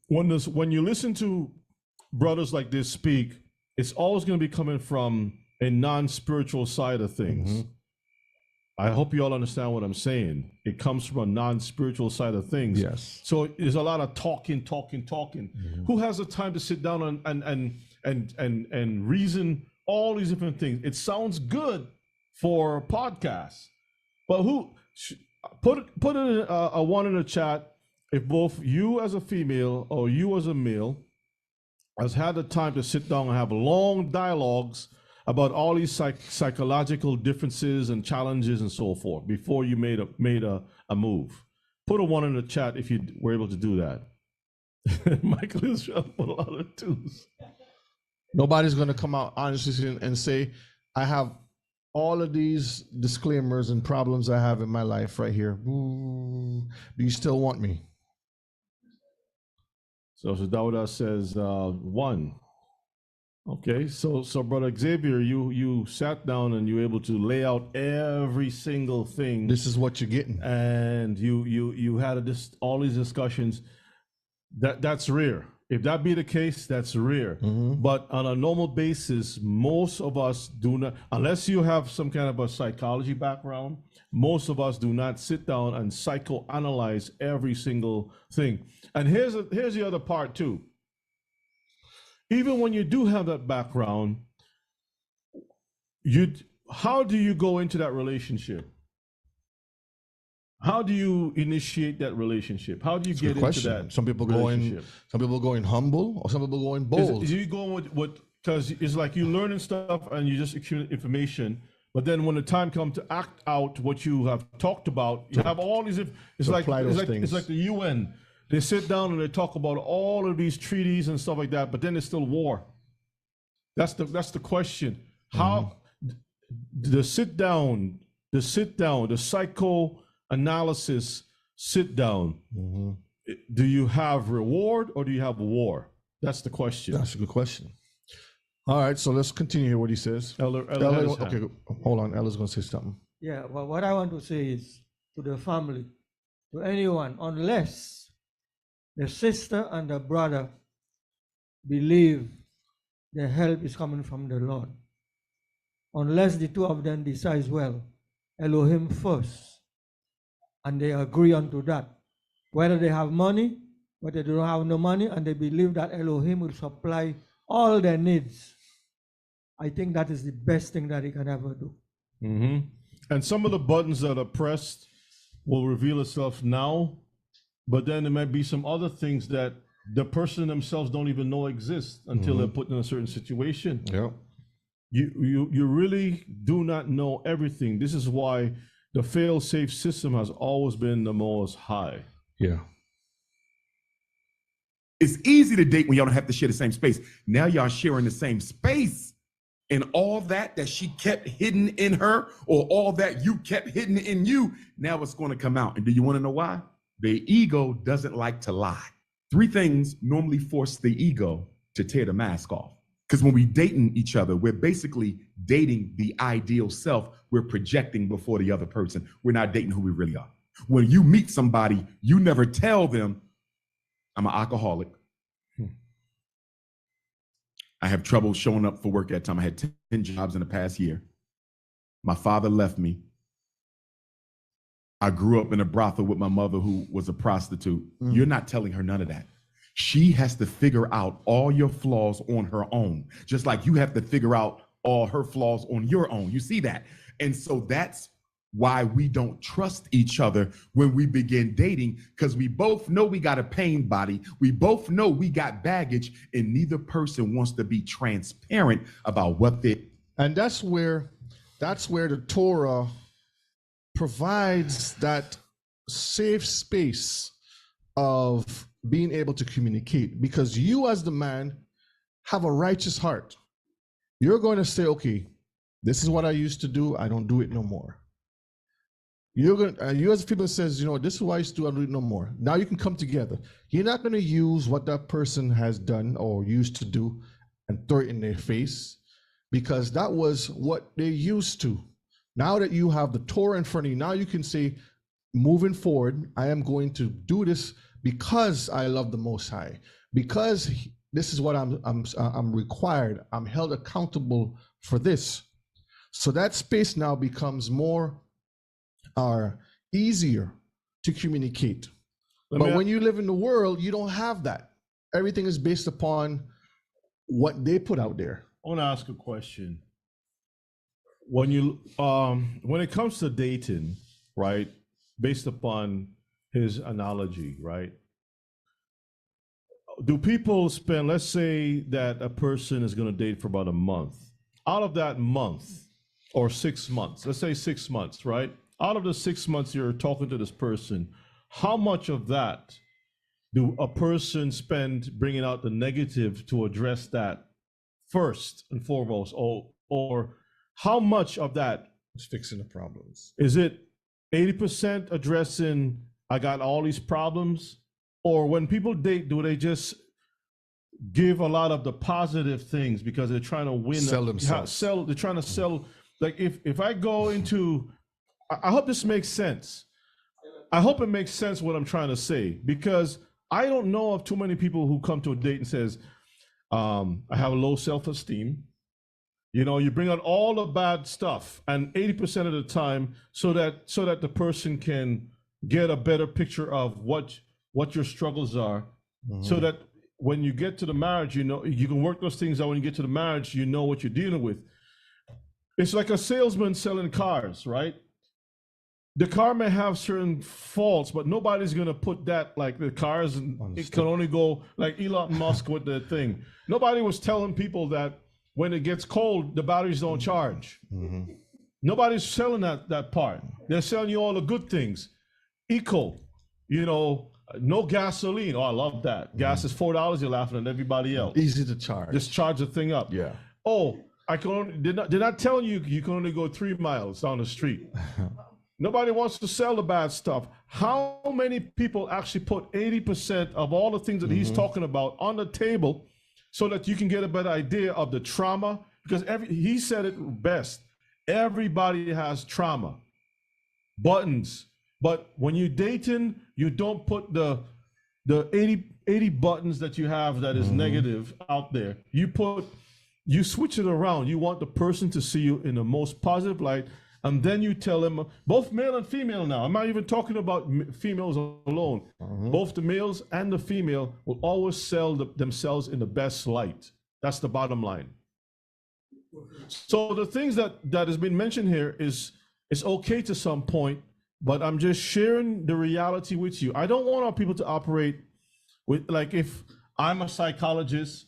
when you listen to brothers like this speak, it's always going to be coming from a non-spiritual side of things. I hope you all understand what I'm saying. It comes from a non-spiritual side of things. Yes. So there's a lot of talking. Who has the time to sit down and reason all these different things. It sounds good for podcasts, but put a one in the chat if both you as a female or you as a male has had the time to sit down and have long dialogues about all these psychological differences and challenges and so forth before you made a move. Put a one in the chat if you were able to do that. Michael is trying to put a lot of twos. Nobody's going to come out honestly and say, I have all of these disclaimers and problems I have in my life right here. Ooh, do you still want me? So Dauda says one. Okay, so Brother Xavier, you sat down and you were able to lay out every single thing. This is what you're getting. And you had all these discussions. That's rare. If that be the case, that's rare. Mm-hmm. But on a normal basis, most of us do not, unless you have some kind of a psychology background, most of us do not sit down and psychoanalyze every single thing. And here's the other part too. Even when you do have that background, how do you go into that relationship? How do you initiate that relationship? How do you get into that? Some people go in humble, or some people go in bold. Is you going with because it's like you learning stuff and you just accumulate information, but then when the time comes to act out what you have talked about, you have all these. It's like the UN. They sit down and they talk about all of these treaties and stuff like that, but then there's still war. That's the question. How the psychoanalysis sit down. Mm-hmm. Do you have reward or do you have war? That's the question. That's a good question. All right, so let's continue here. What he says. Ella, okay, hold on. Ella's going to say something. Yeah, well, what I want to say is to the family, to anyone, unless the sister and the brother believe the help is coming from the Lord, unless the two of them decide, well, Elohim first, and they agree unto that, whether they have money, whether they don't have no money, and they believe that Elohim will supply all their needs, I think that is the best thing that he can ever do. Mm-hmm. And some of the buttons that are pressed will reveal itself now, but then there might be some other things that the person themselves don't even know exist until they're put in a certain situation. Yeah. You really do not know everything. This is why the fail-safe system has always been the most high. Yeah. It's easy to date when y'all don't have to share the same space. Now y'all sharing the same space. And all that she kept hidden in her, or all that you kept hidden in you, now it's going to come out. And do you want to know why? The ego doesn't like to lie. 3 things normally force the ego to tear the mask off. Because when we dating each other, we're basically dating the ideal self we're projecting before the other person. We're not dating who we really are. When you meet somebody, you never tell them, I'm an alcoholic. I have trouble showing up for work at that time. I had 10 jobs in the past year. My father left me. I grew up in a brothel with my mother who was a prostitute. You're not telling her none of that. She has to figure out all your flaws on her own, just like you have to figure out all her flaws on your own. You see that? And so that's why we don't trust each other when we begin dating, because we both know we got a pain body. We both know we got baggage, and neither person wants to be transparent about what they. And that's where the Torah provides that safe space of being able to communicate, because you as the man have a righteous heart. You're going to say, okay, this is what I used to do. I don't do it no more. You as a female says, this is what I used to do. I don't do it no more. Now you can come together. You're not going to use what that person has done or used to do and throw it in their face, because that was what they used to. Now that you have the Torah in front of you, now you can say, moving forward, I am going to do this because I love the Most High, because this is what I'm required. I'm held accountable for this. So that space now becomes more easier to communicate. But when you live in the world, you don't have that. Everything is based upon what they put out there, want to ask a question. When when it comes to dating, right, based upon his analogy, right, do people spend, let's say that a person is going to date for about a month. Out of that month or 6 months, let's say 6 months, right? Out of the 6 months you're talking to this person, how much of that do a person spend bringing out the negative to address that first and foremost? Or how much of that It's fixing the problems. is it 80% addressing, I got all these problems? Or when people date, do they just give a lot of the positive things because they're trying to win? Sell themselves. They're trying to sell. Like if I go into, I hope this makes sense. I hope it makes sense what I'm trying to say, because I don't know of too many people who come to a date and says, I have a low self-esteem. You know, you bring out all the bad stuff, and 80% of the time, so that the person can get a better picture of what your struggles are, so that when you get to the marriage, you know, you can work those things out. When you get to the marriage, you know what you're dealing with. It's like a salesman selling cars, right? The car may have certain faults, but nobody's gonna put that, like the cars, it can only go like Elon Musk with the thing. Nobody was telling people that when it gets cold, the batteries don't charge. Nobody's selling that part. They're selling you all the good things. Eco, you know, no gasoline. Oh, I love that. Gas is $4. You're laughing at everybody else. Easy to charge. Just charge the thing up. Yeah. Oh, I can only, did not tell you can only go 3 miles down the street. Nobody wants to sell the bad stuff. How many people actually put 80% of all the things that he's talking about on the table so that you can get a better idea of the trauma? Because he said it best. Everybody has trauma. Buttons. But when you're dating, you don't put the 80 buttons that you have that is negative out there. You switch it around. You want the person to see you in the most positive light. And then you tell them, both male and female now, I'm not even talking about females alone. Both the males and the female will always sell themselves in the best light. That's the bottom line. So the things that has been mentioned here is okay to some point, but I'm just sharing the reality with you. I don't want our people to operate with, like, if I'm a psychologist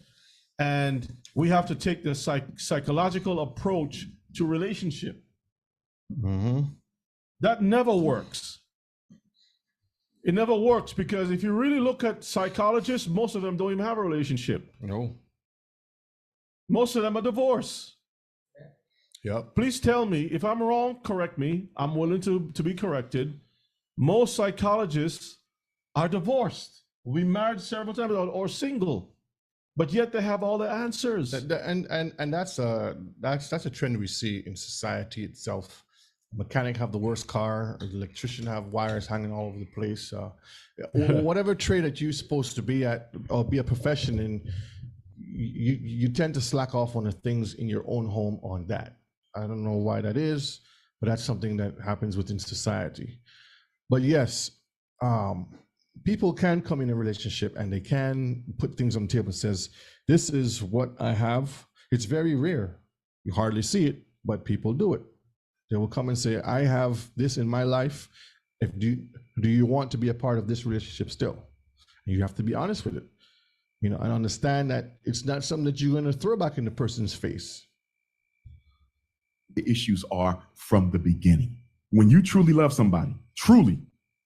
and we have to take the psychological approach to relationship. That never works. It never works, because if you really look at psychologists, most of them don't even have a relationship. No. Most of them are divorced. Yep. Please tell me if I'm wrong, correct me. I'm willing to be corrected. Most psychologists are divorced. We married several times or single, but yet they have all the answers. And that's a trend we see in society itself. Mechanic have the worst car, the electrician have wires hanging all over the place. Whatever trade that you're supposed to be at or be a profession in, you tend to slack off on the things in your own home on that. I don't know why that is, but that's something that happens within society. But yes, people can come in a relationship and they can put things on the table and says, this is what I have. It's very rare. You hardly see it, but people do it. They will come and say, I have this in my life. Do you want to be a part of this relationship still? And you have to be honest with it, you know, and understand that it's not something that you're going to throw back in the person's face. The issues are from the beginning. When you truly love somebody, truly,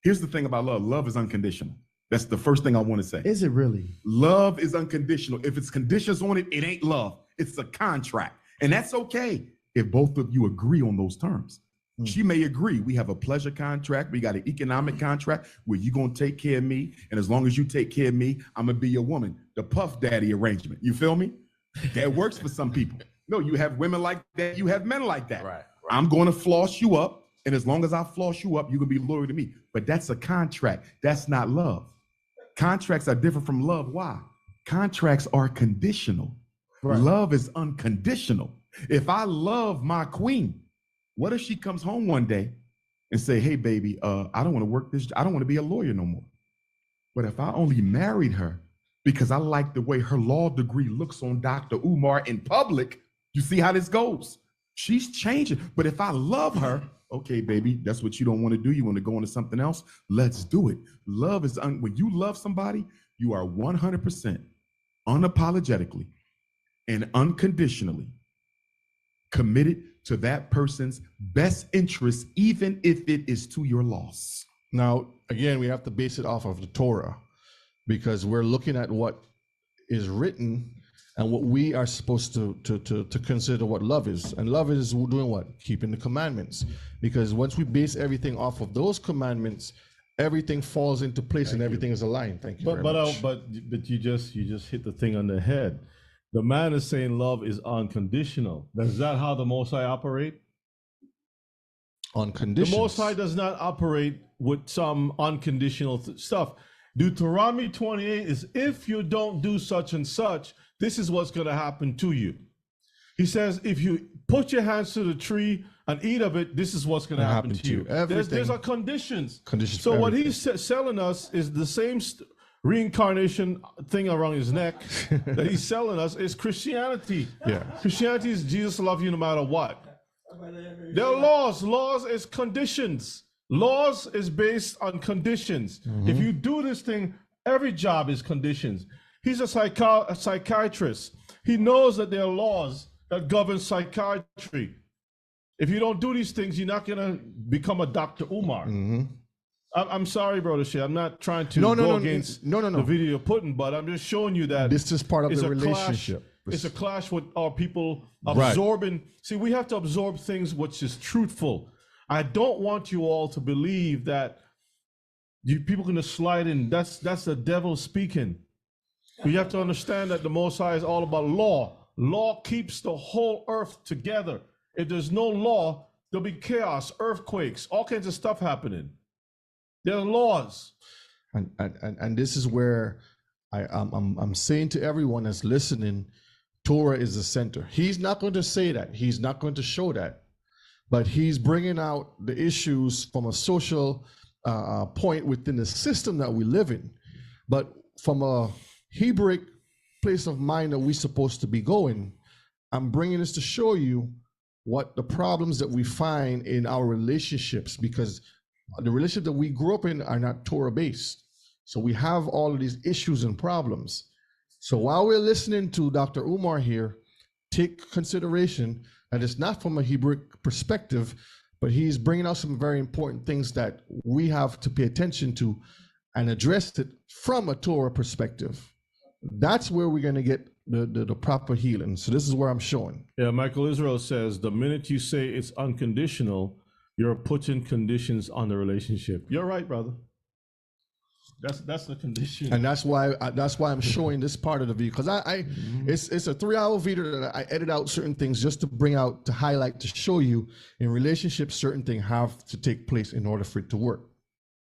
here's the thing about love. Love is unconditional. That's the first thing I want to say. Is it really? Love is unconditional. If it's conditions on it, it ain't love. It's a contract. And that's okay if both of you agree on those terms. She may agree. We have a pleasure contract. We got an economic contract where you're going to take care of me. And as long as you take care of me, I'm going to be your woman. The Puff Daddy arrangement. You feel me? That works for some people. No, you have women like that. You have men like that. Right. I'm going to floss you up. And as long as I floss you up, you're going to be loyal to me. But that's a contract. That's not love. Contracts are different from love. Why? Contracts are conditional. Right. Love is unconditional. If I love my queen, what if she comes home one day and say, hey, baby, I don't want to work this. I don't want to be a lawyer no more. But if I only married her, because I like the way her law degree looks on Dr. Umar in public. You see how this goes? She's changing. But if I love her, okay, baby, that's what you don't want to do. You want to go into something else? Let's do it. Love is, when you love somebody, you are 100% unapologetically and unconditionally committed to that person's best interest, even if it is to your loss. Now, again, we have to base it off of the Torah, because we're looking at what is written and what we are supposed to consider what love is. And love is doing what? Keeping the commandments. Because once we base everything off of those commandments, everything falls into place and everything is aligned. Thank you very much. But you just hit the thing on the head. The man is saying love is unconditional. Is that how the Most High operate? On conditions. The Most High does not operate with some unconditional stuff. Deuteronomy 28 is, if you don't do such and such, this is what's going to happen to you. He says, if you put your hands to the tree and eat of it, this is what's going to happen to you. There's a conditions. So what he's selling us is the same reincarnation thing around his neck that he's selling us is Christianity. Yeah. Christianity is Jesus love you no matter what. There are laws. Laws is conditions. Laws is based on conditions. If you do this thing, every job is conditions. He's a psychiatrist. He knows that there are laws that govern psychiatry. If you don't do these things, you're not going to become a Dr. Umar. I'm sorry, Brother Shea. I'm not trying to go against the video you're putting, but I'm just showing you that this is part of the relationship. It's a clash with our people absorbing. Right. See, we have to absorb things which is truthful. I don't want you all to believe that people can just slide in. That's the devil speaking. You have to understand that the Most High is all about law. Law keeps the whole earth together. If there's no law, there'll be chaos, earthquakes, all kinds of stuff happening. There are laws. And this is where I'm saying to everyone that's listening, Torah is the center. He's not going to say that. He's not going to show that. But he's bringing out the issues from a social point within the system that we live in. But from a Hebrew place of mind that we're supposed to be going, I'm bringing this to show you what the problems that we find in our relationships, because the relationship that we grew up in are not Torah based. So we have all of these issues and problems. So while we're listening to Dr. Umar here, take consideration that it's not from a Hebrew perspective, but he's bringing out some very important things that we have to pay attention to and address it from a Torah perspective. That's where we're going to get the proper healing. So this is where I'm showing. Yeah, Michael Israel says, the minute you say it's unconditional, you're putting conditions on the relationship. You're right, brother. That's the condition. And that's why I'm showing this part of the video, because it's a 3-hour video that I edit out certain things just to bring out, to highlight, to show you in relationships certain things have to take place in order for it to work.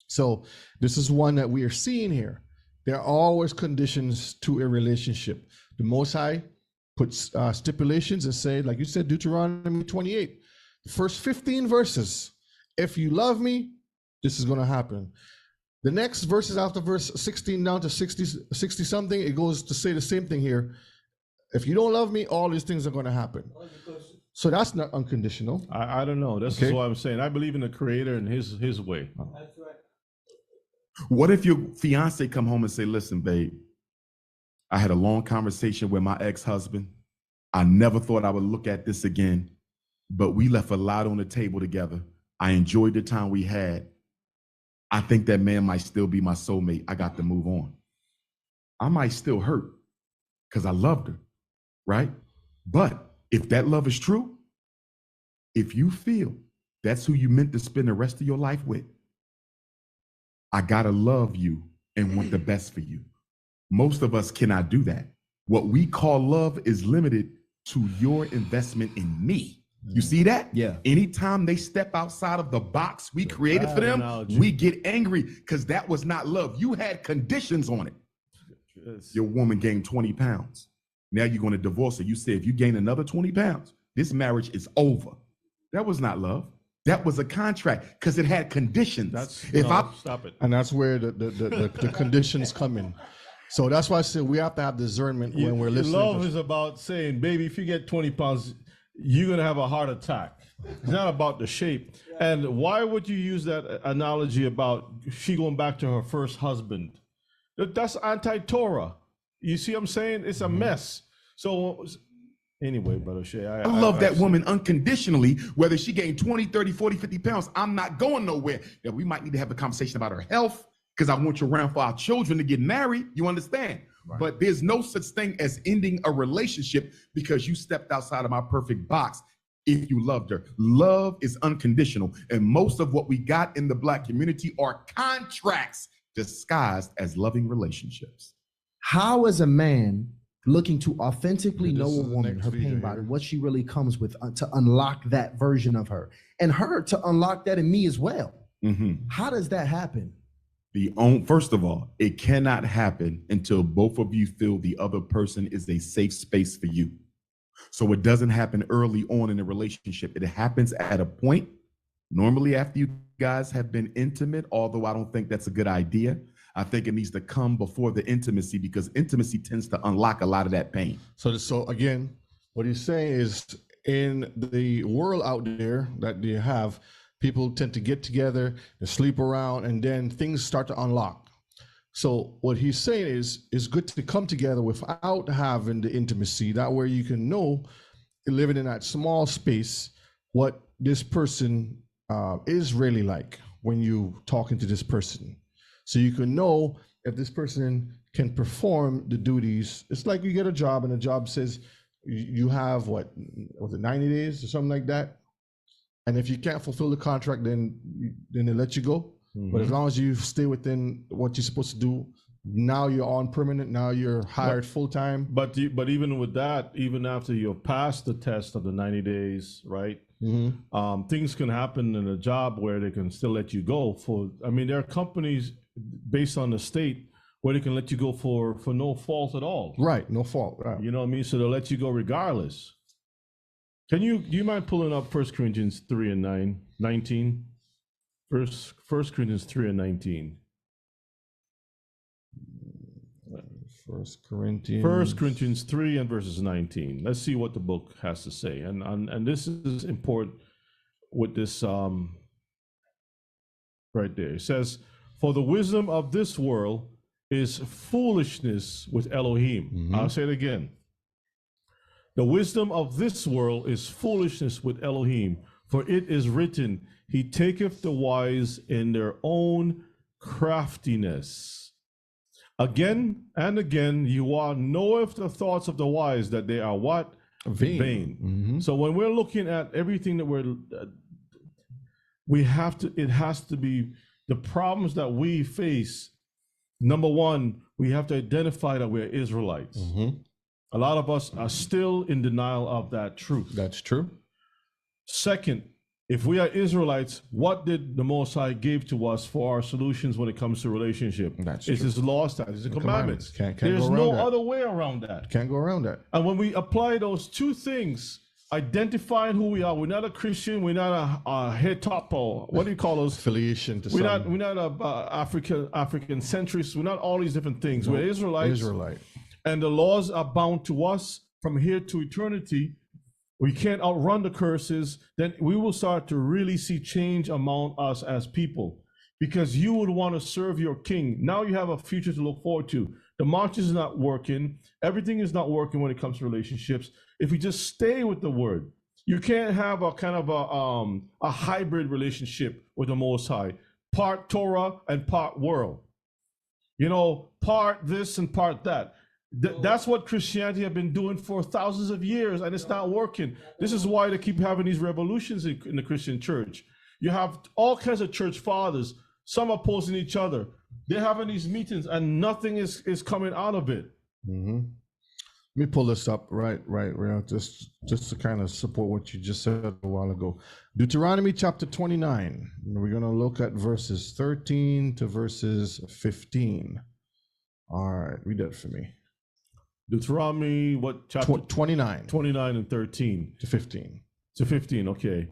So this is one that we are seeing here. There are always conditions to a relationship. The Most High puts stipulations and say, like you said, Deuteronomy 28, the first 15 verses, if you love me, this is going to happen. The next verses after verse 16 down to 60 something, it goes to say the same thing here. If you don't love me, all these things are going to happen. So that's not unconditional. I don't know. This is what I'm saying. I believe in the Creator and his way. That's right. What if your fiance come home and say, listen, babe, I had a long conversation with my ex-husband. I never thought I would look at this again, but we left a lot on the table together. I enjoyed the time we had. I think that man might still be my soulmate. I got to move on. I might still hurt because I loved her, right? But if that love is true, if you feel that's who you meant to spend the rest of your life with, I gotta love you and want the best for you. Most of us cannot do that. What we call love is limited to your investment in me. You see that? Yeah. Anytime they step outside of the box we created for them, we get angry because that was not love. You had conditions on it. Yes. Your woman gained 20 pounds. Now you're going to divorce her. You say, if you gain another 20 pounds, this marriage is over. That was not love. That was a contract because it had conditions. Stop it. And that's where the conditions come in. So that's why I said we have to have discernment when we're listening. Love is about saying, baby, if you get 20 pounds, you're going to have a heart attack. It's not about the shape. And why would you use that analogy about she going back to her first husband? That's anti-Torah. You see what I'm saying? It's a mess. So anyway, Brother Shay, I love that woman unconditionally, whether she gained 20, 30, 40, 50 pounds. I'm not going nowhere. Yeah, we might need to have a conversation about her health because I want you around for our children to get married. You understand? Right. But there's no such thing as ending a relationship because you stepped outside of my perfect box. If you loved her, love is unconditional. And most of what we got in the Black community are contracts disguised as loving relationships. How is a man looking to authentically know a woman, her pain body, what she really comes with, to unlock that version of her, and her to unlock that in me as well? How does that happen? First of all, it cannot happen until both of you feel the other person is a safe space for you. So it doesn't happen early on in a relationship. It happens at a point, normally after you guys have been intimate, although I don't think that's a good idea. I think it needs to come before the intimacy because intimacy tends to unlock a lot of that pain. So again, what he's saying is in the world out there that you have, people tend to get together, they sleep around, and then things start to unlock. So what he's saying is it's good to come together without having the intimacy. That way you can know, living in that small space, what this person is really like when you talking to this person. So you can know if this person can perform the duties. It's like you get a job and the job says you have what was it 90 days or something like that. And if you can't fulfill the contract, then they let you go. But as long as you stay within what you're supposed to do, now you're on permanent. Now you're hired full time. But even with that, even after you've passed the test of the 90 days, right? Things can happen in a job where they can still let you go there are companies based on the state where they can let you go for no fault at all. Right, no fault. Right. You know what I mean? So they'll let you go regardless. Do you mind pulling up 1 Corinthians 3 and 19? 1 Corinthians 3 and 19. 1 Corinthians 3 and verses 19. Let's see what the book has to say. And this is important with this right there. It says, "For the wisdom of this world is foolishness with Elohim." I'll say it again. "The wisdom of this world is foolishness with Elohim, for it is written, He taketh the wise in their own craftiness. Again and again, you all knoweth the thoughts of the wise, that they are what? Vain. So when we're looking at everything that it has to be the problems that we face. Number one, we have to identify that we're Israelites. A lot of us are still in denial of that truth. That's true. Second, if we are Israelites, what did the Most High give to us for our solutions when it comes to relationship? It's His law, statutes, and commandments. There's no other way around that. Can't go around that. And when we apply those two things, identifying who we are, we're not a Christian, we're not a head top, or what do you call those? Affiliation to we're not a African centrist. We're not all these different things. We're Israelites. And the laws are bound to us from here to eternity. We can't outrun the curses. Then we will start to really see change among us as people, because you would want to serve your king. Now you have a future to look forward to. The march is not working. Everything is not working when it comes to relationships. If we just stay with the word, you can't have a kind of a hybrid relationship with the Most High, part Torah and part world. Part this and part that. That's what Christianity have been doing for thousands of years, and it's not working. This is why they keep having these revolutions in the Christian church. You have all kinds of church fathers. Some are opposing each other. They're having these meetings, and nothing is coming out of it. Let me pull this up right, just to kind of support what you just said a while ago. Deuteronomy chapter 29. We're going to look at verses 13 to verses 15. All right, read that for me. Deuteronomy, what chapter? 29. 29 and 13. To 15. To 15, okay.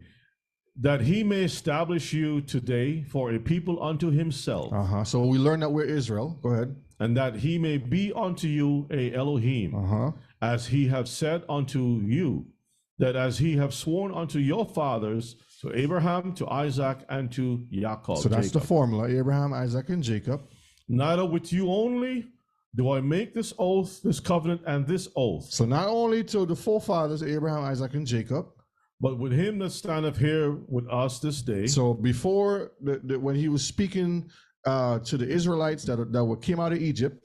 that he may establish you today for a people unto himself, So we learned that we're Israel. Go ahead. and that he may be unto you a Elohim, as he have said unto you, that as he have sworn unto your fathers, to Abraham, to Isaac, and to Jacob. So that's the formula: Abraham, Isaac, and Jacob. Neither with you only do I make this oath, this covenant, and this oath, So not only to the forefathers, Abraham, Isaac, and Jacob, but with him that standeth here with us this day. so before when he was speaking to the Israelites that came out of Egypt,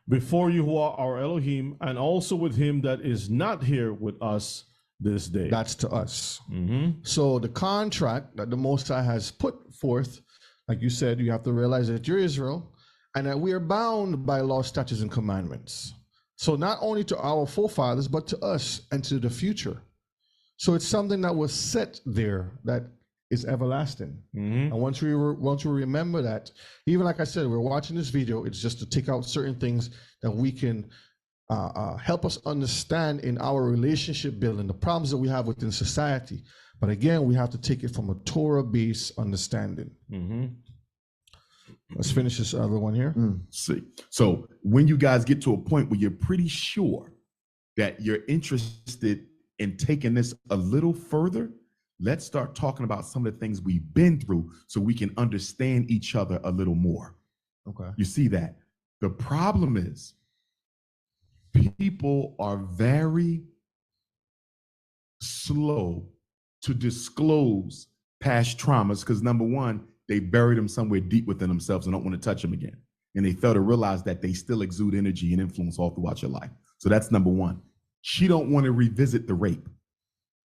before you who are our Elohim, and also with him that is not here with us this day. that's to us. Mhm. So the contract that the Most High has put forth, like you said, you have to realize that you're Israel and that we are bound by law, statutes, and commandments. So not only to our forefathers, but to us and to the future. So it's something that was set there that is everlasting. Mhm. And once we remember that, even like I said, we're watching this video, it's just to take out certain things that we can help us understand in our relationship building, the problems that we have within society. But again, we have to take it from a Torah-based understanding. Mhm. Let's finish this other one here. See, so when you guys get to a point where you're pretty sure that you're interested in taking this a little further, let's start talking about some of the things we've been through so we can understand each other a little more. Okay. You see that? The problem is people are very slow to disclose past traumas because, number one, they buried them somewhere deep within themselves and don't want to touch them again. And they fail to realize that they still exude energy and influence all throughout your life. So that's number one. She don't want to revisit the rape.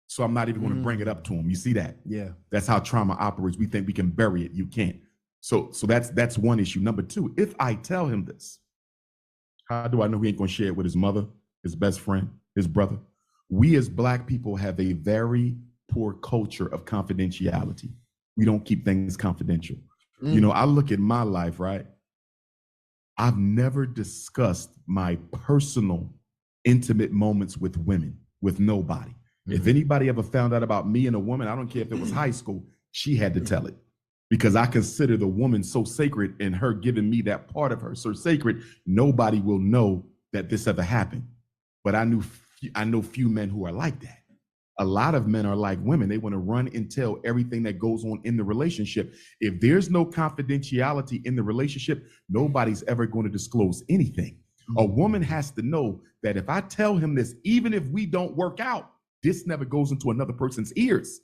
So I'm not even going to bring it up to him. You see that? Yeah. That's how trauma operates. We think we can bury it. You can't. So that's one issue. Number two, if I tell him this, how do I know he ain't going to share it with his mother, his best friend, his brother? We as Black people have a very poor culture of confidentiality. We don't keep things confidential. You know, I look at my life, right? I've never discussed my personal, intimate moments with women, with nobody. If anybody ever found out about me and a woman, I don't care if it was high school, she had to tell it. Because I consider the woman so sacred and her giving me that part of her so sacred, nobody will know that this ever happened. But I know few men who are like that. A lot of men are like women. They want to run and tell everything that goes on in the relationship. If there's no confidentiality in the relationship, nobody's ever going to disclose anything. A woman has to know that if I tell him this, even if we don't work out, this never goes into another person's ears.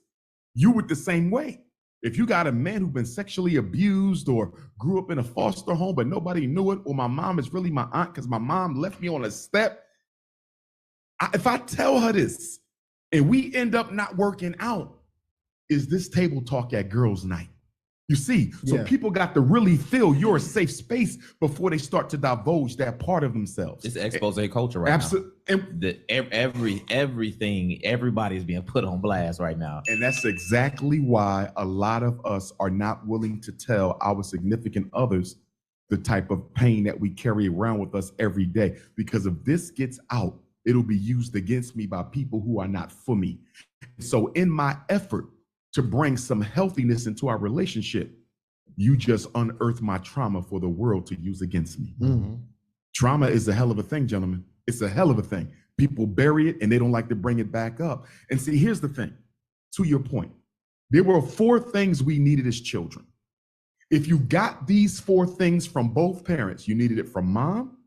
You would the same way. If you got a man who's been sexually abused or grew up in a foster home, but nobody knew it, or my mom is really my aunt because my mom left me on a step, if I tell her this and we end up not working out, is this table talk at girls' night? You see, so people got to really feel you're a safe space before they start to divulge that part of themselves. It's expose culture right now. Everything, everybody's being put on blast right now. And that's exactly why a lot of us are not willing to tell our significant others the type of pain that we carry around with us every day. Because if this gets out, it'll be used against me by people who are not for me. So in my effort to bring some healthiness into our relationship, you just unearthed my trauma for the world to use against me. Trauma is a hell of a thing, gentlemen. It's a hell of a thing. People bury it and they don't like to bring it back up. And see, here's the thing, to your point, there were 4 things we needed as children. If you got these 4 things from both parents, you needed it from mom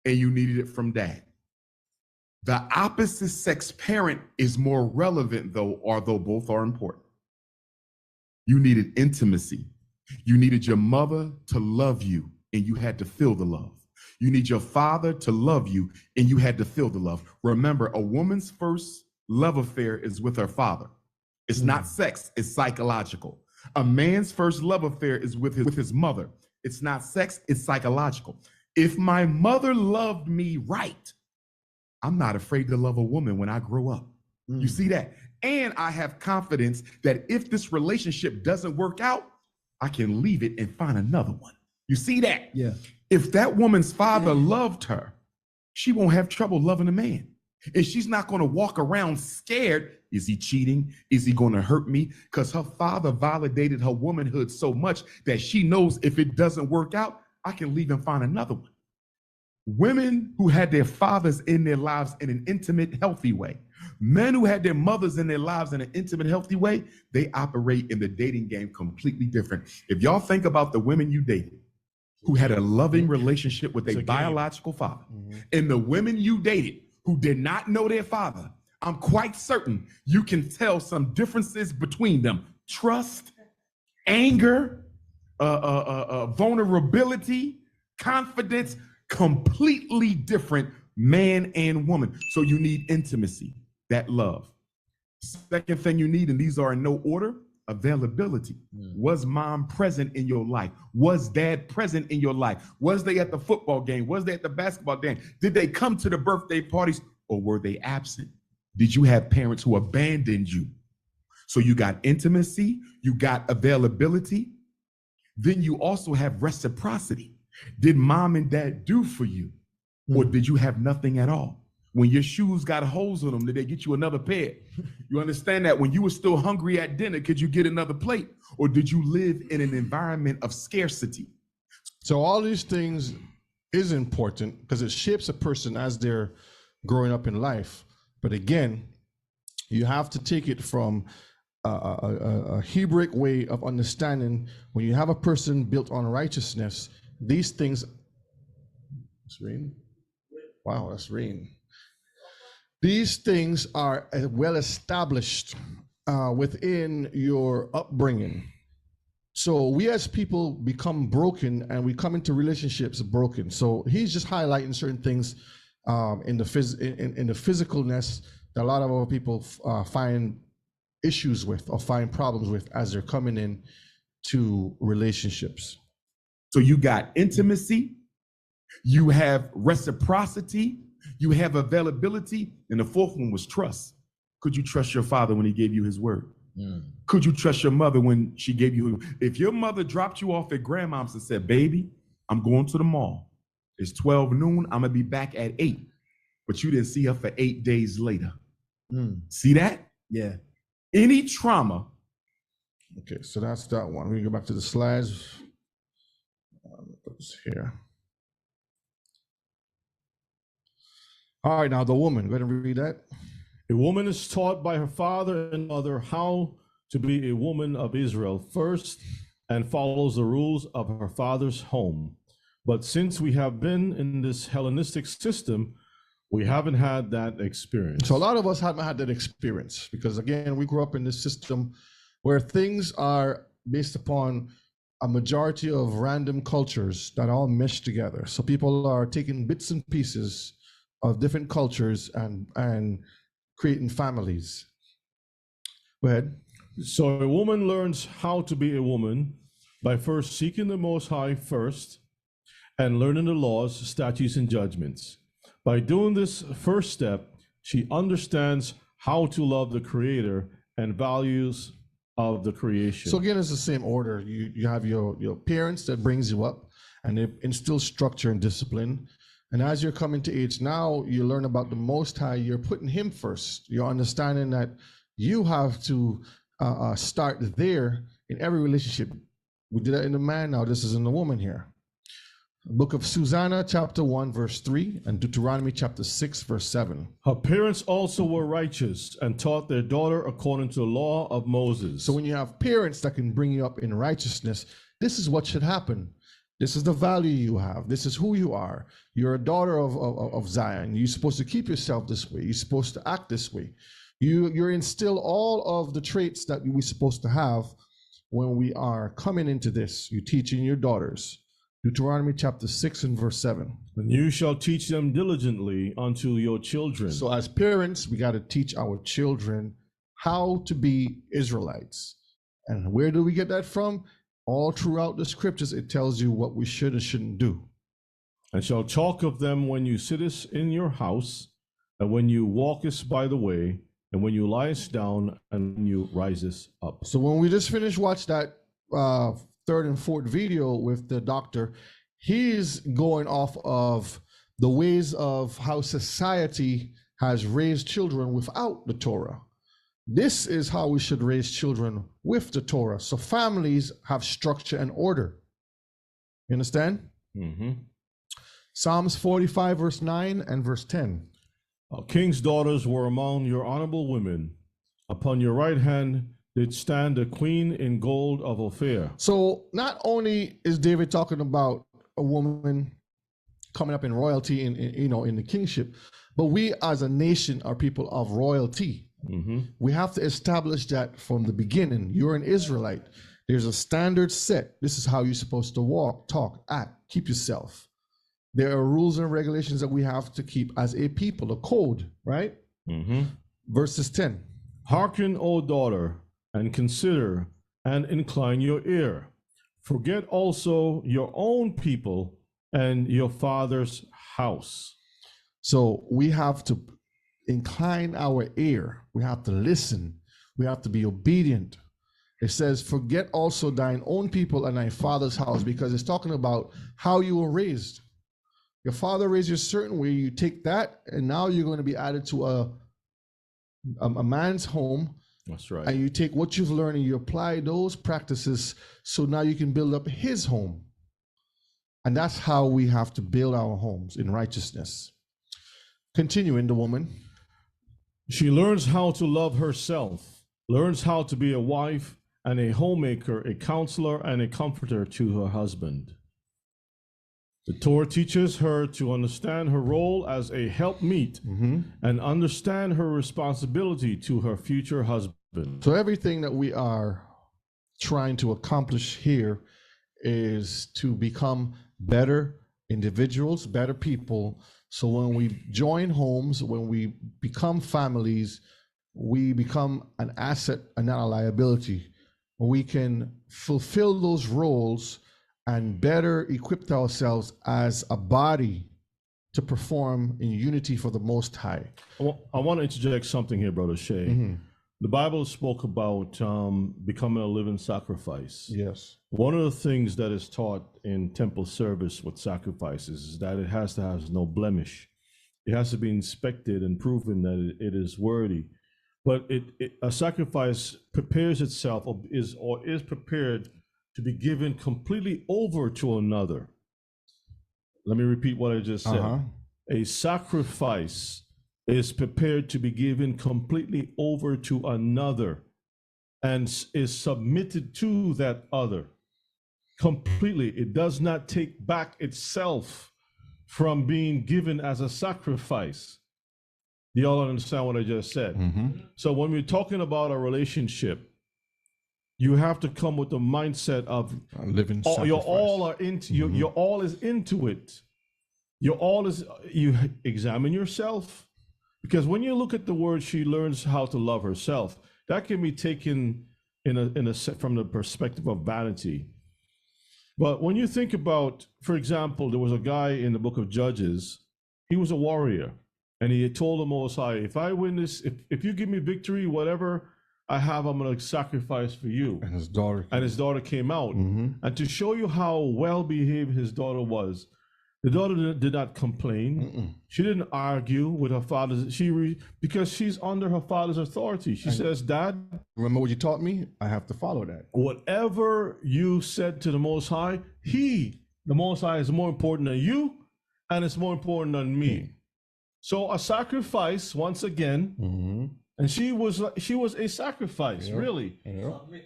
and you needed it from dad. The opposite sex parent is more relevant though, although both are important. You needed intimacy. You needed your mother to love you and you had to feel the love. You need your father to love you and you had to feel the love. Remember, a woman's first love affair is with her father. It's not sex, it's psychological. A man's first love affair is with his mother. It's not sex, it's psychological. If my mother loved me right, I'm not afraid to love a woman when I grow up. You see that? And I have confidence that if this relationship doesn't work out, I can leave it and find another one. You see that? Yeah. If that woman's father loved her, she won't have trouble loving a man. And she's not going to walk around scared. Is he cheating? Is he going to hurt me? Because her father validated her womanhood so much that she knows if it doesn't work out, I can leave and find another one. Women who had their fathers in their lives in an intimate, healthy way. Men who had their mothers in their lives in an intimate, healthy way, they operate in the dating game completely different. If y'all think about the women you dated who had a loving relationship with a biological father, and the women you dated who did not know their father, I'm quite certain you can tell some differences between them. Trust, anger, vulnerability, confidence, completely different man and woman. So you need intimacy, that love. Second thing you need, and these are in no order, availability. Was mom present in your life? Was dad present in your life? Was they at the football game? Was they at the basketball game? Did they come to the birthday parties, or were they absent? Did you have parents who abandoned you? So you got intimacy, you got availability, then you also have reciprocity. Did mom and dad do for you, or did you have nothing at all? When your shoes got holes in them, did they get you another pair? You understand that? When you were still hungry at dinner, could you get another plate? Or did you live in an environment of scarcity? So all these things is important because it shapes a person as they're growing up in life. But again, you have to take it from a Hebraic way of understanding. When you have a person built on righteousness, these things. It's rain. Wow, that's rain. These things are well established within your upbringing. So we as people become broken and we come into relationships broken. So he's just highlighting certain things in the physicalness that a lot of our people find issues with or find problems with as they're coming in to relationships. So you got intimacy, you have reciprocity, you have availability, and the fourth one was trust. Could you trust your father when he gave you his word? Could you trust your mother when she gave you? If your mother dropped you off at grandmom's and said, baby, I'm going to the mall. It's 12 noon, I'm gonna be back at 8. But you didn't see her for 8 days later. See that? Yeah. Any trauma. Okay, so that's that one. We go back to the slides. Put this here. All right, now the woman. Go ahead and read that. A woman is taught by her father and mother how to be a woman of Israel first and follows the rules of her father's home. But since we have been in this Hellenistic system, we haven't had that experience. So a lot of us haven't had that experience because, again, we grew up in this system where things are based upon a majority of random cultures that all mesh together. So people are taking bits and pieces of different cultures and creating families. Go ahead. So a woman learns how to be a woman by first seeking the Most High first and learning the laws, statutes, and judgments. By doing this first step, she understands how to love the Creator and values of the creation. So again, it's the same order. You have your parents that brings you up and they instill structure and discipline. And as you're coming to age now, you learn about the Most High. You're putting Him first. You're understanding that you have to start there in every relationship. We did that in the man, now this is in the woman here. Book of Susanna, chapter 1, verse 3, and Deuteronomy chapter 6, verse 7. Her parents also were righteous and taught their daughter according to the law of Moses. So when you have parents that can bring you up in righteousness, this is what should happen. This is the value you have. This is who you are. You're a daughter of Zion. You're supposed to keep yourself this way. You're supposed to act this way. You're instill all of the traits that we're supposed to have when we are coming into this. You're teaching your daughters. Deuteronomy chapter 6 and verse 7. And you shall teach them diligently unto your children. So as parents, we got to teach our children how to be Israelites. And where do we get that from? All throughout the scriptures, it tells you what we should and shouldn't do. And shall talk of them when you sittest in your house, and when you walkest by the way, and when you liest down, and when you risest up. So when we just finished watch that third and fourth video with the doctor, he's going off of the ways of how society has raised children without the Torah. This is how we should raise children with the Torah. So families have structure and order. You understand? Mm-hmm. Psalms 45, verse 9 and verse 10. King's daughters were among your honorable women. Upon your right hand did stand the queen in gold of Ophir. So not only is David talking about a woman coming up in royalty in the kingship, but we as a nation are people of royalty. Mm-hmm. We have to establish that from the beginning. You're an Israelite. There's a standard set. This is how you're supposed to walk, talk, act, keep yourself. There are rules and regulations that we have to keep as a people, a code, right? Mm-hmm. Verses 10. Hearken, O daughter, and consider and incline your ear. Forget also your own people and your father's house. So we have to incline our ear. We have to listen. We have to be obedient. It says, forget also thine own people and thy father's house, because it's talking about how you were raised. Your father raised you a certain way. You take that, and now you're going to be added to a man's home. That's right. And you take what you've learned and you apply those practices, so now you can build up his home. And that's how we have to build our homes, in righteousness. Continuing, the woman. She learns how to love herself, learns how to be a wife and a homemaker, a counselor and a comforter to her husband. The Torah teaches her to understand her role as a helpmeet and understand her responsibility to her future husband. So everything that we are trying to accomplish here is to become better individuals, better people. So when we join homes, when we become families, we become an asset and not a liability. We can fulfill those roles and better equip ourselves as a body to perform in unity for the Most High. I want to interject something here, Brother Shay. The Bible spoke about becoming a living sacrifice. Yes. One of the things that is taught in temple service with sacrifices is that it has to have no blemish. It has to be inspected and proven that it is worthy. But a sacrifice prepares itself or is prepared to be given completely over to another. Let me repeat what I just said. A sacrifice is prepared to be given completely over to another and is submitted to that other completely. It does not take back itself from being given as a sacrifice. Do y'all understand what I just said? So when we're talking about a relationship, you have to come with the mindset of living sacrifice. You're all into you're all is into it. You examine yourself, because when you look at the word, she learns how to love herself. That can be taken from the perspective of vanity. But when you think about, for example, there was a guy in the book of Judges. He was a warrior, and he had told the Most High, if I win this, if you give me victory, whatever I have, I'm going to sacrifice for you. And his daughter came out. And to show you how well behaved his daughter was, the daughter did not complain. She didn't argue with her father. Because she's under her father's authority. She says, Dad, remember what you taught me? I have to follow that. Whatever you said to the Most High, the Most High, is more important than you, and it's more important than me. So a sacrifice, once again, and she was a sacrifice, really.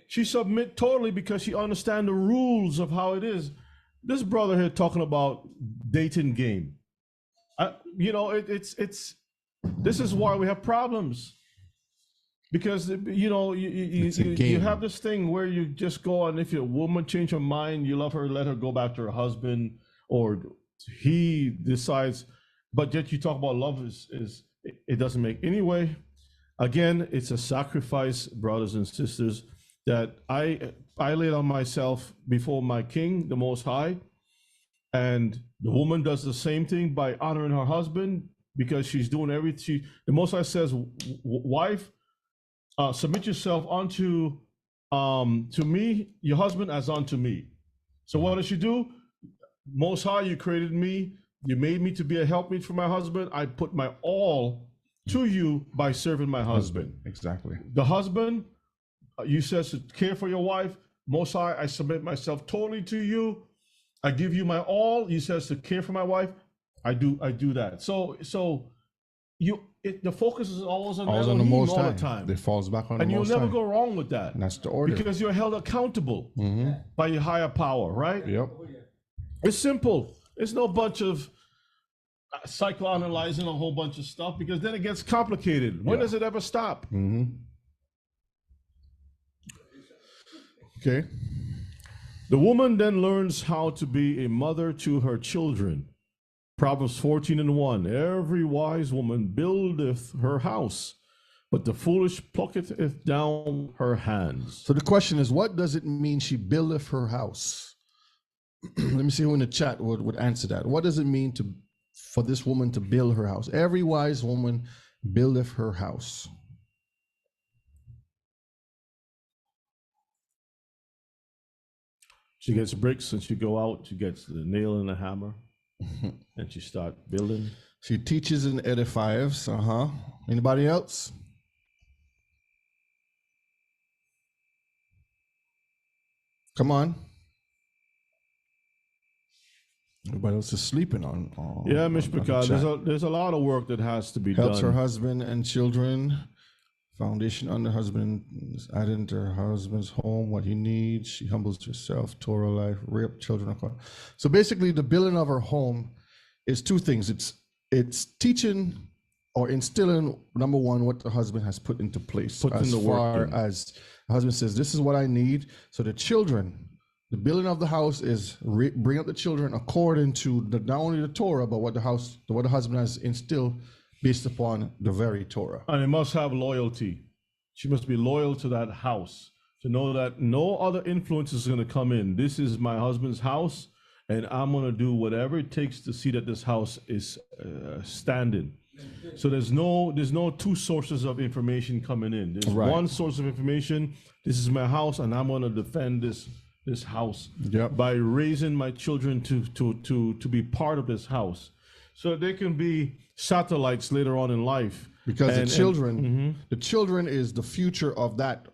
She submit totally because she understands the rules of how it is. This brother here talking about dating game. This is why we have problems. Because you have this thing where you just go, and if your woman change her mind, you love her, let her go back to her husband, or he decides. But yet you talk about love is it doesn't make anyway. Again, it's a sacrifice, brothers and sisters, that I laid on myself before my King, the Most High, and the woman does the same thing by honoring her husband, because she's doing everything. The Most High says, wife, submit yourself unto to me, your husband, as unto me. So what does she do? Most High, you created me. You made me to be a helpmeet for my husband. I put my all to you by serving my husband. Exactly. The husband, you says to care for your wife. Most High, I submit myself totally to you. I give you my all. You says to care for my wife. I do that. So the focus is always on Always on the Elohim Most all High. the time. It falls back on the And you'll Most never High. go wrong with that. And that's the order. Because you're held accountable Mhm. by your higher power, right? Yep. It's simple. It's no bunch of psychoanalyzing a whole bunch of stuff, because then it gets complicated. When does it ever stop? Mhm. Okay. The woman then learns how to be a mother to her children. Proverbs 14:1. Every wise woman buildeth her house, but the foolish plucketh down her hands. So the question is, what does it mean she buildeth her house? Let me see who in the chat would answer that. What does it mean for this woman to build her house? Every wise woman buildeth her house. She gets bricks and she go out, she gets the nail and the hammer, and she start building. She teaches and edifies. Anybody else? Come on. Everybody else is sleeping on. Yeah, on the Mishpachah, chat. there's a lot of work that has to be Helps her done. husband and children. Foundation on the husband is adding to her husband's home what he needs. She humbles herself, Torah life, rape children. So basically, the building of her home is two things. It's teaching or instilling, number one, what the husband has put into place. Put in As the work far in. as the husband says, this is what I need. So the children, the building of the house is bring up the children according to not only the Torah, but what the husband has instilled based upon the very Torah. And it must have loyalty. She must be loyal to that house, to know that no other influence is going to come in. This is my husband's house, and I'm going to do whatever it takes to see that this house is standing. So there's no two sources of information coming in. There's Right. one source of information. This is my house, and I'm going to defend this house by raising my children to be part of this house, so they can be satellites later on in life. Because the children is the future of that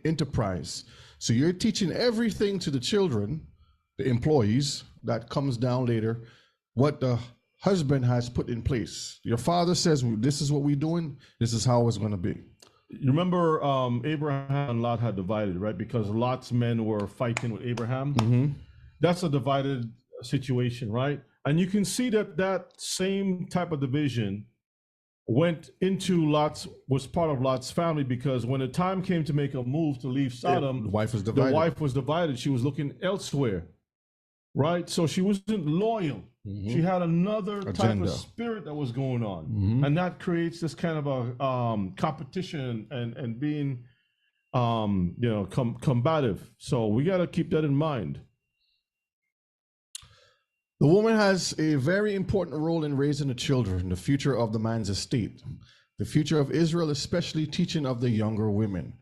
enterprise. So you're teaching everything to the children, the employees, that comes down later, what the husband has put in place. Your father says, this is what we're doing, this is how it's going to be. You remember Abraham and Lot had divided, right? Because Lot's men were fighting with Abraham. That's a divided situation, right? And you can see that same type of division went into was part of Lot's family, because when the time came to make a move to leave Sodom, The wife was divided. the wife was divided. She was looking elsewhere, right? So she wasn't loyal. She had another type Agenda. of spirit that was going on. And that creates this kind of a competition and being, combative. So we got to keep that in mind. The woman has a very important role in raising the children, the future of the man's estate, the future of Israel, especially teaching of the younger women.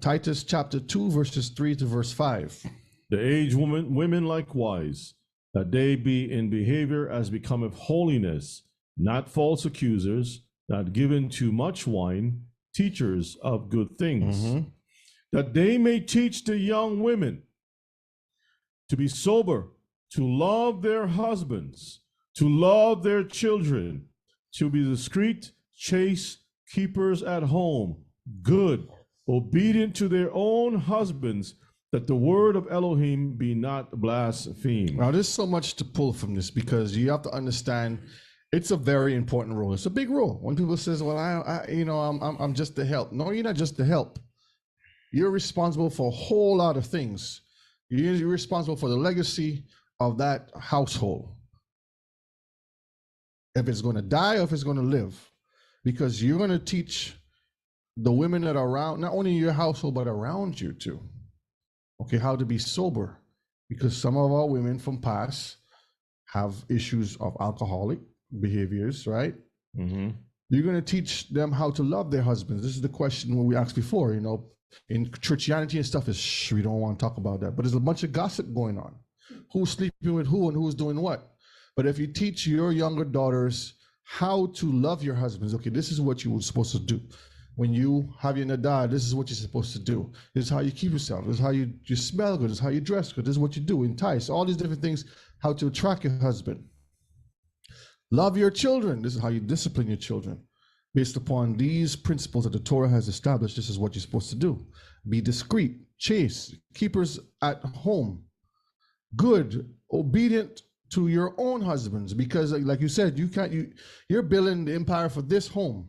Titus chapter 2, verses 3 to verse 5. The aged women likewise, that they be in behavior as becometh holiness, not false accusers, not given to much wine, teachers of good things, that they may teach the young women to be sober, to love their husbands, to love their children, to be discreet, chaste, keepers at home, good, obedient to their own husbands, that the word of Elohim be not blasphemed. Now, there's so much to pull from this, because you have to understand it's a very important role. It's a big role. When people says, "Well, I'm just the help." No, you're not just the help. You're responsible for a whole lot of things. You're responsible for the legacy of that household. If it's going to die or if it's going to live, because you're going to teach the women that are around, not only your household, but around you too. Okay, how to be sober, because some of our women from past have issues of alcoholic behaviors, right? You're going to teach them how to love their husbands. This is the question when we asked before, in Christianity and stuff is, we don't want to talk about that, but there's a bunch of gossip going on. Who's sleeping with who and who's doing what. But if you teach your younger daughters how to love your husbands. Okay, this is what you were supposed to do. When you have your nadar, this is what you're supposed to do. This is how you keep yourself. This is how you smell good. This is how you dress good. This is what you do. Entice. All these different things, how to attract your husband. Love your children. This is how you discipline your children. Based upon these principles that the Torah has established, this is what you're supposed to do. Be discreet, chaste, keepers at home, good, obedient to your own husbands, because like you said, you're building the empire for this home.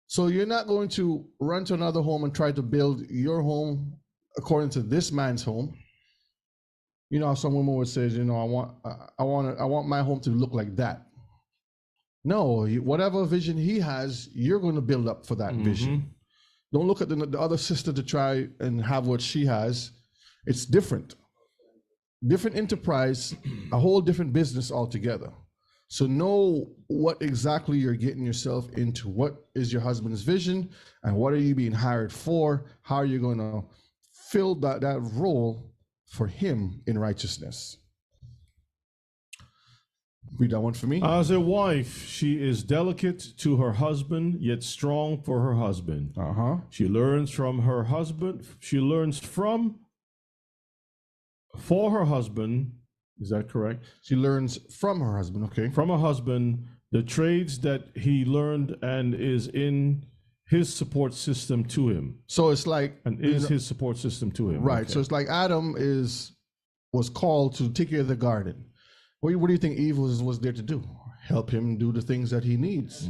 So you're not going to run to another home and try to build your home according to this man's home. You know how some women would say, you know, I want my home to look like that. No, whatever vision he has, you're going to build up for that vision. Don't look at the other sister to try and have what she has. It's different. Different enterprise, a whole different business altogether. So know what exactly you're getting yourself into. What is your husband's vision, and what are you being hired for? How are you going to fill that role for him in righteousness? Read that one for me. As a wife, she is delicate to her husband, yet strong for her husband. She learns from her husband. She learns for her husband. Is that correct? She learns from her husband. Okay. From her husband, the trades that he learned and is in his support system to him. So it's like, and is his support system to him. Right. Okay. So it's like Adam was called to take care of the garden. What do you think Eve was there to do? Help him do the things that he needs.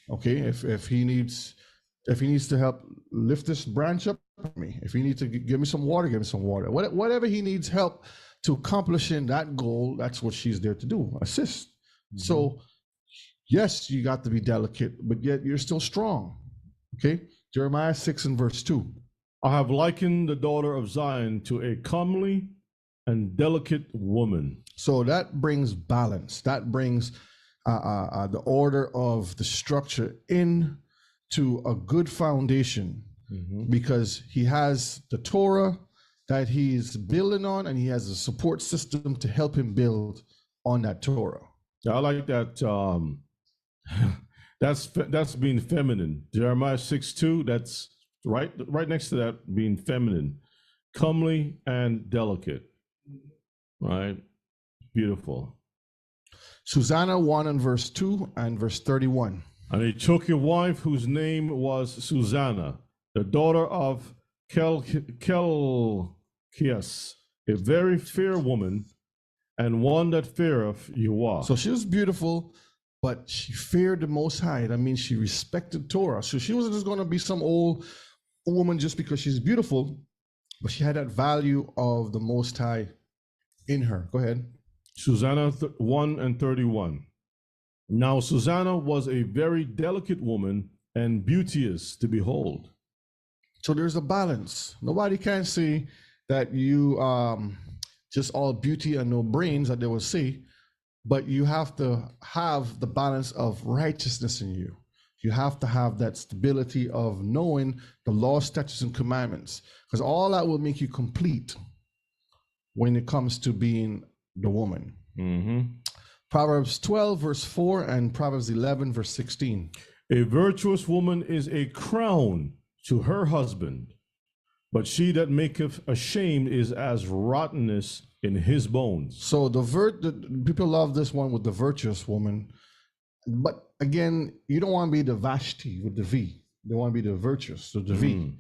Okay, if he needs to help lift this branch up for me, if he needs to give me some water, give me some water. Whatever he needs help to accomplishing that goal, that's what she's there to do, assist. So yes, you got to be delicate, but yet you're still strong. Okay, Jeremiah 6 and verse 2. I have likened the daughter of Zion to a comely and delicate woman. So that brings balance. That brings the order of the structure into a good foundation, because he has the Torah that he's building on, and he has a support system to help him build on that Torah. I like that. That's being feminine. Jeremiah 6:2. That's right next to that, being feminine, comely and delicate. Right. Beautiful. Susanna 1 and verse 2 and verse 31. And he took a wife whose name was Susanna, the daughter of Kelkias, a very fair woman, and one that feareth Yahweh. So she was beautiful, but she feared the Most High. That means she respected Torah. So she wasn't just going to be some old woman just because she's beautiful, but she had that value of the Most High in her. Go ahead. Susanna 1 and 31. Now Susanna was a very delicate woman and beauteous to behold. So there's a balance. Nobody can say that you just all beauty and no brains, that they will say, but you have to have the balance of righteousness in you. You have to have that stability of knowing the law, statutes, and commandments, because all that will make you complete when it comes to being the woman. Proverbs 12 verse 4 and Proverbs 11 verse 16. A virtuous woman is a crown to her husband, but she that maketh ashamed is as rottenness in his bones. So the people love this one with the virtuous woman, but again, you don't want to be the Vashti with the V. They want to be the virtuous, so the V.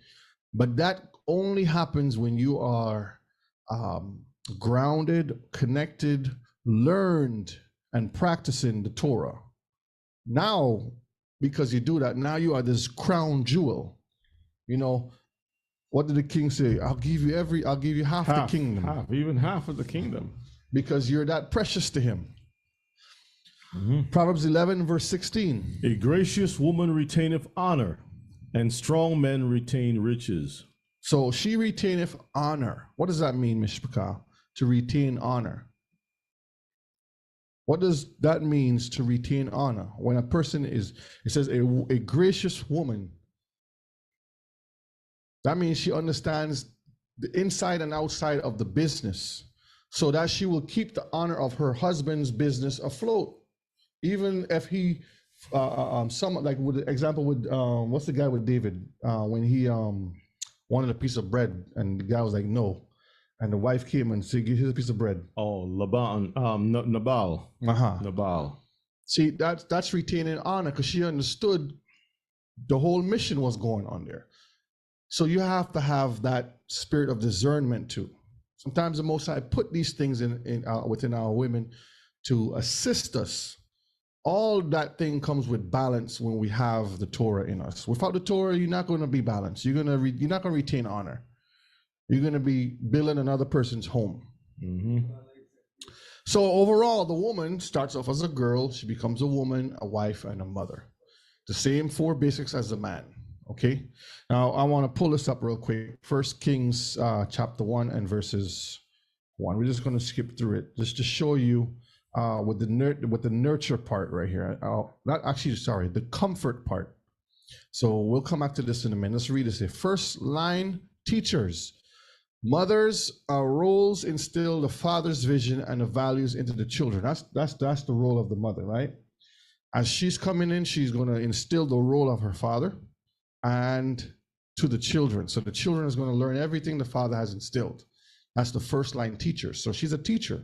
But that only happens when you are grounded, connected, learned, and practicing the Torah. Now, because you do that, now you are this crown jewel. You know, what did the king say? I'll give you half the kingdom. Even half of the kingdom. Because you're that precious to him. Proverbs 11 verse 16. A gracious woman retaineth honor, and strong men retain riches. So she retaineth honor. What does that mean, Mishpachah? To retain honor. What does that mean, to retain honor? When a person is, it says a gracious woman. That means she understands the inside and outside of the business, so that she will keep the honor of her husband's business afloat. even if he, some like with example with what's the guy with David when he wanted a piece of bread and the guy was like no, and the wife came and said, here's a piece of bread. Oh, Laban, Nabal. Nabal. See, that's retaining honor because she understood the whole mission was going on there. So you have to have that spirit of discernment too. Sometimes the Most High put these things in within our women to assist us. All that thing comes with balance when we have the Torah in us. Without the Torah, you're not going to be balanced. You're not going to retain honor. You're going to be building another person's home. Mm-hmm. So overall, the woman starts off as a girl. She becomes a woman, a wife, and a mother. The same 4 basics as the man. Okay. Now I want to pull this up real quick. 1 Kings chapter 1 and verses 1. We're just going to skip through it just to show you with the nurture part right here. The comfort part. So we'll come back to this in a minute. Let's read this here. First line, teachers. Mothers roles instill the father's vision and the values into the children. That's the role of the mother, right? As she's coming in, she's going to instill the role of her father and to the children. So the children is going to learn everything the father has instilled. That's the first line teacher. So she's a teacher.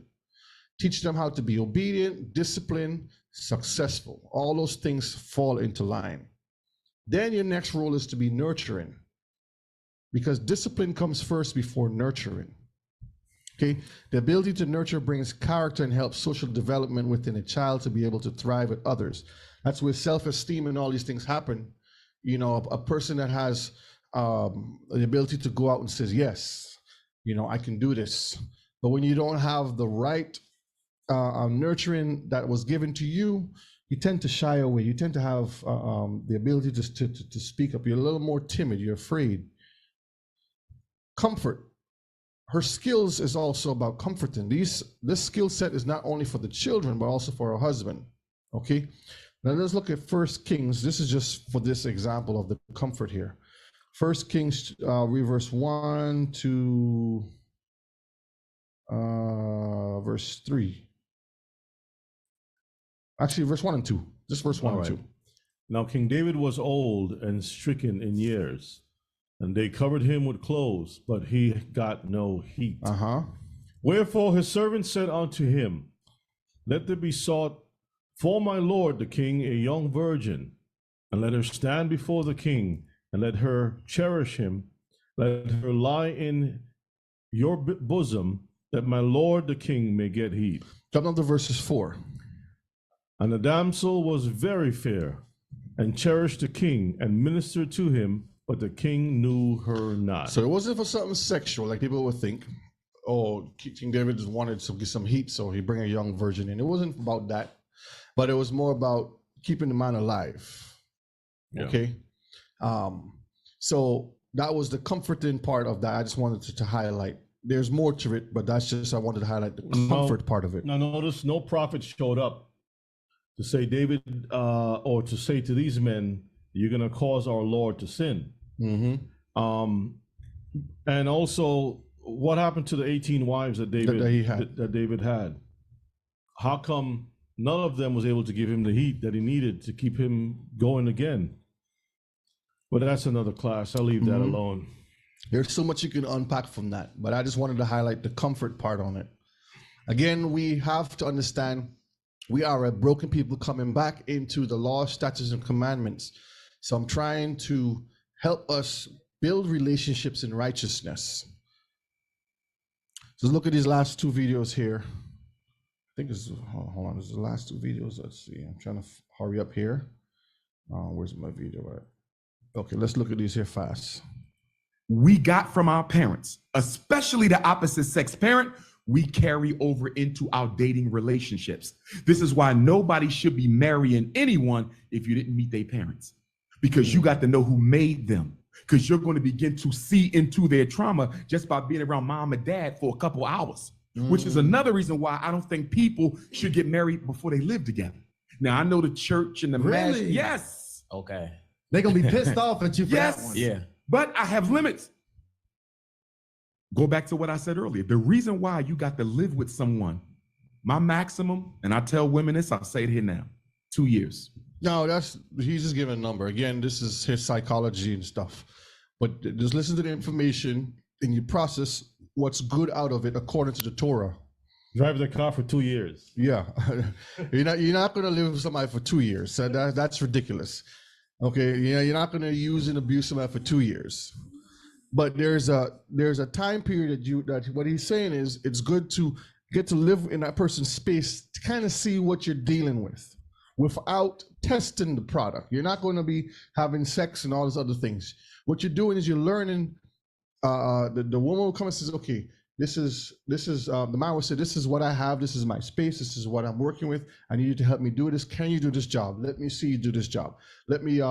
Teach them how to be obedient, disciplined, successful. All those things fall into line. Then your next role is to be nurturing, because discipline comes first before nurturing. Okay, the ability to nurture brings character and helps social development within a child to be able to thrive with others. That's where self-esteem and all these things happen. You know, a person that has the ability to go out and says, yes, you know, I can do this. But when you don't have the right nurturing that was given to you, you tend to shy away. You tend to have the ability to speak up. You're a little more timid. You're afraid. Comfort. Her skills is also about comforting. This skill set is not only for the children, but also for her husband. Okay. Now let's look at 1 Kings. This is just for this example of the comfort here. 1 Kings, read verse 1 to verse 3. Actually, verse 1 and 2. Just verse 1 and 2. Now King David was old and stricken in years, and they covered him with clothes, but he got no heat. Wherefore his servant said unto him, let there be sought for my lord the king a young virgin, and let her stand before the king, and let her cherish him. Let her lie in your bosom, that my lord the king may get heat. Jump down to verses 4. And the damsel was very fair, and cherished the king, and ministered to him, but the king knew her not. So it wasn't for something sexual, like people would think. Oh, King David just wanted to get some heat, so he bring a young virgin in. It wasn't about that. But it was more about keeping the man alive. Yeah. Okay. So that was the comforting part of that. I just wanted to highlight. There's more to it, but that's just, I wanted to highlight the comfort part of it. Now notice no prophet showed up to say, David, or to say to these men, you're going to cause our Lord to sin. And also, what happened to the 18 wives that David had? How come none of them was able to give him the heat that he needed to keep him going again? But that's another class. I'll leave that alone. There's so much you can unpack from that, but I just wanted to highlight the comfort part on it. Again, we have to understand we are a broken people coming back into the law, statutes, and commandments. So I'm trying to help us build relationships in righteousness. So look at these last 2 videos here. I think it's, hold on, this is the last 2 videos. Let's see, I'm trying to hurry up here. Where's my video at? Okay, let's look at these here fast. We got from our parents, especially the opposite sex parent, we carry over into our dating relationships. This is why nobody should be marrying anyone if you didn't meet their parents, because you got to know who made them, because you're going to begin to see into their trauma just by being around mom and dad for a couple hours. Which is another reason why I don't think people should get married before they live together. Now, I know the church and the mass. Yes. Okay. They're going to be pissed off at you for that one. Yeah. But I have limits. Go back to what I said earlier. The reason why you got to live with someone, my maximum, and I tell women this, I'll say it here now. 2 years. No, he's just giving a number. Again, this is his psychology and stuff. But just listen to the information and you process what's good out of it according to the Torah. Drive the car for 2 years. Yeah, you're not going to live with somebody for 2 years. So that's ridiculous. Okay, you're not going to use and abuse somebody for 2 years. But there's a time period that what he's saying is it's good to get to live in that person's space to kind of see what you're dealing with without testing the product. You're not going to be having sex and all these other things. What you're doing is you're learning. The woman will come and says, okay, this is the man will say, this is what I have, this is my space, this is what I'm working with. I need you to help me do this. Can you do this job? Let me see you do this job. Let me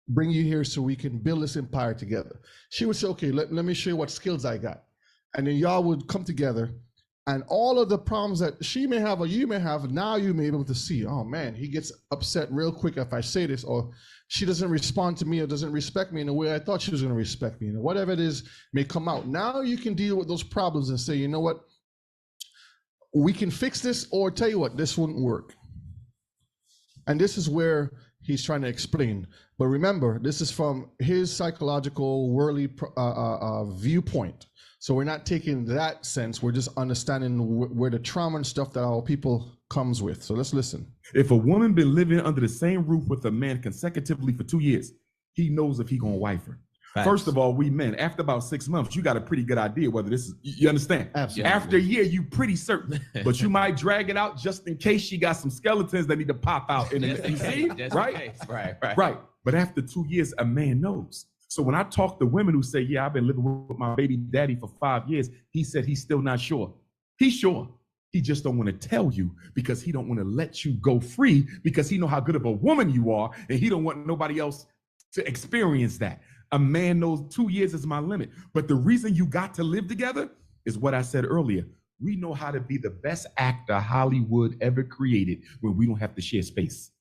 bring you here so we can build this empire together. She would say, okay, let me show you what skills I got. And then y'all would come together, and all of the problems that she may have or you may have, now you may be able to see, oh man, he gets upset real quick if I say this, or she doesn't respond to me or doesn't respect me in the way I thought she was going to respect me. Whatever it is may come out. Now you can deal with those problems and say, you know what, we can fix this, or tell you what, this wouldn't work. And this is where he's trying to explain. But remember, this is from his psychological, worldly viewpoint. So we're not taking that sense. We're just understanding where the trauma and stuff that our people comes with. So let's listen. If a woman been living under the same roof with a man consecutively for 2 years, he knows if he gonna wife her. Facts. First of all, we men, after about 6 months, you got a pretty good idea whether this is, you understand? Absolutely. After a year, you pretty certain, but you might drag it out just in case she got some skeletons that need to pop out in the, you see, right? Right. But after 2 years, a man knows. So when I talk to women who say, yeah, I've been living with my baby daddy for 5 years, he said he's still not sure. He's sure. He just don't want to tell you because he don't want to let you go free because he know how good of a woman you are and he don't want nobody else to experience that. A man knows 2 years is my limit. But the reason you got to live together is what I said earlier. We know how to be the best actor Hollywood ever created when we don't have to share space.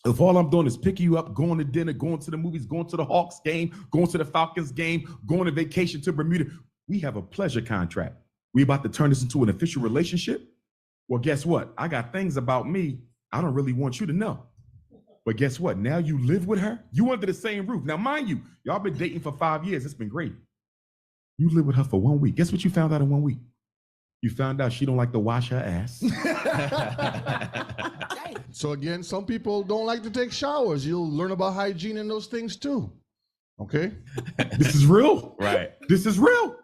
If all I'm doing is picking you up, going to dinner, going to the movies, going to the Hawks game, going to the Falcons game, going to vacation to Bermuda, we have a pleasure contract. We about to turn this into an official relationship? Well, guess what? I got things about me I don't really want you to know. But guess what? Now you live with her. You under the same roof. Now, mind you, y'all been dating for 5 years. It's been great. You live with her for 1 week. Guess what you found out in 1 week? You found out she don't like to wash her ass. So again, some people don't like to take showers. You'll learn about hygiene and those things too. Okay? This is real. Right. This is real.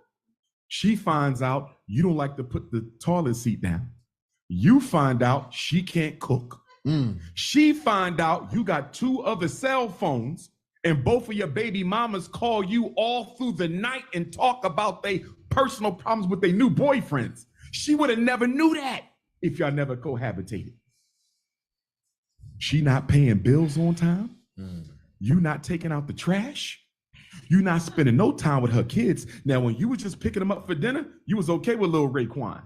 She finds out you don't like to put the toilet seat down. You find out she can't cook. She find out you got 2 other cell phones and both of your baby mamas call you all through the night and talk about their personal problems with their new boyfriends. She would have never knew that if y'all never cohabitated. She not paying bills on time. You not taking out the trash. You not spending no time with her kids. Now, when you were just picking them up for dinner, you was okay with little Raekwon,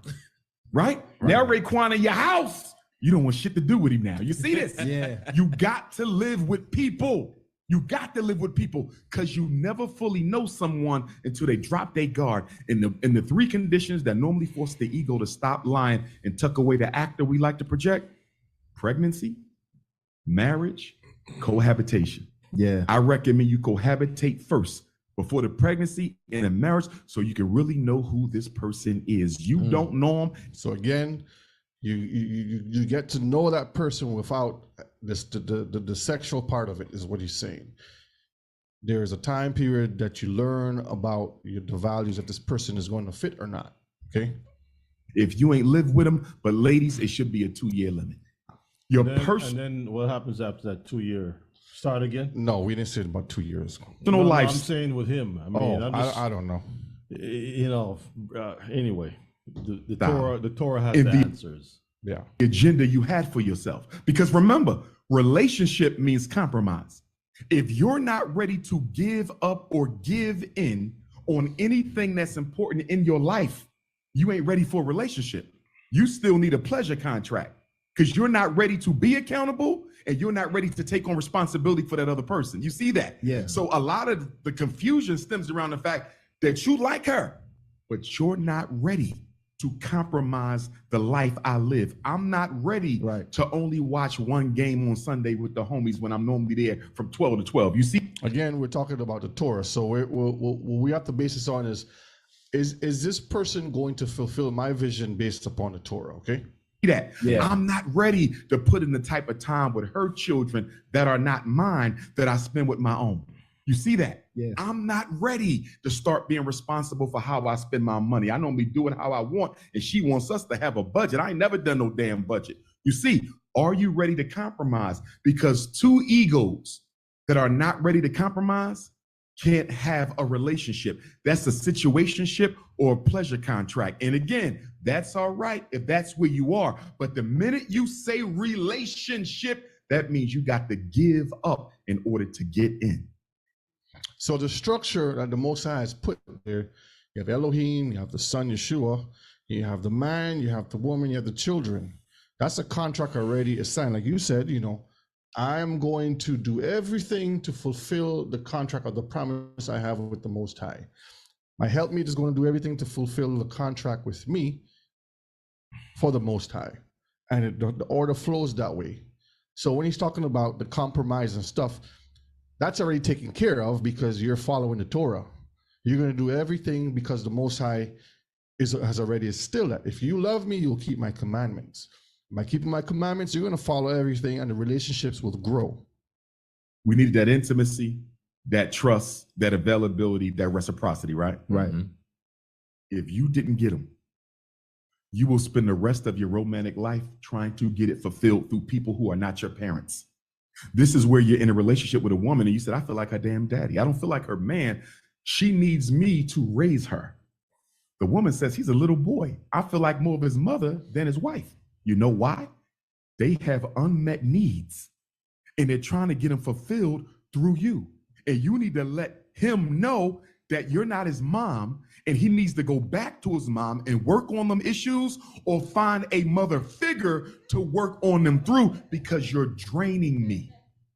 right? Now Raekwon in your house, you don't want shit to do with him now. You see this? Yeah. You got to live with people. You got to live with people because you never fully know someone until they drop their guard. In the 3 conditions that normally force the ego to stop lying and tuck away the actor we like to project: pregnancy, marriage, cohabitation. Yeah. I recommend you cohabitate first before the pregnancy and the marriage so you can really know who this person is. You don't know them. So again, you get to know that person without this the sexual part of it is what he's saying. There is a time period that you learn about the values that this person is going to fit or not. Okay. If you ain't lived with them, but ladies, it should be a 2-year limit. Your person. And then what happens after that 2 year? Start again? No, we didn't say about 2 years. No life. I'm saying with him. I mean, I don't know. You know. Anyway, the Torah has In the the- answers. Yeah. Agenda you had for yourself. Because remember, relationship means compromise. If you're not ready to give up or give in on anything that's important in your life, you ain't ready for a relationship. You still need a pleasure contract because you're not ready to be accountable and you're not ready to take on responsibility for that other person. You see that? Yeah. So a lot of the confusion stems around the fact that you like her, but you're not ready to compromise the life I live. I'm not ready to only watch one game on Sunday with the homies when I'm normally there from 12 to 12. You see? Again, we're talking about the Torah. So we have to base this on is this person going to fulfill my vision based upon the Torah, okay? That I'm not ready to put in the type of time with her children that are not mine that I spend with my own. You see that? Yes. I'm not ready to start being responsible for how I spend my money. I normally do it how I want, and she wants us to have a budget. I ain't never done no damn budget. You see, are you ready to compromise? Because two egos that are not ready to compromise can't have a relationship. That's a situationship or a pleasure contract. And again, that's all right if that's where you are. But the minute you say relationship, that means you got to give up in order to get in. So the structure that the Most High has put there, you have Elohim, you have the Son Yeshua, you have the man, you have the woman, you have the children. That's a contract already assigned. Like you said, I'm going to do everything to fulfill the contract or the promise I have with the Most High. My helpmeet is going to do everything to fulfill the contract with me for the Most High. And the order flows that way. So when he's talking about the compromise and stuff, that's already taken care of because you're following the Torah. You're going to do everything because the Most High has already instilled that. If you love me, you'll keep my commandments. By keeping my commandments, you're going to follow everything and the relationships will grow. We need that intimacy, that trust, that availability, that reciprocity, right? Right. Mm-hmm. If you didn't get them, you will spend the rest of your romantic life trying to get it fulfilled through people who are not your parents. This is where you're in a relationship with a woman and you said, I feel like her damn daddy. I don't feel like her man. She needs me to raise her. The woman says, he's a little boy. I feel like more of his mother than his wife. You know why? They have unmet needs and they're trying to get them fulfilled through you. And you need to let him know that you're not his mom and he needs to go back to his mom and work on them issues or find a mother figure to work on them through because you're draining me.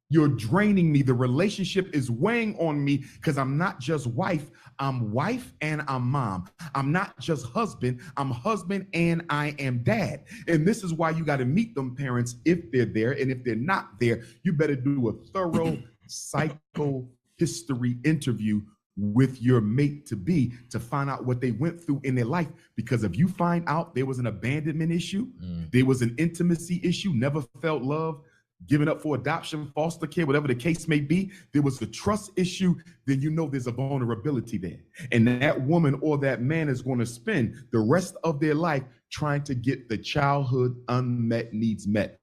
You're draining me. The relationship is weighing on me because I'm not just wife. I'm wife and I'm mom. I'm not just husband. I'm husband and I am dad. And this is why you got to meet them parents if they're there. And if they're not there, you better do a thorough psychohistory interview with your mate to be to find out what they went through in their life. Because if you find out there was an abandonment issue, there was an intimacy issue, never felt love, giving up for adoption, foster care, whatever the case may be, there was a trust issue, then you know there's a vulnerability there. And that woman or that man is going to spend the rest of their life trying to get the childhood unmet needs met.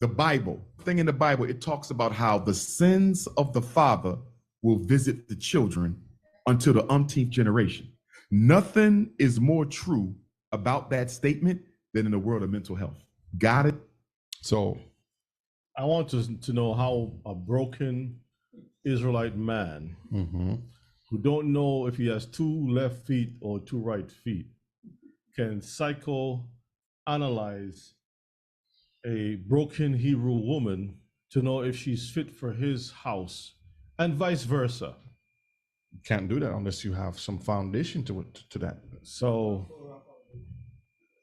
The Bible, thing in the Bible, it talks about how the sins of the father will visit the children until the umpteenth generation. Nothing is more true about that statement than in the world of mental health. Got it? So I want to know how a broken Israelite man who don't know if he has two left feet or two right feet can psychoanalyze a broken Hebrew woman to know if she's fit for his house and vice versa. you can't do that unless you have some foundation to that. So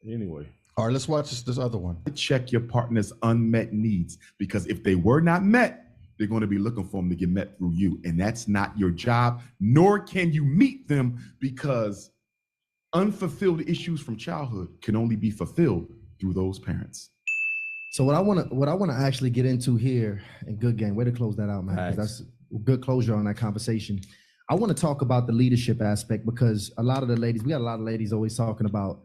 anyway. All right, let's watch this other one. Check your partner's unmet needs, because if they were not met, they're going to be looking for them to get met through you. And that's not your job, nor can you meet them, because unfulfilled issues from childhood can only be fulfilled through those parents. So what I want to actually get into here, and good game, way to close that out, man. 'Cause that's good closure on that conversation. I want to talk about the leadership aspect, because a lot of the ladies, we got a lot of ladies always talking about,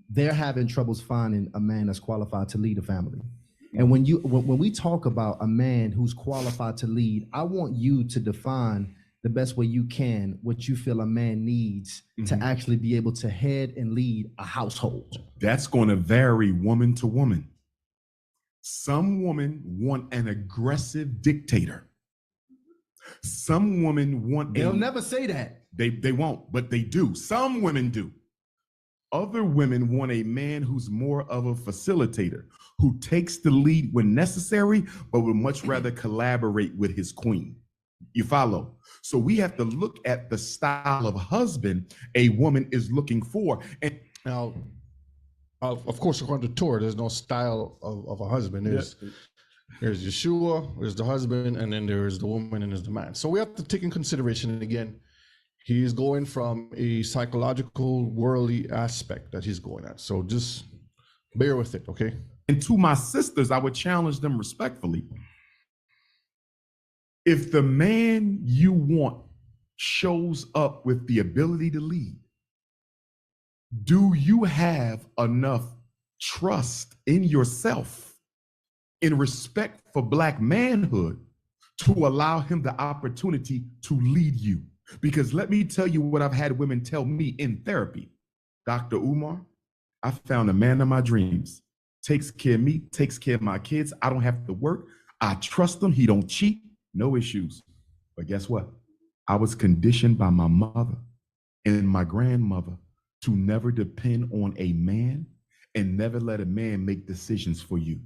they're having troubles finding a man that's qualified to lead a family. And when we talk about a man who's qualified to lead, I want you to define the best way you can what you feel a man needs to actually be able to head and lead a household. That's going to vary woman to woman. Some women want an aggressive dictator. Some women want They'll never say that. They won't, but they do. Some women do. Other women want a man who's more of a facilitator, who takes the lead when necessary, but would much rather collaborate with his queen. You follow? So we have to look at the style of husband a woman is looking for. And Now, of course, according to Torah, there's no style of a husband. There's Yeshua, there's the husband, and then there's the woman, and there's the man. So we have to take in consideration, and again, he's going from a psychological, worldly aspect that he's going at. So just bear with it, okay? And to my sisters, I would challenge them respectfully. If the man you want shows up with the ability to lead, do you have enough trust in yourself, in respect for Black manhood, to allow him the opportunity to lead you? Because let me tell you what I've had women tell me in therapy. Dr. Umar, I found a man of my dreams. Takes care of me, takes care of my kids. I don't have to work. I trust him. He don't cheat. No issues. But guess what? I was conditioned by my mother and my grandmother to never depend on a man and never let a man make decisions for you.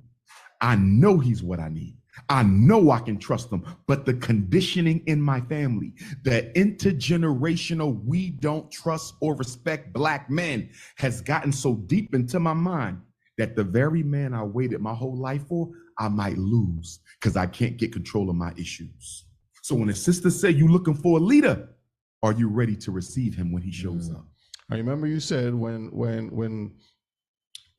I know he's what I need. I know I can trust him, but the conditioning in my family, the intergenerational, we don't trust or respect Black men, has gotten so deep into my mind that the very man I waited my whole life for, I might lose because I can't get control of my issues. So when a sister say you looking for a leader, are you ready to receive him when he shows up? I remember you said when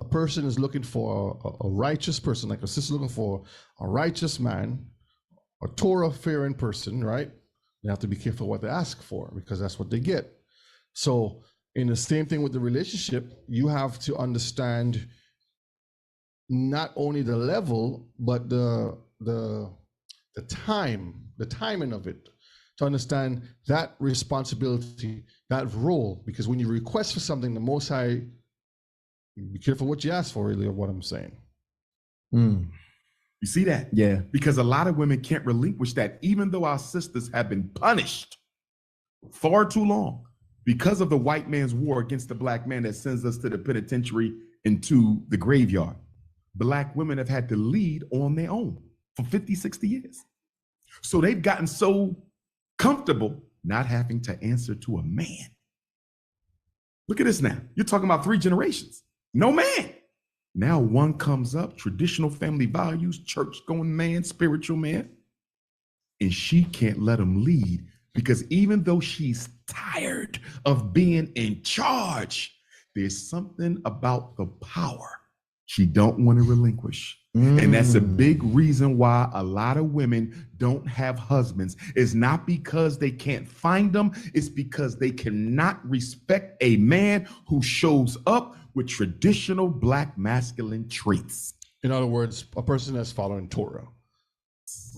a person is looking for a righteous person, like a sister looking for a righteous man, a Torah-fearing person, right? They have to be careful what they ask for because that's what they get. So in the same thing with the relationship, you have to understand not only the level, but the timing of it, to understand that responsibility, that role. Because when you request for something, the Most High, be careful what you ask for, really, of what I'm saying. You see that? Yeah. Because a lot of women can't relinquish that, even though our sisters have been punished far too long because of the white man's war against the Black man that sends us to the penitentiary and to the graveyard. Black women have had to lead on their own for 50, 60 years. So they've gotten so comfortable not having to answer to a man. Look at this now. You're talking about 3 generations. No man. Now one comes up, traditional family values, church-going man, spiritual man, and she can't let him lead because even though she's tired of being in charge, there's something about the power she don't want to relinquish. And that's a big reason why a lot of women don't have husbands. It's not because they can't find them. It's because they cannot respect a man who shows up with traditional Black masculine traits. In other words, a person that's following Torah.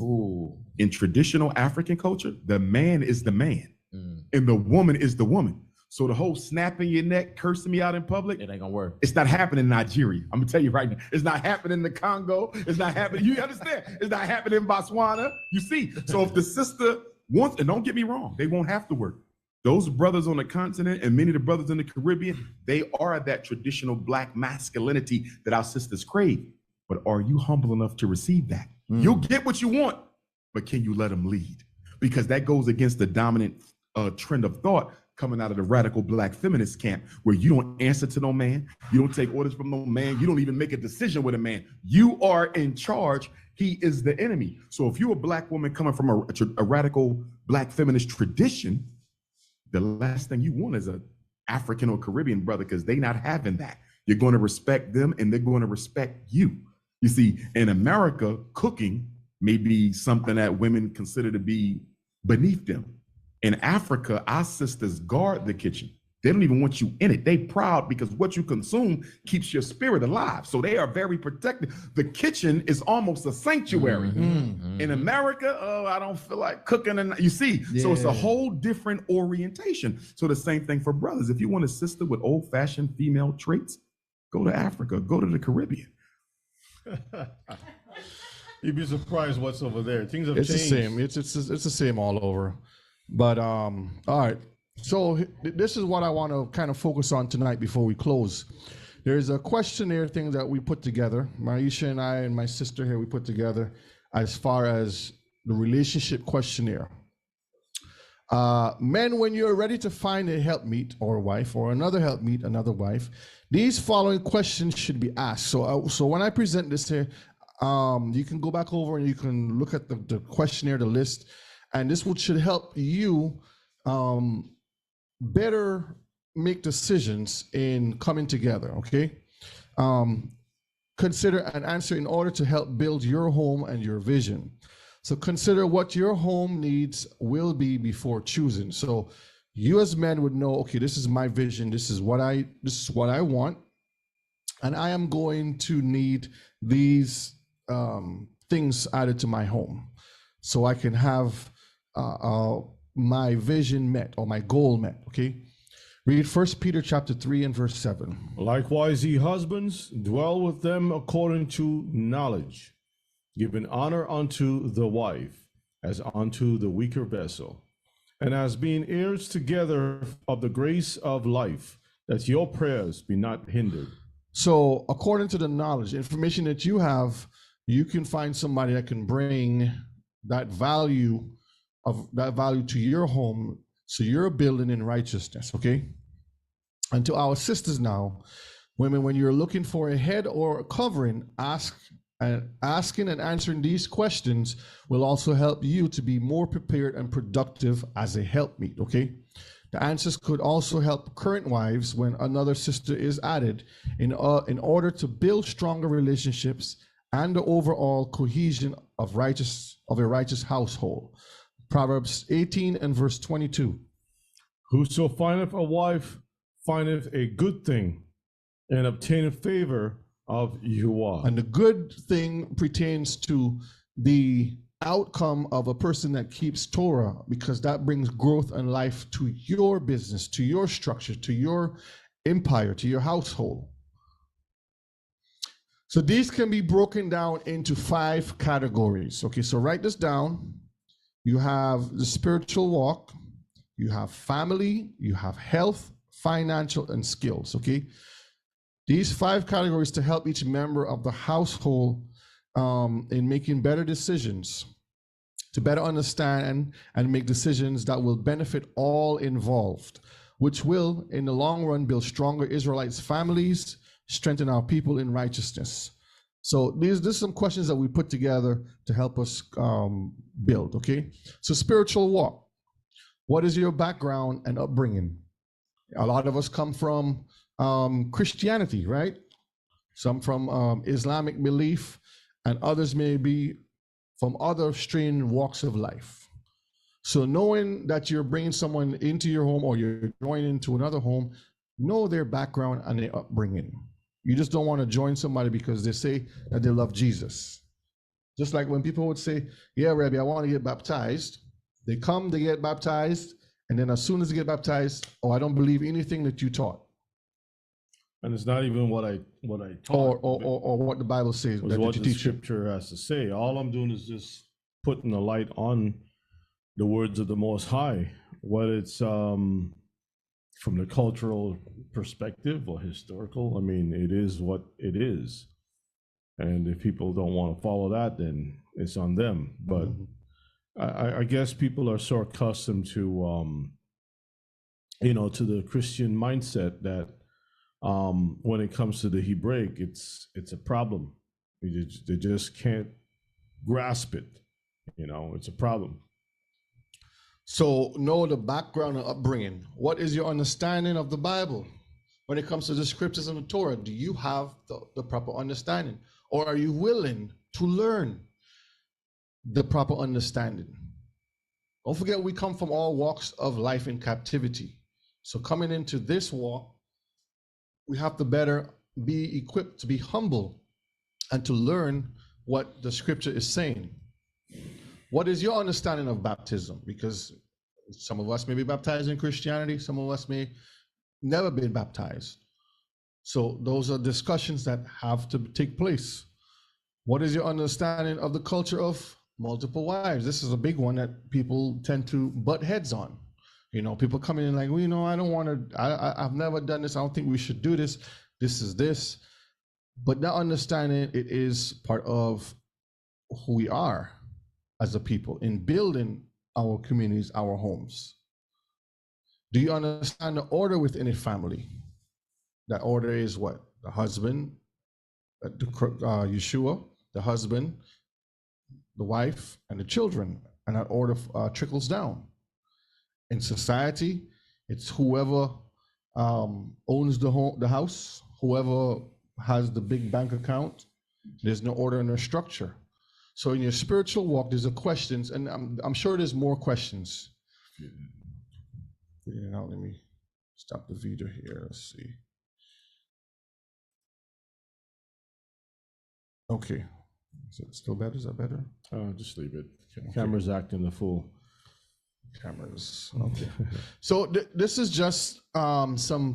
Ooh. In traditional African culture, the man is the man and the woman is the woman. So the whole snapping your neck, cursing me out in public, It ain't gonna work. it's not happening in Nigeria. I'm gonna tell you right now. It's not happening in the Congo. It's not happening. You understand? It's not happening in Botswana. You see? So if the sister wants, and don't get me wrong, they won't have to work. Those brothers on the continent and many of the brothers in the Caribbean, they are that traditional Black masculinity that our sisters crave. But are you humble enough to receive that? You'll get what you want, but can you let them lead? Because that goes against the dominant trend of thought coming out of the radical Black feminist camp, where you don't answer to no man, you don't take orders from no man, you don't even make a decision with a man. You are in charge. He is the enemy. So if you're a Black woman coming from a radical Black feminist tradition, the last thing you want is a African or Caribbean brother, because they're not having that. You're going to respect them and they're going to respect you. You see, in America, cooking may be something that women consider to be beneath them. In Africa, our sisters guard the kitchen. They don't even want you in it. They proud because what you consume keeps your spirit alive. So they are very protected. The kitchen is almost a sanctuary. In America, oh, I don't feel like cooking. And you see, so it's a whole different orientation. So the same thing for brothers. If you want a sister with old-fashioned female traits, go to Africa, go to the Caribbean. You'd be surprised what's over there. Things have It's changed. the same. It's the same all over. But all right. So this is what I want to kind of focus on tonight before we close. There's a questionnaire thing that we put together. Maisha and I and my sister here, we put together as far as the relationship questionnaire. Men, when you're ready to find a helpmeet or wife, or another helpmeet, another wife, these following questions should be asked. So when I present this here, you can go back over and you can look at the questionnaire, the list, and this should help you better make decisions in coming together, okay? Consider an answer in order to help build your home and your vision. So consider what your home needs will be before choosing. So you as men would know, okay, this is my vision, this is what I want, and I am going to need these things added to my home so I can have my vision met or my goal met, okay? Read 1 Peter chapter 3 and verse 7. Likewise, ye husbands, dwell with them according to knowledge, giving honor unto the wife as unto the weaker vessel, and as being heirs together of the grace of life, that your prayers be not hindered. So according to the knowledge, information that you have, you can find somebody that can bring that value to your home, so you're building in righteousness, okay? And to our sisters now, women, when you're looking for a head or a covering, asking and answering these questions will also help you to be more prepared and productive as a helpmeet, okay? The answers could also help current wives when another sister is added in order to build stronger relationships and the overall cohesion of a righteous household. Proverbs 18 and verse 22. Whoso findeth a wife findeth a good thing and obtaineth favor of Yahuwah. And the good thing pertains to the outcome of a person that keeps Torah, because that brings growth and life to your business, to your structure, to your empire, to your household. So these can be broken down into 5 categories. Okay, so write this down. You have the spiritual walk, you have family, you have health, financial, and skills, okay? These 5 categories to help each member of the household in making better decisions, to better understand and make decisions that will benefit all involved, which will, in the long run, build stronger Israelites' families, strengthen our people in righteousness. So there's some questions that we put together to help us build, okay? So spiritual walk. What is your background and upbringing? A lot of us come from Christianity, right? Some from Islamic belief, and others may be from other strange walks of life. So knowing that you're bringing someone into your home or you're joining into another home, know their background and their upbringing. You just don't want to join somebody because they say that they love Jesus. Just like when people would say, yeah, Rabbi, I want to get baptized. They come, they get baptized, and then as soon as they get baptized, oh, I don't believe anything that you taught. And it's not even what I taught. Or what the Bible says. That what the scripture has to say. All I'm doing is just putting the light on the words of the Most High. Whether it's from the cultural perspective or historical, I mean, it is what it is. And if people don't want to follow that, then it's on them. But I guess people are so accustomed to, to the Christian mindset that when it comes to the Hebraic, it's a problem. They just can't grasp it. It's a problem. So know the background and upbringing. What is your understanding of the Bible? When it comes to the scriptures and the Torah, do you have the proper understanding? Or are you willing to learn the proper understanding? Don't forget, we come from all walks of life in captivity. So coming into this walk, we have to better be equipped to be humble and to learn what the scripture is saying. What is your understanding of baptism? Because some of us may be baptized in Christianity, some of us may never been baptized. So those are discussions that have to take place. What is your understanding of the culture of multiple wives? This is a big one that people tend to butt heads on. People come in like, well, I don't want to, I've never done this. I don't think we should do this. This is this. But not understanding it is part of who we are as a people in building our communities, our homes. Do you understand the order within a family? That order is what? The husband, Yeshua, the husband, the wife, and the children. And that order trickles down. In society, it's whoever owns the house, whoever has the big bank account. There's no order and no structure. So in your spiritual walk, there's a questions, and I'm sure there's more questions. Now let me stop the video here. Let's see. Okay. Is it still better? Is that better? Just leave it. Okay. Camera's acting the fool. Cameras. Okay. So this is just some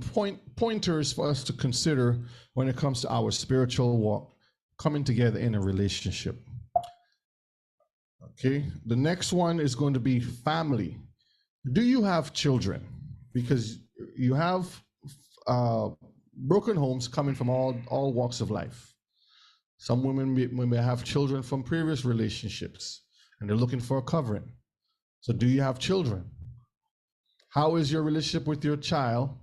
pointers for us to consider when it comes to our spiritual walk, coming together in a relationship. Okay. The next one is going to be family. Do you have children? Because you have broken homes coming from all walks of life. Some women may have children from previous relationships, and they're looking for a covering. So do you have children? How is your relationship with your child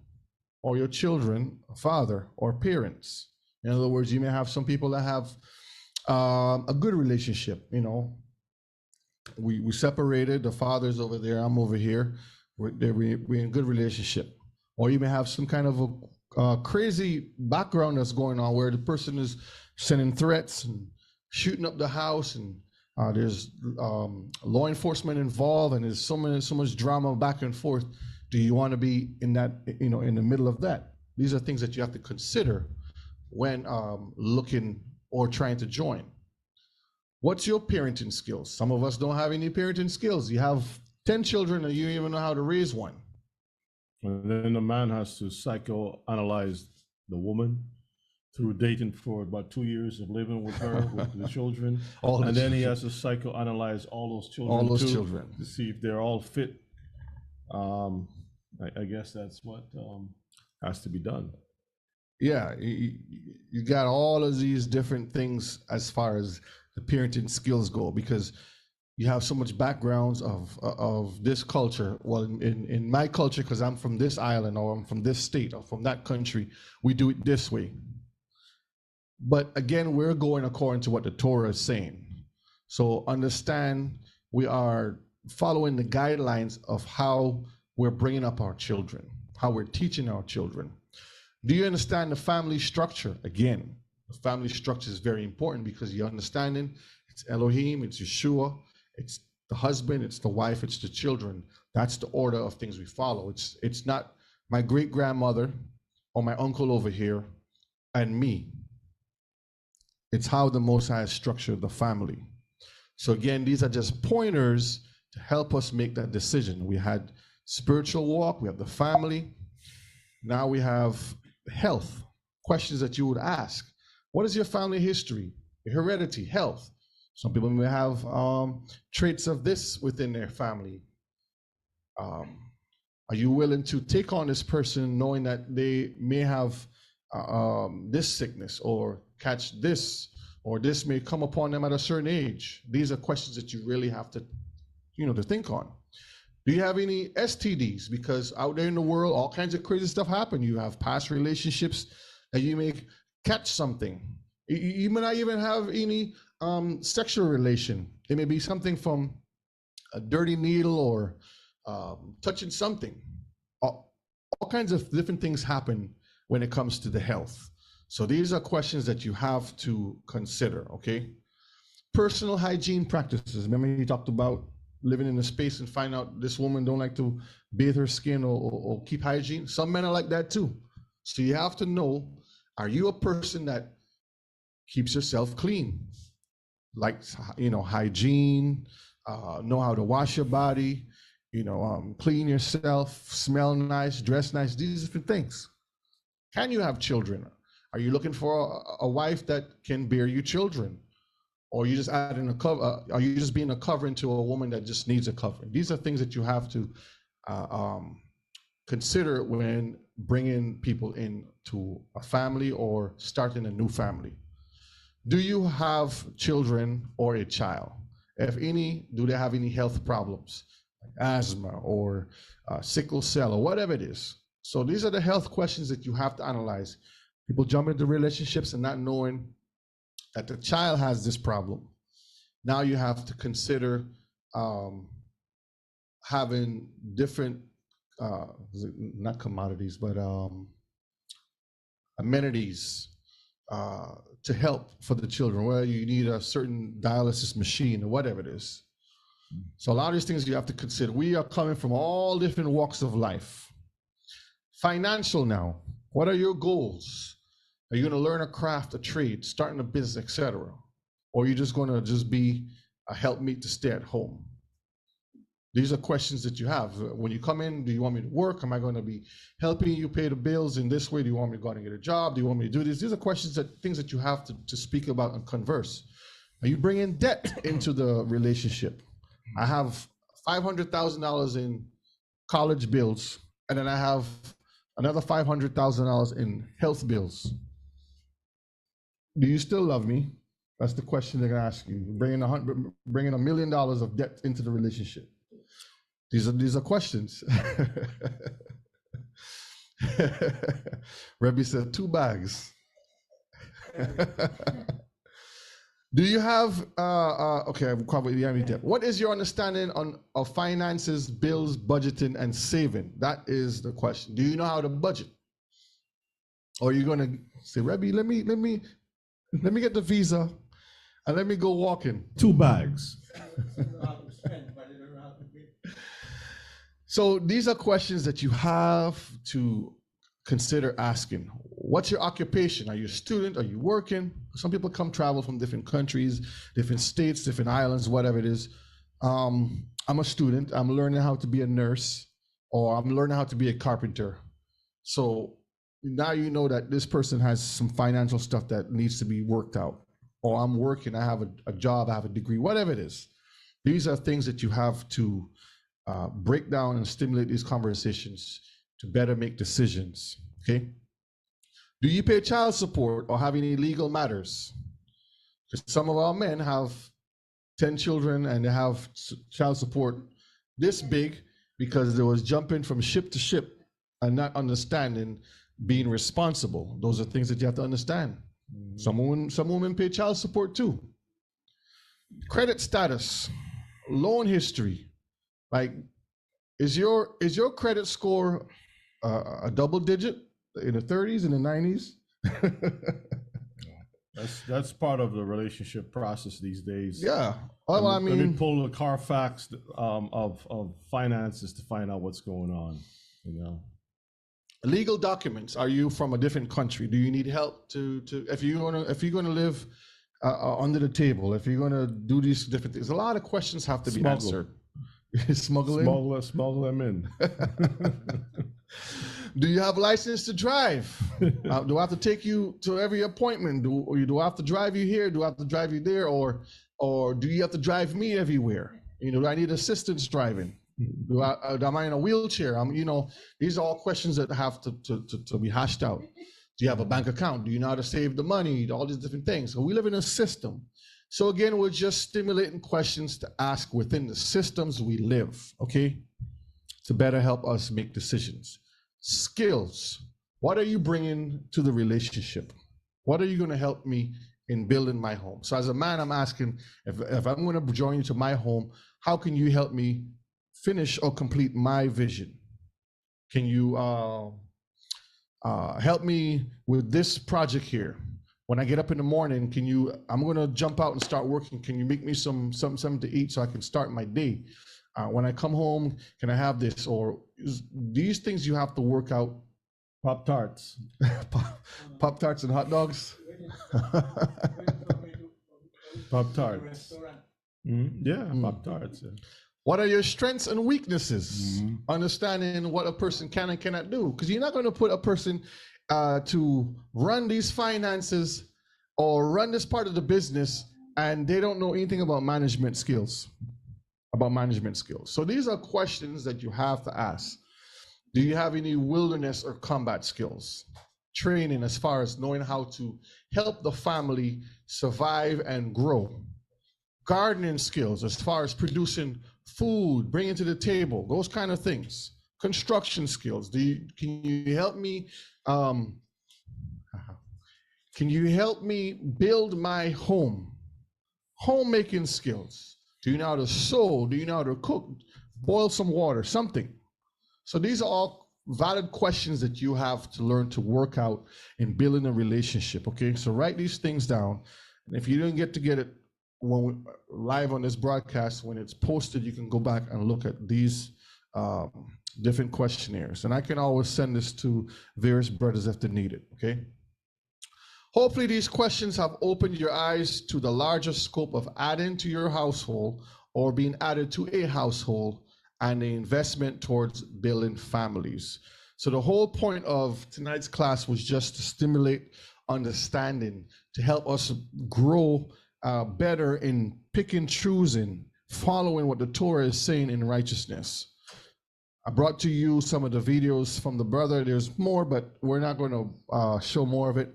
or your children, father or parents? In other words, you may have some people that have a good relationship. You know, we separated, the father's over there, I'm over here. We're in good relationship. Or you may have some kind of a crazy background that's going on where the person is sending threats and shooting up the house, and there's law enforcement involved, and there's so much drama back and forth. Do you want to be in that, in the middle of that? These are things that you have to consider when looking or trying to join. What's your parenting skills? Some of us don't have any parenting skills. You have 10 children and you don't even know how to raise one. And then the man has to psychoanalyze the woman through dating for about 2 years of living with her, with the children. And then he has to psychoanalyze all those children to see if they're all fit. I guess that's what has to be done. Yeah, you got all of these different things as far as the parenting skills go, because you have so much backgrounds of this culture. Well, in my culture, because I'm from this island, or I'm from this state, or from that country, we do it this way. But again, we're going according to what the Torah is saying. So understand, we are following the guidelines of how we're bringing up our children, how we're teaching our children. Do you understand the family structure? Again, the family structure is very important, because you're understanding it's Elohim, it's Yeshua, it's the husband, it's the wife, it's the children. That's the order of things we follow. It's not my great-grandmother or my uncle over here and me. It's how the Most High has structured the family. So again, these are just pointers to help us make that decision. We had spiritual walk, we have the family. Now we have health, questions that you would ask. What is your family history? Heredity, health. Some people may have traits of this within their family. Are you willing to take on this person knowing that they may have this sickness, or catch this, or this may come upon them at a certain age? These are questions that you really have to, to think on. Do you have any STDs? Because out there in the world, all kinds of crazy stuff happen. You have past relationships that you may catch something. You may not even have any sexual relation. It may be something from a dirty needle or touching something. All kinds of different things happen when it comes to the health. So these are questions that you have to consider, okay? Personal hygiene practices. Remember you talked about living in a space and find out this woman don't like to bathe her skin or keep hygiene. Some men are like that too. So you have to know, are you a person that keeps yourself clean? Like, hygiene, know how to wash your body, clean yourself, smell nice, dress nice, these different things. Can you have children? Are you looking for a wife that can bear you children? Or are you just adding a cover? Are you just being a covering to a woman that just needs a covering? These are things that you have to consider when bringing people into a family or starting a new family. Do you have children or a child? If any, do they have any health problems? asthma or sickle cell or whatever it is. So these are the health questions that you have to analyze. People jump into relationships and not knowing that the child has this problem. Now you have to consider having different, not commodities, but amenities to help for the children, whether you need a certain dialysis machine or whatever it is. So a lot of these things you have to consider. We are coming from all different walks of life. Financial now, what are your goals? Are you going to learn a craft, a trade, starting a business, etc.? Or are you just going to just be a helpmeet to stay at home? These are questions that you have. When you come in, do you want me to work? Am I going to be helping you pay the bills in this way? Do you want me to go out and get a job? Do you want me to do this? These are questions things that you have to speak about and converse. Are you bringing debt into the relationship? I have $500,000 in college bills, and then I have another $500,000 in health bills. Do you still love me? That's the question they're gonna ask you. Bringing $1 million of debt into the relationship. These are questions. Rebbe said 2 bags. Do you have okay, I've covered the debt. What is your understanding of finances, bills, budgeting, and saving? That is the question. Do you know how to budget? Or are you gonna say, Rebbe, let me get the visa and let me go walking? 2 bags. So these are questions that you have to consider asking. What's your occupation? Are you a student? Are you working? Some people come travel from different countries, different states, different islands, whatever it is. I'm a student. I'm learning how to be a nurse, or I'm learning how to be a carpenter. So now you know that this person has some financial stuff that needs to be worked out. Or I'm working, I have a job, I have a degree, whatever it is. These are things that you have to break down and stimulate these conversations to better make decisions, okay? Do you pay child support or have any legal matters? Because some of our men have 10 children and they have child support this big because they was jumping from ship to ship and not understanding being responsible. Those are things that you have to understand. Some women pay child support too. Credit status, loan history. Like, is your credit score a double digit in the 30s and the 90s? That's part of the relationship process these days. Yeah. Well, I mean, let me pull the Carfax of finances to find out what's going on. You know, legal documents. Are you from a different country? Do you need help to if you're gonna live under the table? If you're gonna do these different things, a lot of questions have to be answered. Smuggle them in. Do you have a license to drive? Do I have to take you to every appointment? Do I have to drive you here? Do I have to drive you there? Or do you have to drive me everywhere? You know, do I need assistance driving? Am I in a wheelchair? These are all questions that have to be hashed out. Do you have a bank account? Do you know how to save the money? All these different things. So we live in a system. So again, we're just stimulating questions to ask within the systems we live, okay? To better help us make decisions. Skills. What are you bringing to the relationship? What are you going to help me in building my home? So as a man, I'm asking, if I'm going to join you to my home, how can you help me finish or complete my vision? Can you help me with this project here? When I get up in the morning, I'm gonna jump out and start working. Can you make me something to eat so I can start my day? When I come home, can I have this? Or these things you have to work out. Pop-Tarts. Pop-Tarts and hot dogs. Pop-Tarts. Yeah, Pop-Tarts. Yeah. What are your strengths and weaknesses? Understanding what a person can and cannot do. Because you're not going to put a person to run these finances or run this part of the business and they don't know anything about management skills. So these are questions that you have to ask. Do you have any wilderness or combat skills? Training as far as knowing how to help the family survive and grow. Gardening skills as far as producing food, bringing to the table, those kind of things. Construction skills. Can you help me? Can you help me build my home? Homemaking skills. Do you know how to sew? Do you know how to cook? Boil some water, something. So these are all valid questions that you have to learn to work out in building a relationship, okay? So write these things down. And if you didn't get it when live on this broadcast, when it's posted, you can go back and look at these different questionnaires. And I can always send this to various brothers if they need it, okay? Hopefully these questions have opened your eyes to the larger scope of adding to your household or being added to a household and the investment towards building families. So the whole point of tonight's class was just to stimulate understanding, to help us grow better in picking, choosing, following what the Torah is saying in righteousness. I brought to you some of the videos from the brother. There's more, but we're not going to show more of it.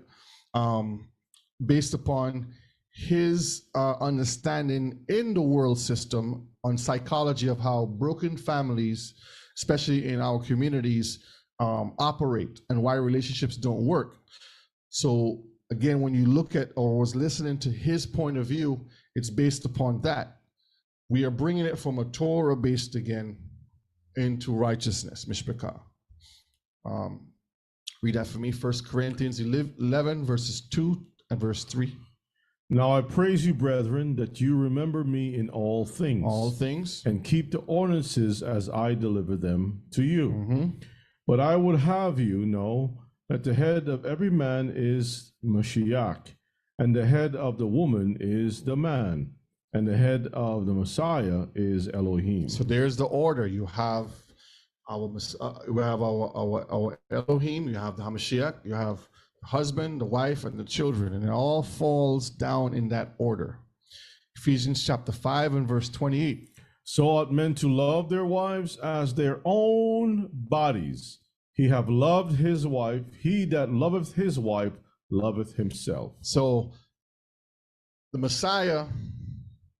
Based upon his understanding in the world system on psychology of how broken families, especially in our communities, operate and why relationships don't work. So again, when you look at or was listening to his point of view, it's based upon that. We are bringing it from a Torah based again into righteousness, Mishpachah. Read that for me, 1 Corinthians 11, verses 2 and verse 3. Now I praise you, brethren, that you remember me in all things. All things. And keep the ordinances as I deliver them to you. Mm-hmm. But I would have you know that the head of every man is Mashiach, and the head of the woman is the man, and the head of the Messiah is Elohim. So there's the order. You have our Elohim, you have the Hamashiach, you have the husband, the wife, and the children, and it all falls down in that order. Ephesians chapter 5 and verse 28. So ought men to love their wives as their own bodies. He have loved his wife. He that loveth his wife loveth himself. So the Messiah,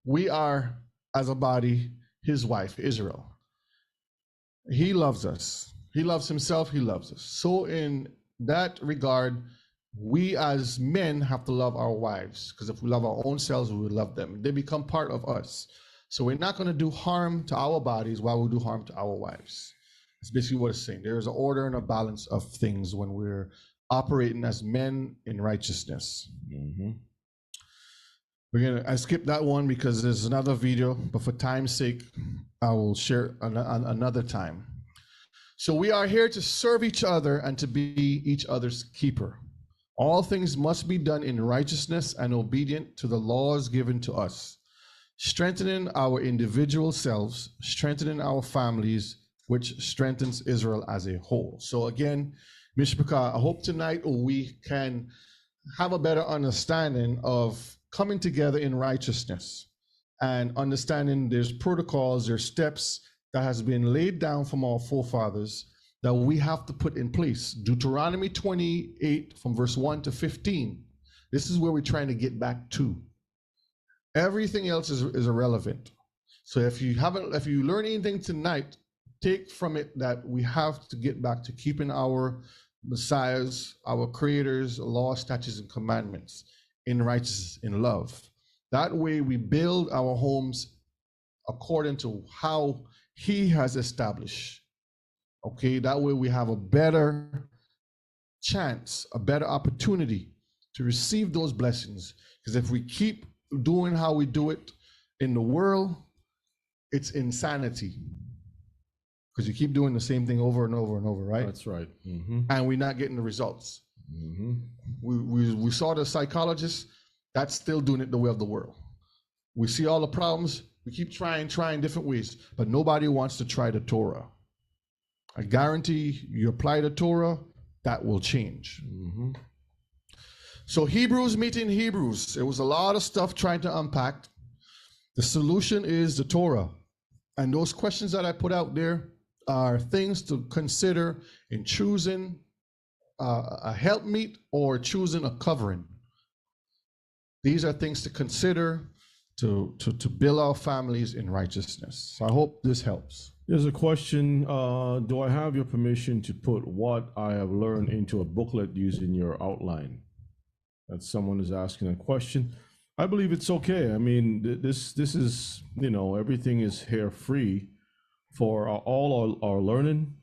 we are as a body, his wife, Israel. He loves us. He loves himself. He loves us. So in that regard, we as men have to love our wives, because if we love our own selves, we will love them. They become part of us. So we're not going to do harm to our bodies while we do harm to our wives. That's basically what it's saying. There is an order and a balance of things when we're operating as men in righteousness. Mm-hmm. I skipped that one because there's another video, but for time's sake, I will share another time. So we are here to serve each other and to be each other's keeper. All things must be done in righteousness and obedient to the laws given to us, strengthening our individual selves, strengthening our families, which strengthens Israel as a whole. So again, Mishpachah, I hope tonight we can have a better understanding of coming together in righteousness and understanding there's protocols, there's steps that has been laid down from our forefathers that we have to put in place. Deuteronomy 28 from verse 1 to 15. This is where we're trying to get back to. Everything else is irrelevant. So if you learn anything tonight, take from it that we have to get back to keeping our messiahs, our creators, law, statutes, and commandments in righteousness, in love. That way we build our homes according to how he has established. Okay, that way we have a better chance, a better opportunity to receive those blessings. Because if we keep doing how we do it in the world, it's insanity. Because you keep doing the same thing over and over and over, right? That's right. Mm-hmm. And we're not getting the results. Mm-hmm. We saw the psychologists, that's still doing it the way of the world. We see all the problems, we keep trying different ways, but nobody wants to try the Torah. I guarantee you apply the Torah, that will change. Mm-hmm. So Hebrews meeting Hebrews, it was a lot of stuff trying to unpack. The solution is the Torah. And those questions that I put out there are things to consider in choosing a helpmeet or choosing a covering. These are things to consider to build our families in righteousness. So I hope this helps. There's a question. Do I have your permission to put what I have learned into a booklet using your outline? That someone is asking a question. I believe it's okay. I mean, this is, everything is here free for all our learning.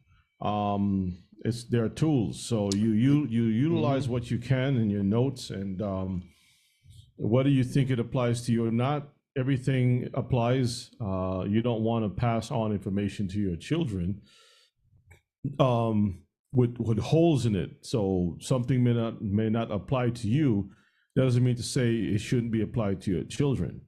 There are tools, so you utilize what you can in your notes, and whether you think it applies to you or not, everything applies. You don't want to pass on information to your children with holes in it. So something may not apply to you. Doesn't mean to say it shouldn't be applied to your children.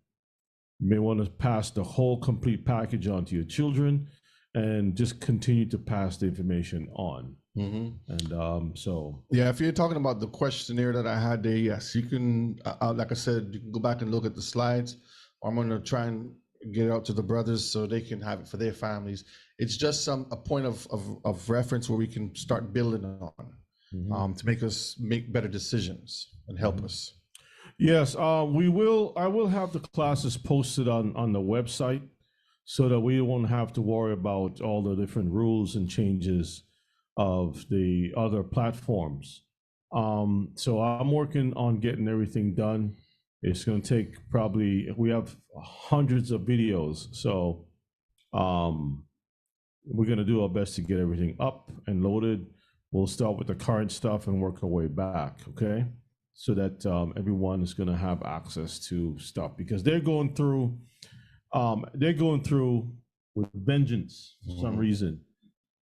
You may want to pass the whole complete package on to your children, and just continue to pass the information on. And so if you're talking about the questionnaire that I had there, yes, you can. Like I said, you can go back and look at the slides. I'm going to try and get it out to the brothers so they can have it for their families. It's just a point of reference where we can start building on to make us make better decisions and help us. Yes, I will have the classes posted on the website, so that we won't have to worry about all the different rules and changes of the other platforms. So I'm working on getting everything done. It's going to take we have hundreds of videos. So we're going to do our best to get everything up and loaded. We'll start with the current stuff and work our way back, okay? So that everyone is going to have access to stuff, because they're going through with vengeance for some reason,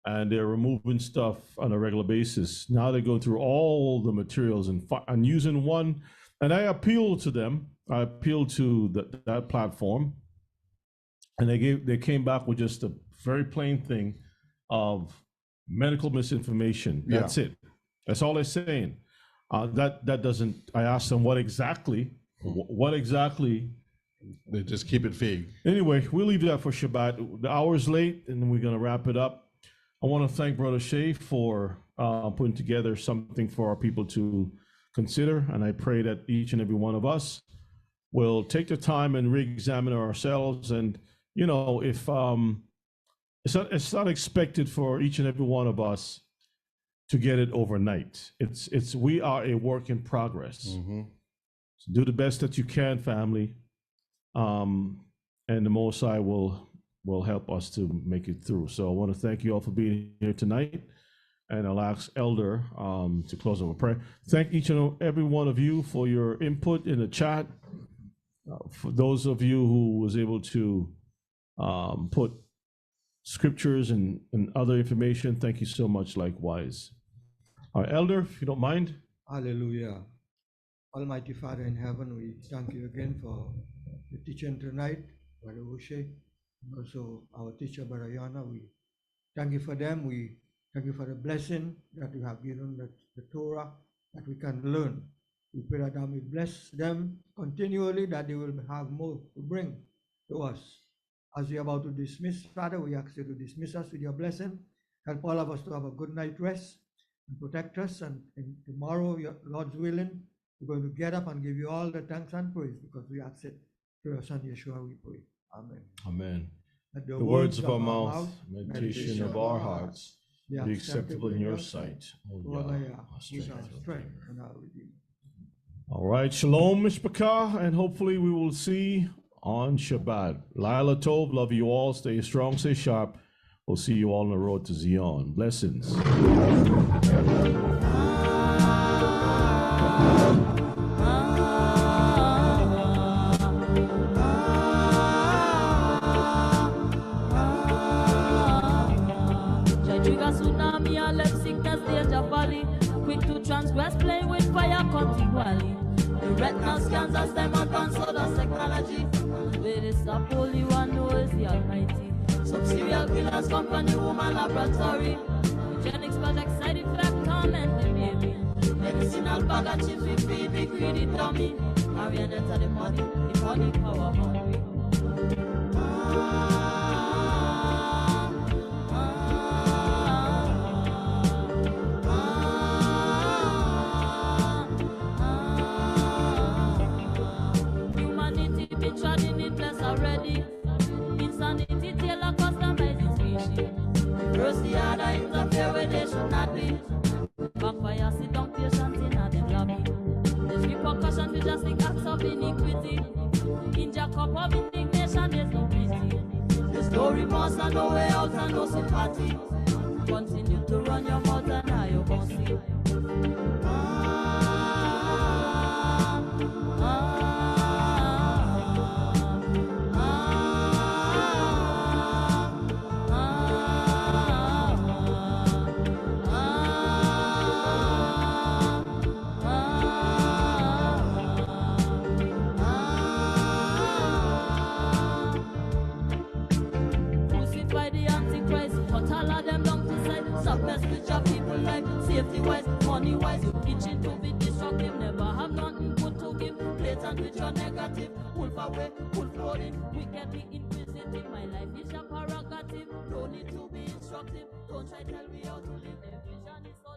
and they're removing stuff on a regular basis. Now they're going through all the materials and using one. And I appealed to them. I appealed to that platform, and they came back with just a very plain thing of medical misinformation. That's it. That's all they're saying. That doesn't. I asked them what exactly. They just keep it vague. Anyway, we'll leave that for Shabbat. The hour's late, and we're going to wrap it up. I want to thank Brother Shea for putting together something for our people to consider, and I pray that each and every one of us will take the time and re-examine ourselves. And if it's not expected for each and every one of us to get it overnight. We are a work in progress. So do the best that you can, family. And the Most High will help us to make it through. So I want to thank you all for being here tonight, and I'll ask Elder to close with a prayer. Thank each and every one of you for your input in the chat. For those of you who was able to put scriptures and other information, thank you so much likewise. All right, Elder, if you don't mind. Hallelujah. Almighty Father in heaven, we thank you again for the teaching tonight, Brother Oshe, and also our teacher, Brother Yana. We thank you for them. We thank you for the blessing that you have given the Torah that we can learn. We pray that we bless them continually, that they will have more to bring to us. As we are about to dismiss, Father, we ask you to dismiss us with your blessing. Help all of us to have a good night rest and protect us. And tomorrow, Lord's willing, we're going to get up and give you all the thanks and praise, because we ask it through your Son Yeshua, we pray. Amen. Amen. Let The words of our mouth, meditation of our hearts, be acceptable in your sight. Our strength and our Redeemer. All right, Shalom, Mishpachah, and hopefully we will see on Shabbat. Laila Tov, love you all. Stay strong, stay sharp. We'll see you all on the road to Zion. Blessings. Tsunami, I left sickness, danger valley. Quick to transgress, play with fire continually. The retinal scans as them advance, so that's technology. Where this up, only one knows the Almighty. Some serial killers, company, woman, laboratory. Eugenics project, side effect, torment the baby. Medicinal bag of chips, we feed the greedy dummy. Marionette of the money power hungry. Humanity be trodden Vanity tailor customize his spaceship. First the other interfere where they should not be. Backfire sit down patient in a them lobby. There's repercussion for just the acts of iniquity. In your cup of indignation there's no pity. There's no remorse and no way out and no sympathy. Continue to run your mouth and now you're gonna see. Crucify the Antichrist, cut all of them down to sight. Stop mess with your people life, safety wise, money wise. You itching to be destructive, never have nothing good to give. Blatant with your negative, wolf away, wolf loading. Wickedly inquisitive, my life is your prerogative. Don't need to be instructive, don't try tell me how to live. Their vision is so